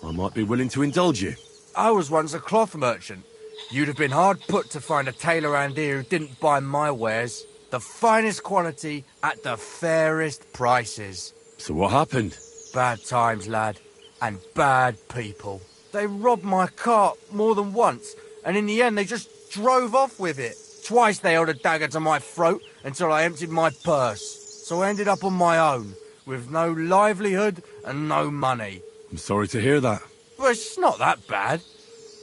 J: I might be willing to indulge you.
D: I was once a cloth merchant. You'd have been hard put to find a tailor around here who didn't buy my wares. The finest quality at the fairest prices.
J: So what happened?
D: Bad times, lad. And bad people. They robbed my cart more than once, and in the end they just drove off with it. Twice they held a dagger to my throat until I emptied my purse. So I ended up on my own, with no livelihood and no money.
J: I'm sorry to hear that.
D: But it's not that bad.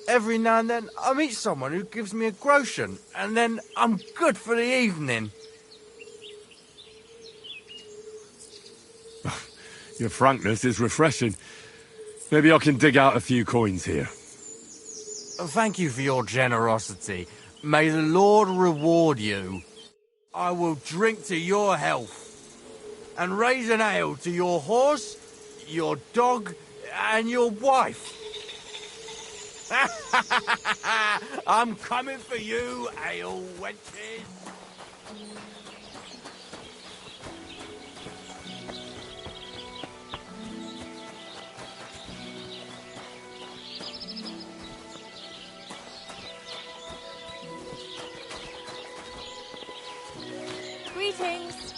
D: Every now and then I meet someone who gives me a groschen, and then I'm good for the evening.
J: Your frankness is refreshing. Maybe I can dig out a few coins here.
D: Thank you for your generosity. May the Lord reward you. I will drink to your health, and raise an ale to your horse, your dog, and your wife. I'm coming for you, ale wenches.
O: Greetings.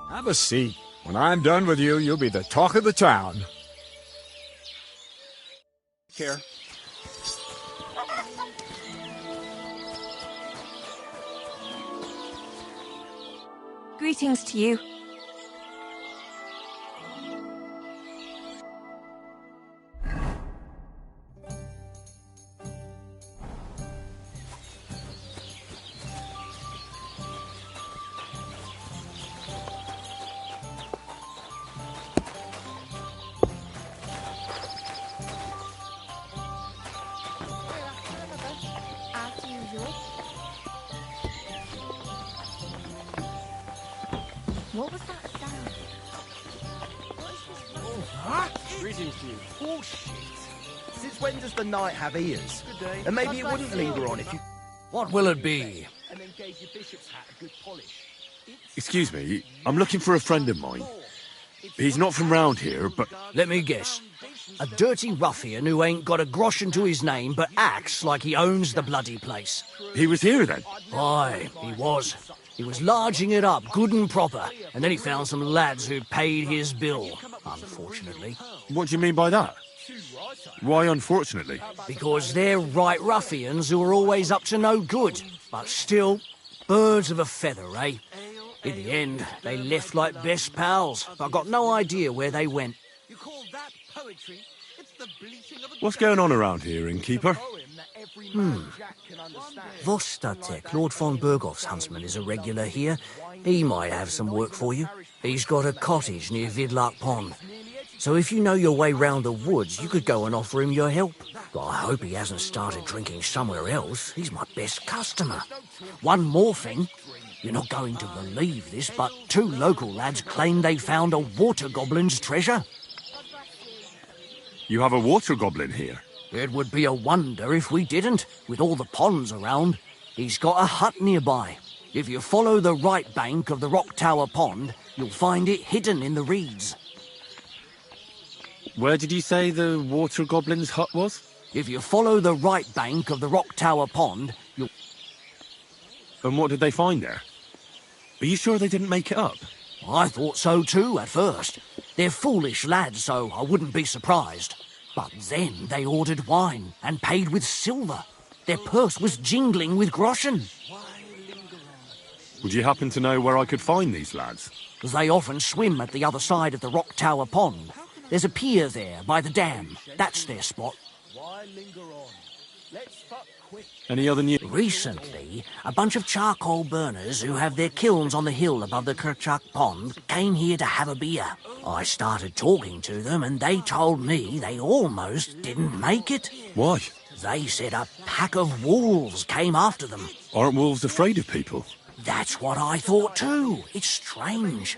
R: Have a seat. When I'm done with you, you'll be the talk of the town.
B: Here.
E: Greetings to you.
O: What was that sound?
S: Greetings to you. Bullshit. Since when does the night have ears? Good day. And maybe it wouldn't linger on if you...
B: What will it be?
S: And then gave your bishop's hat a good polish.
A: Excuse me, I'm looking for a friend of mine. He's not from round here, but...
B: Let me guess. A dirty ruffian who ain't got a groschen to his name but acts like he owns the bloody place.
A: He was here then?
B: Aye, he was. He was larging it up, good and proper, and then he found some lads who paid his bill, unfortunately.
A: What do you mean by that? Why unfortunately?
B: Because they're right ruffians who are always up to no good, but still, birds of a feather, eh? In the end, they left like best pals, but I got no idea where they went.
S: You call that poetry? It's the bleating of a...
A: What's going on around here, innkeeper?
B: Vostatek, Lord von Berghoff's huntsman, is a regular here. He might have some work for you. He's got a cottage near Vidlark Pond. So if you know your way round the woods, you could go and offer him your help. But I hope he hasn't started drinking somewhere else. He's my best customer. One more thing. You're not going to believe this, but 2 local lads claim they found a water goblin's treasure.
A: You have a water goblin here?
B: It would be a wonder if we didn't, with all the ponds around. He's got a hut nearby. If you follow the right bank of the Rock Tower Pond, you'll find it hidden in the reeds.
A: Where did you say the water goblin's hut was?
B: If you follow the right bank of the Rock Tower Pond, you'll...
A: And what did they find there? Are you sure they didn't make it up?
B: I thought so too, at first. They're foolish lads, so I wouldn't be surprised. But then they ordered wine and paid with silver. Their purse was jingling with groschen.
A: Would you happen to know where I could find these lads?
B: They often swim at the other side of the Rock Tower Pond. There's a pier there by the dam. That's their spot.
S: Why linger on? Let's fuck quick.
A: Any other news?
B: Recently, a bunch of charcoal burners who have their kilns on the hill above the Kerchak Pond came here to have a beer. I started talking to them and they told me they almost didn't make it.
A: Why?
B: They said a pack of wolves came after them.
A: Aren't wolves afraid of people?
B: That's what I thought too. It's strange.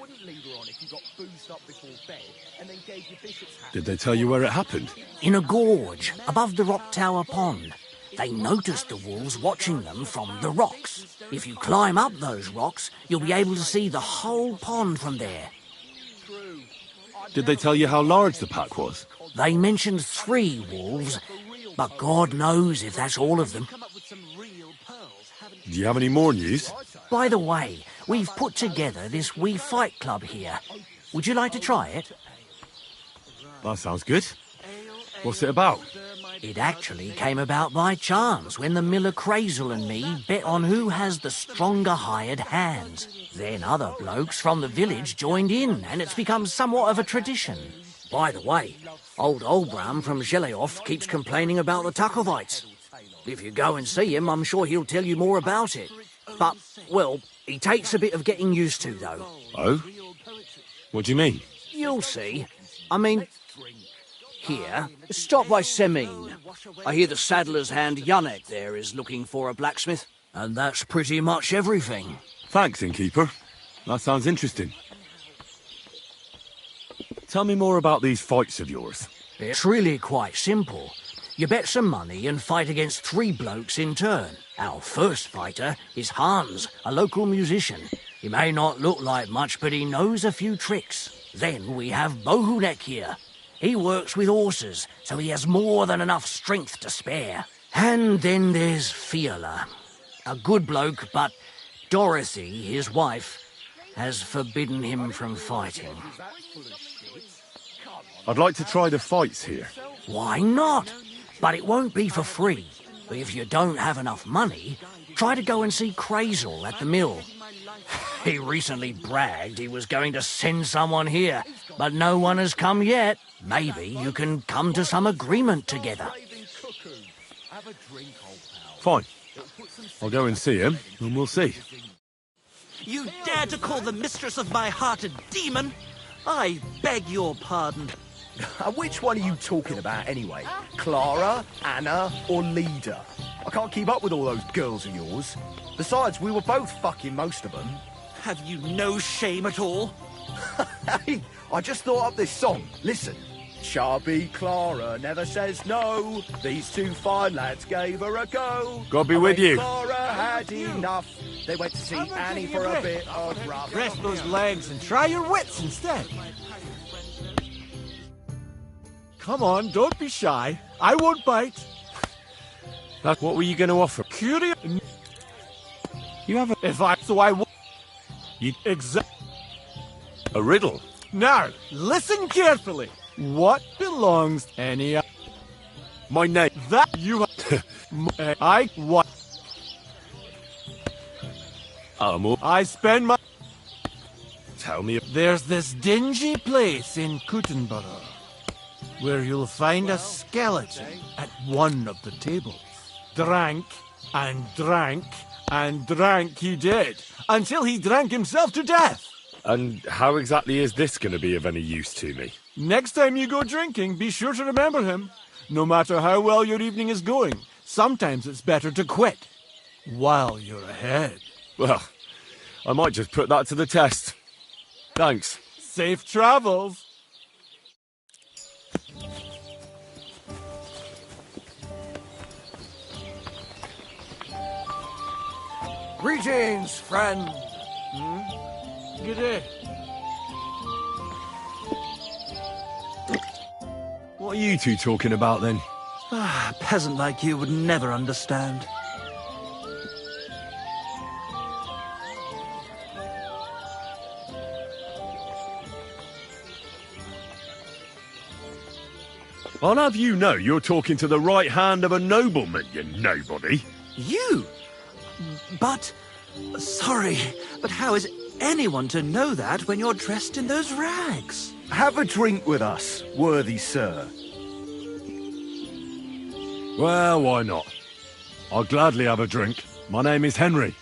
A: Did they tell you where it happened?
B: In a gorge above the Rock Tower Pond. They noticed the wolves watching them from the rocks. If you climb up those rocks, you'll be able to see the whole pond from there.
A: Did they tell you how large the pack was?
B: They mentioned 3 wolves, but God knows if that's all of them.
A: Do you have any more news?
B: By the way, we've put together this wee fight club here. Would you like to try it?
A: That sounds good. What's it about?
B: It actually came about by chance when the miller Crazel and me bet on who has the stronger hired hands. Then other blokes from the village joined in, and it's become somewhat of a tradition. By the way, old Olbram from Zheleov keeps complaining about the Takovites. If you go and see him, I'm sure he'll tell you more about it. But, well, he takes a bit of getting used to, though.
A: Oh? What do you mean?
B: You'll see. I mean... Here, stop by Semin. I hear the saddler's hand Yannick there is looking for a blacksmith. And that's pretty much everything.
A: Thanks, innkeeper. That sounds interesting. Tell me more about these fights of yours.
B: It's really quite simple. You bet some money and fight against 3 blokes in turn. Our first fighter is Hans, a local musician. He may not look like much, but he knows a few tricks. Then we have Bohunek here. He works with horses, so he has more than enough strength to spare. And then there's Fiala. A good bloke, but Dorothy, his wife, has forbidden him from fighting.
A: I'd like to try the fights here.
B: Why not? But it won't be for free. If you don't have enough money, try to go and see Crazel at the mill. He recently bragged he was going to send someone here, but no one has come yet. Maybe you can come to some agreement together.
A: Fine. I'll go and see him, and we'll see.
D: You dare to call the mistress of my heart a demon? I beg your pardon.
S: Which one are you talking about, anyway? Clara, Anna, or Leda? I can't keep up with all those girls of yours. Besides, we were both fucking most of them.
D: Have you no shame at all?
S: Hey, I just thought up this song. Listen. Chubby Clara never says no. These two fine lads gave her a go.
A: God be with you.
S: Clara had enough. They went to see Annie for a bit of rough.
D: Rest those legs and try your wits instead. Come on, don't be shy. I won't bite.
A: What were you going to offer?
D: Curious.
A: You have a...
D: If I... So I...
A: You...
D: A riddle? Now, listen carefully. What belongs to any...
A: My name.
D: That you... I... What? I spend my...
A: Tell me...
D: There's this dingy place in Kuttenborough where you'll find a skeleton at one of the tables. Drank and drank and drank he did, until he drank himself to death.
A: And how exactly is this going to be of any use to me?
D: Next time you go drinking, be sure to remember him. No matter how well your evening is going, sometimes it's better to quit while you're ahead.
A: Well, I might just put that to the test. Thanks.
D: Safe travels.
S: Greetings, friend.
D: Good day.
A: What are you two talking about then?
D: A peasant like you would never understand.
A: I'll have you know you're talking to the right hand of a nobleman, you nobody.
D: You? But... Sorry, but how is anyone to know that when you're dressed in those rags?
S: Have a drink with us, worthy sir.
A: Well, why not? I'll gladly have a drink. My name is Henry.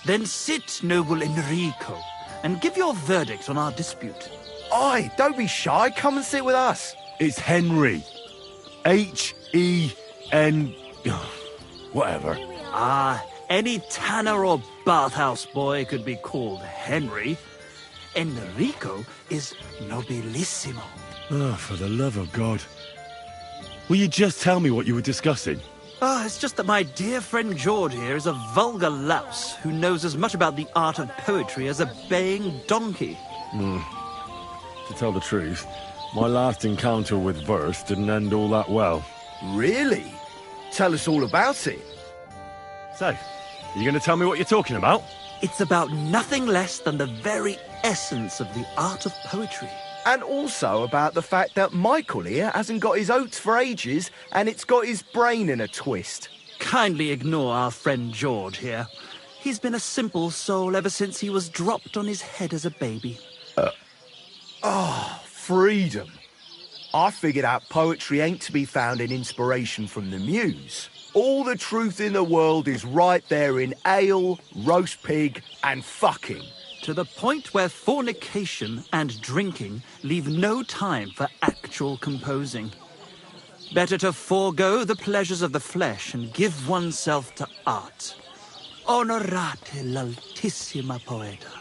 D: Then sit, noble Enrico, and give your verdict on our dispute.
S: Aye, don't be shy. Come and sit with us.
A: It's Henry. H-E-N... Whatever.
D: Ah, any tanner or bathhouse boy could be called Henry. Enrico is nobilissimo.
A: Oh, for the love of God. Will you just tell me what you were discussing?
D: It's just that my dear friend George here is a vulgar louse who knows as much about the art of poetry as a baying donkey.
A: To tell the truth, my last encounter with verse didn't end all that well.
S: Really? Tell us all about it.
A: So, are you going to tell me what you're talking about?
D: It's about nothing less than the very essence of the art of poetry.
S: And also about the fact that Michael here hasn't got his oats for ages, and it's got his brain in a twist.
D: Kindly ignore our friend George here. He's been a simple soul ever since he was dropped on his head as a baby.
S: Freedom. I figured out poetry ain't to be found in inspiration from the muse. All the truth in the world is right there in ale, roast pig, and fucking.
D: To the point where fornication and drinking leave no time for actual composing. Better to forego the pleasures of the flesh and give oneself to art. Onorate l'altissima poeta.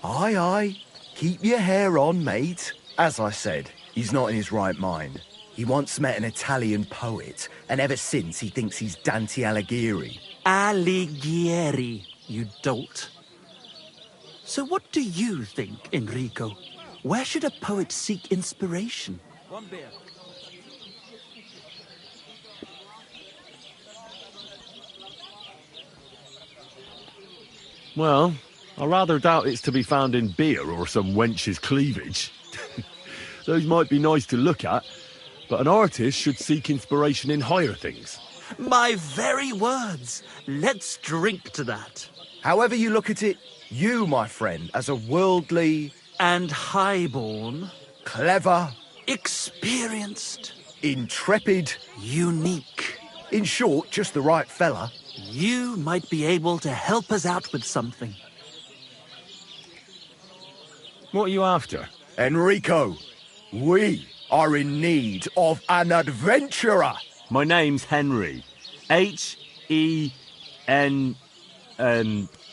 S: Aye, aye. Keep your hair on, mate. As I said, he's not in his right mind. He once met an Italian poet, and ever since he thinks he's Dante Alighieri.
D: Alighieri, you dolt. So what do you think, Enrico? Where should a poet seek inspiration? One beer.
A: Well, I rather doubt it's to be found in beer or some wench's cleavage. Those might be nice to look at, but an artist should seek inspiration in higher things.
D: My very words. Let's drink to that.
S: However you look at it, you, my friend, as a worldly...
D: and highborn...
S: clever...
D: experienced...
S: intrepid...
D: unique...
S: in short, just the right fella...
D: you might be able to help us out with something.
A: What are you after?
S: Enrico, we are in need of an adventurer.
A: My name's Henry. H-E-N-R-Y.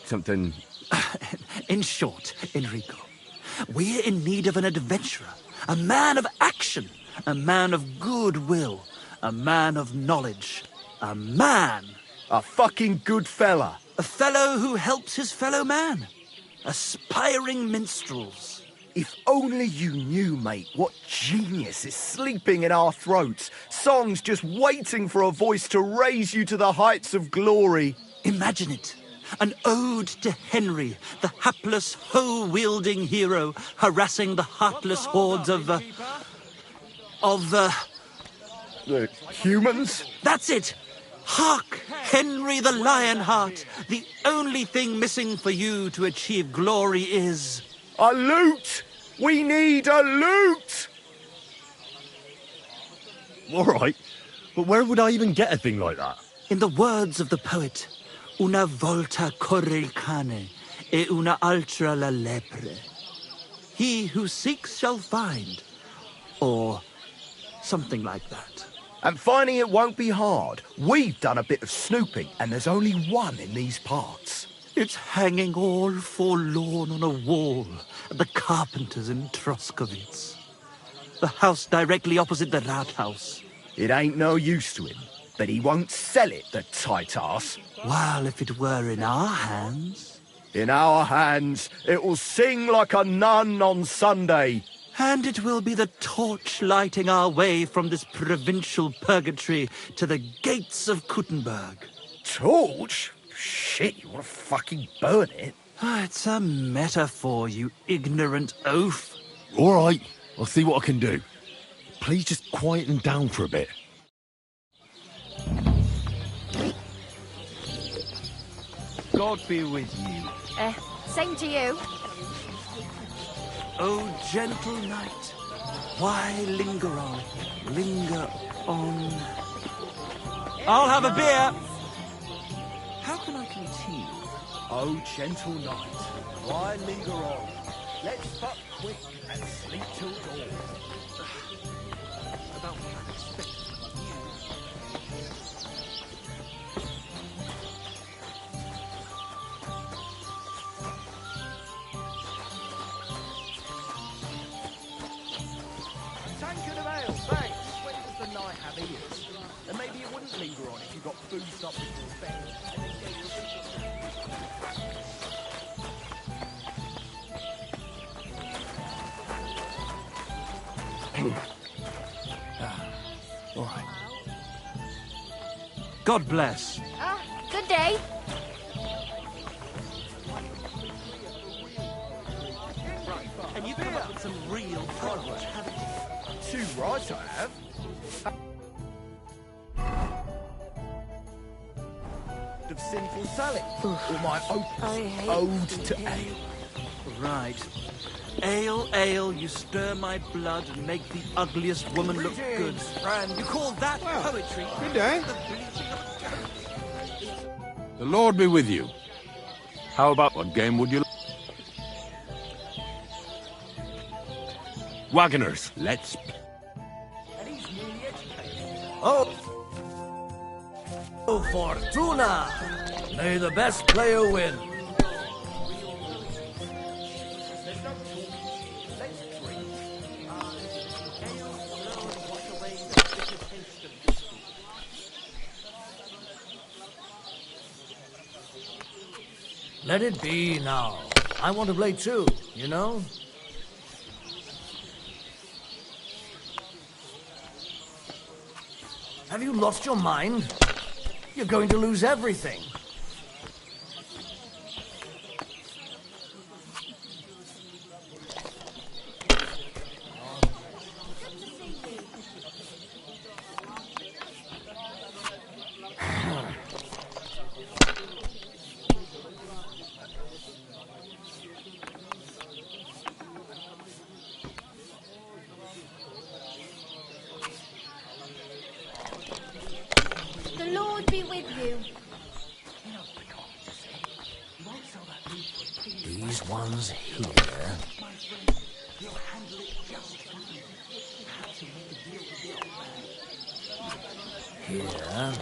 A: something.
T: In short, Enrico, we're in need of an adventurer, a man of action, a man of goodwill, a man of knowledge, a man.
S: A fucking good fella.
T: A fellow who helps his fellow man. Aspiring minstrels.
S: If only you knew, mate, what genius is sleeping in our throats. Songs just waiting for a voice to raise you to the heights of glory.
T: Imagine it. An ode to Henry, the hapless, hoe-wielding hero, harassing the heartless hordes of
S: The humans?
T: That's it! Hark, Henry the Lionheart! The only thing missing for you to achieve glory is...
S: a lute! We need a lute!
A: All right, but where would I even get a thing like that?
T: In the words of the poet, una volta corre il cane, e una altra la lepre. He who seeks shall find. Or something like that.
S: And finding it won't be hard. We've done a bit of snooping, and there's only one in these parts.
T: It's hanging all forlorn on a wall at the carpenter's in Troskowitz. The house directly opposite the Rathaus.
S: It ain't no use to him, but he won't sell it, the tight ass.
T: Well, if it were in our hands...
S: In our hands, it will sing like a nun on Sunday.
T: And it will be the torch lighting our way from this provincial purgatory to the gates of Kuttenberg.
S: Torch? Shit, you want to fucking burn it?
T: It's a metaphor, you ignorant oaf.
A: All right, I'll see what I can do. Please just quieten down for a bit.
T: God be with you.
F: Same to you.
T: Oh, gentle knight, why linger on? Linger on. I'll have a beer. How can I continue?
S: Oh, gentle knight, why linger on? Let's fuck quick and sleep till dawn.
T: About what I expect from you.
S: Tankard of ale, thanks. When does the night have ears? And maybe it wouldn't linger on if you got boozed up before bed and then gave you a
T: All right. God bless.
F: Good day.
T: And you've come up with some real progress, haven't you?
S: Too right, I have. Of sinful Sally, or my ode to ale.
T: Right. Ale, ale, you stir my blood and make the ugliest woman look good. You call that poetry?
A: Good day. The Lord be with you. How about what game would you like? Wagoners, let's...
U: Oh, Fortuna! May the best player win. Let it be now. I want to play too, you know? Have you lost your mind? You're going to lose everything.
F: The Lord be with you.
U: These ones here. Here.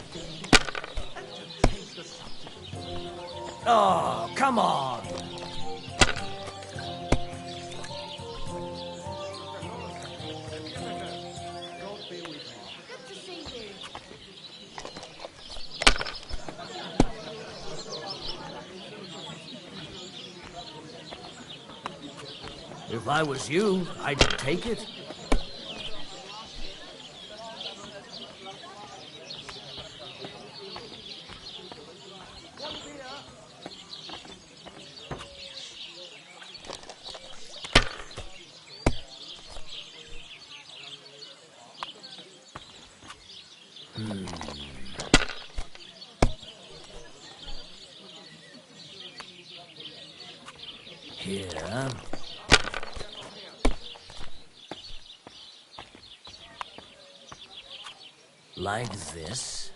U: Oh, come on! If I was you, I'd take it. Here. Like this.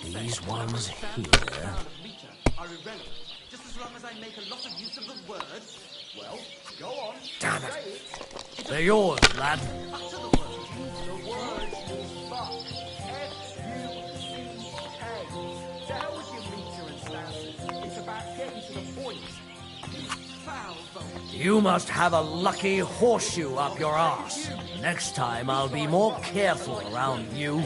U: These ones here.
T: Are irrelevant. Just as long as I make a lot of use of the word. Well, go on.
U: Damn it. They're yours, lad.
T: Utter the word. The word is fuck. F-U-C-K. To hell with your meter and stances. It's about getting to the point. Foul vote.
U: You must have a lucky horseshoe up your arse. Next time I'll be more careful around you.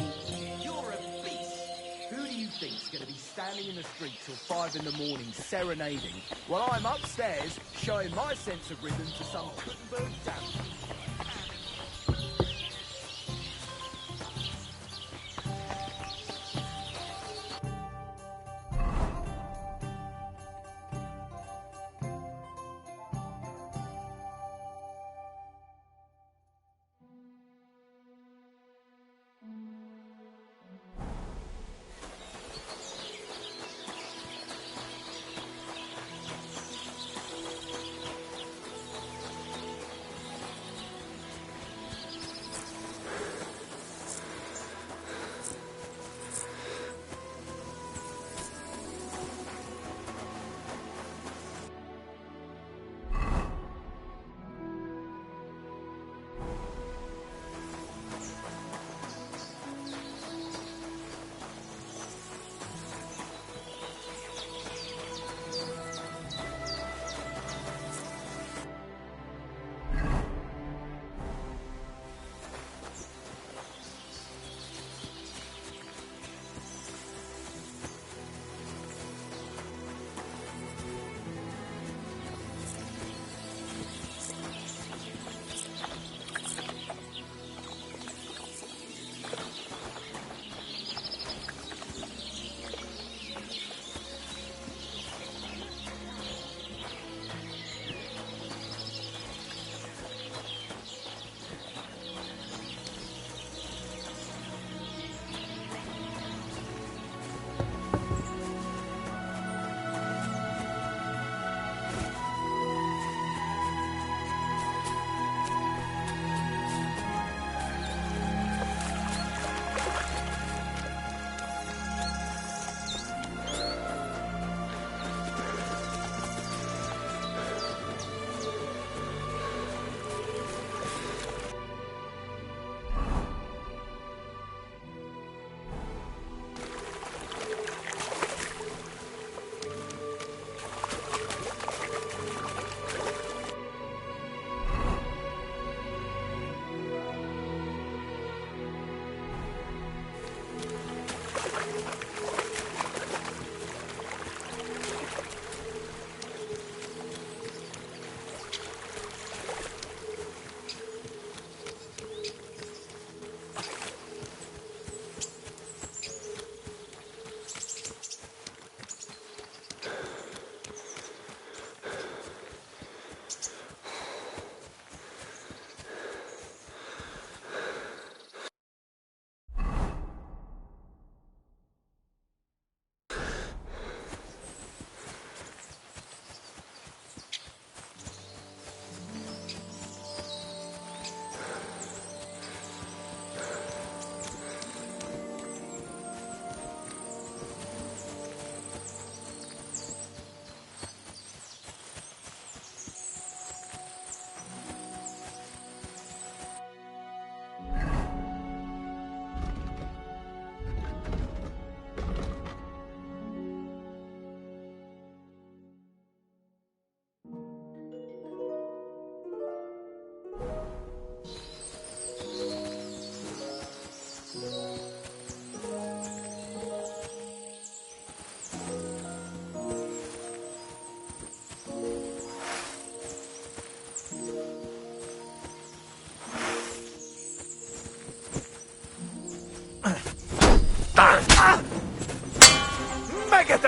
T: Going to be standing in the street till 5 in the morning serenading while I'm upstairs showing my sense of rhythm to some Gutenberg damn.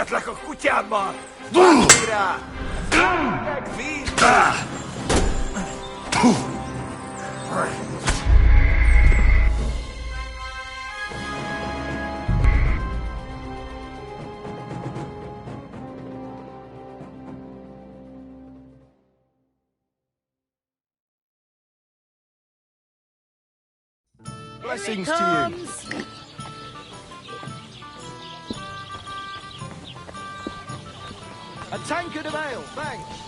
N: estás la escuchamos. Mira.
S: Blessings to you. A tankard of ale, thanks.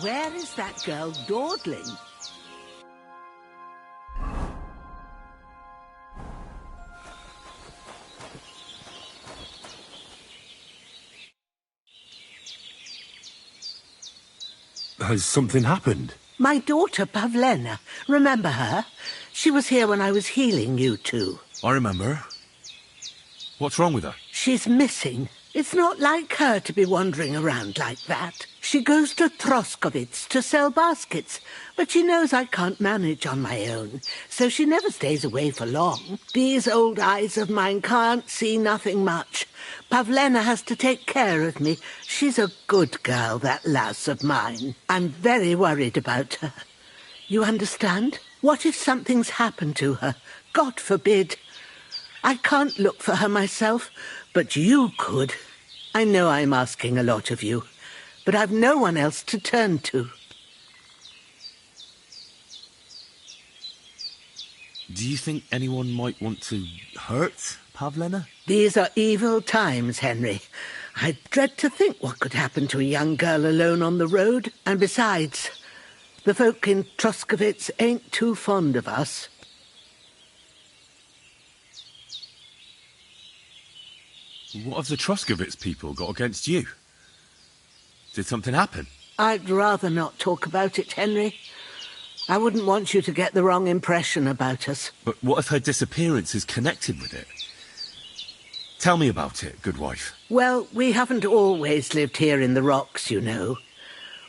Q: Where is that girl dawdling?
J: Has something happened?
U: My daughter, Pavlena. Remember her? She was here when I was healing you two.
J: I remember. What's wrong with her?
U: She's missing. It's not like her to be wandering around like that.
G: She goes to Troskovitz to sell baskets, but she knows I can't manage on my own, so she never stays away for long. These old eyes of mine can't see nothing much. Pavlena has to take care of me. She's a good girl, that lass of mine. I'm very worried about her. You understand? What if something's happened to her? God forbid. I can't look for her myself, but you could. I know I'm asking a lot of you, but I've no one else to turn to.
J: Do you think anyone might want to hurt Pavlena?
G: These are evil times, Henry. I dread to think what could happen to a young girl alone on the road. And besides, the folk in Troskovitz ain't too fond of us.
J: What have the Troskovitz people got against you? Did something happen?
G: I'd rather not talk about it, Henry. I wouldn't want you to get the wrong impression about us.
J: But what if her disappearance is connected with it? Tell me about it, good wife.
G: Well, we haven't always lived here in the rocks, you know.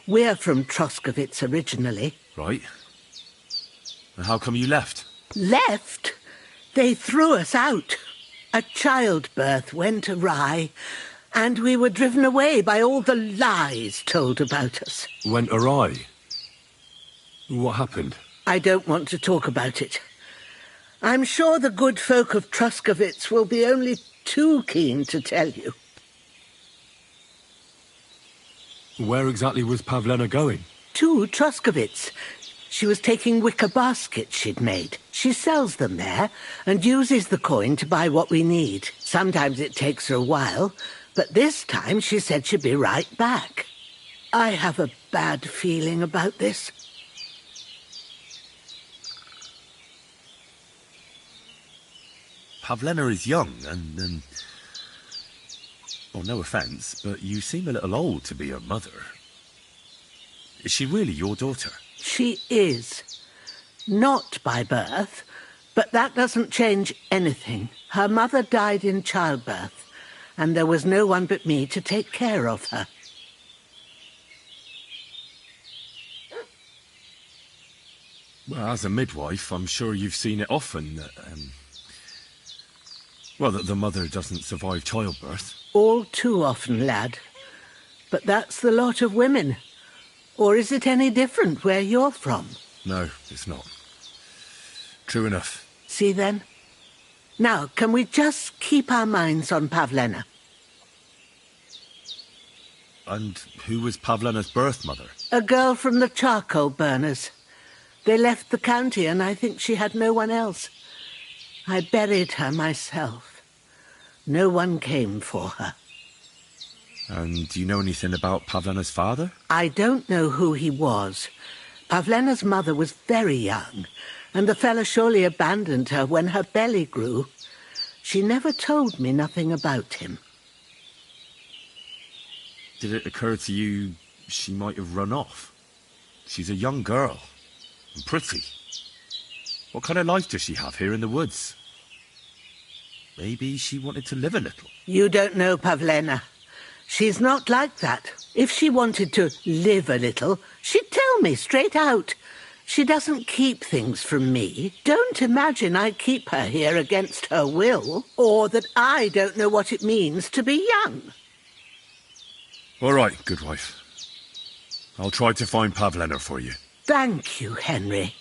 G: We're from Troskovitz originally.
J: Right. And how come you left?
G: Left? They threw us out. A childbirth went awry, and we were driven away by all the lies told about us.
A: Went awry? What happened?
G: I don't want to talk about it. I'm sure the good folk of Troskovitz will be only too keen to tell you.
A: Where exactly was Pavlena going?
G: To Troskovitz. She was taking wicker baskets she'd made. She sells them there and uses the coin to buy what we need. Sometimes it takes her a while, but this time she said she'd be right back. I have a bad feeling about this.
J: Pavlena is young and well, no offence, but you seem a little old to be her mother. Is she really your daughter?
G: She is. Not by birth, but that doesn't change anything. Her mother died in childbirth, and there was no one but me to take care of her.
J: Well, as a midwife, I'm sure you've seen it often that, that the mother doesn't survive childbirth.
G: All too often, lad. But that's the lot of women. Or is it any different where you're from?
J: No, it's not. True enough.
G: See then? Now, can we just keep our minds on Pavlena?
J: And who was Pavlena's birth mother?
G: A girl from the charcoal burners. They left the county and I think she had no one else. I buried her myself. No one came for her.
J: And do you know anything about Pavlena's father?
G: I don't know who he was. Pavlena's mother was very young, and the fella surely abandoned her when her belly grew. She never told me nothing about him.
J: Did it occur to you she might have run off? She's a young girl, and pretty. What kind of life does she have here in the woods? Maybe she wanted to live a little.
G: You don't know Pavlena. She's not like that. If she wanted to live a little, she'd tell me straight out. She doesn't keep things from me. Don't imagine I keep her here against her will, or that I don't know what it means to be young.
J: All right, good wife. I'll try to find Pavlena for you.
G: Thank you, Henry.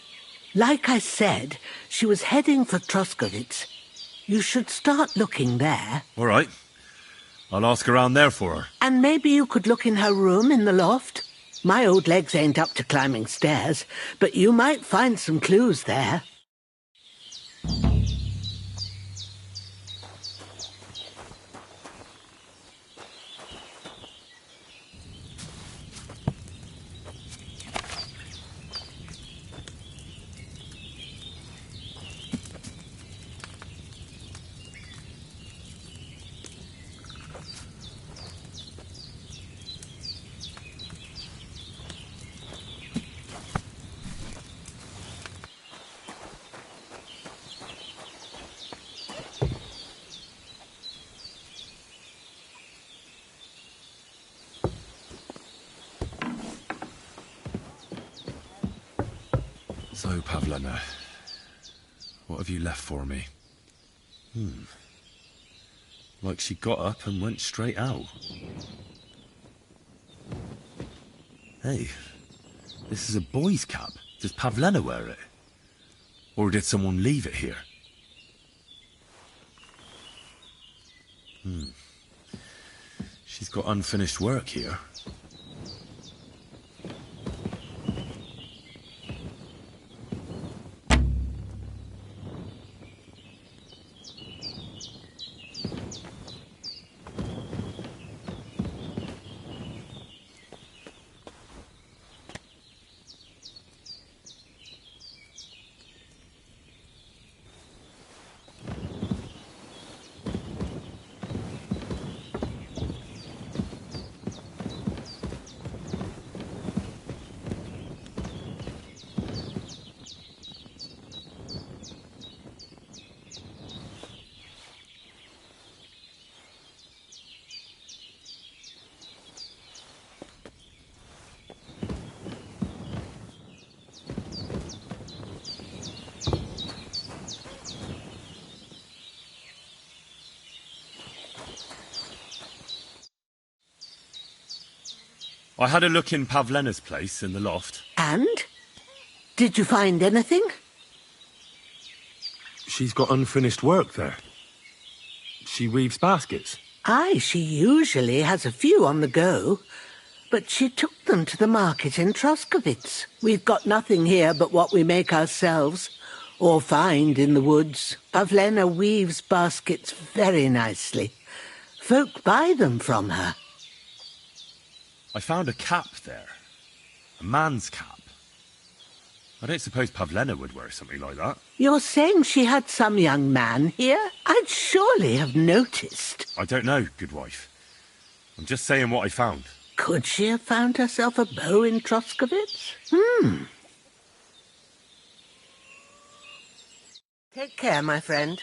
G: Like I said, she was heading for Troskovitz. You should start looking there.
J: All right. I'll ask around there for her.
G: And maybe you could look in her room in the loft. My old legs ain't up to climbing stairs, but you might find some clues there.
A: So, Pavlena, what have you left for me? Like she got up and went straight out. Hey, this is a boy's cap. Does Pavlena wear it? Or did someone leave it here? She's got unfinished work here. I had a look in Pavlena's place in the loft.
G: And? Did you find anything?
A: She's got unfinished work there. She weaves baskets.
G: Aye, she usually has a few on the go. But she took them to the market in Troskovitz. We've got nothing here but what we make ourselves, or find in the woods. Pavlena weaves baskets very nicely. Folk buy them from her.
A: I found a cap there. A man's cap. I don't suppose Pavlena would wear something like that.
G: You're saying she had some young man here? I'd surely have noticed.
A: I don't know, good wife. I'm just saying what I found.
G: Could she have found herself a beau in Troskovitz? Take care, my friend.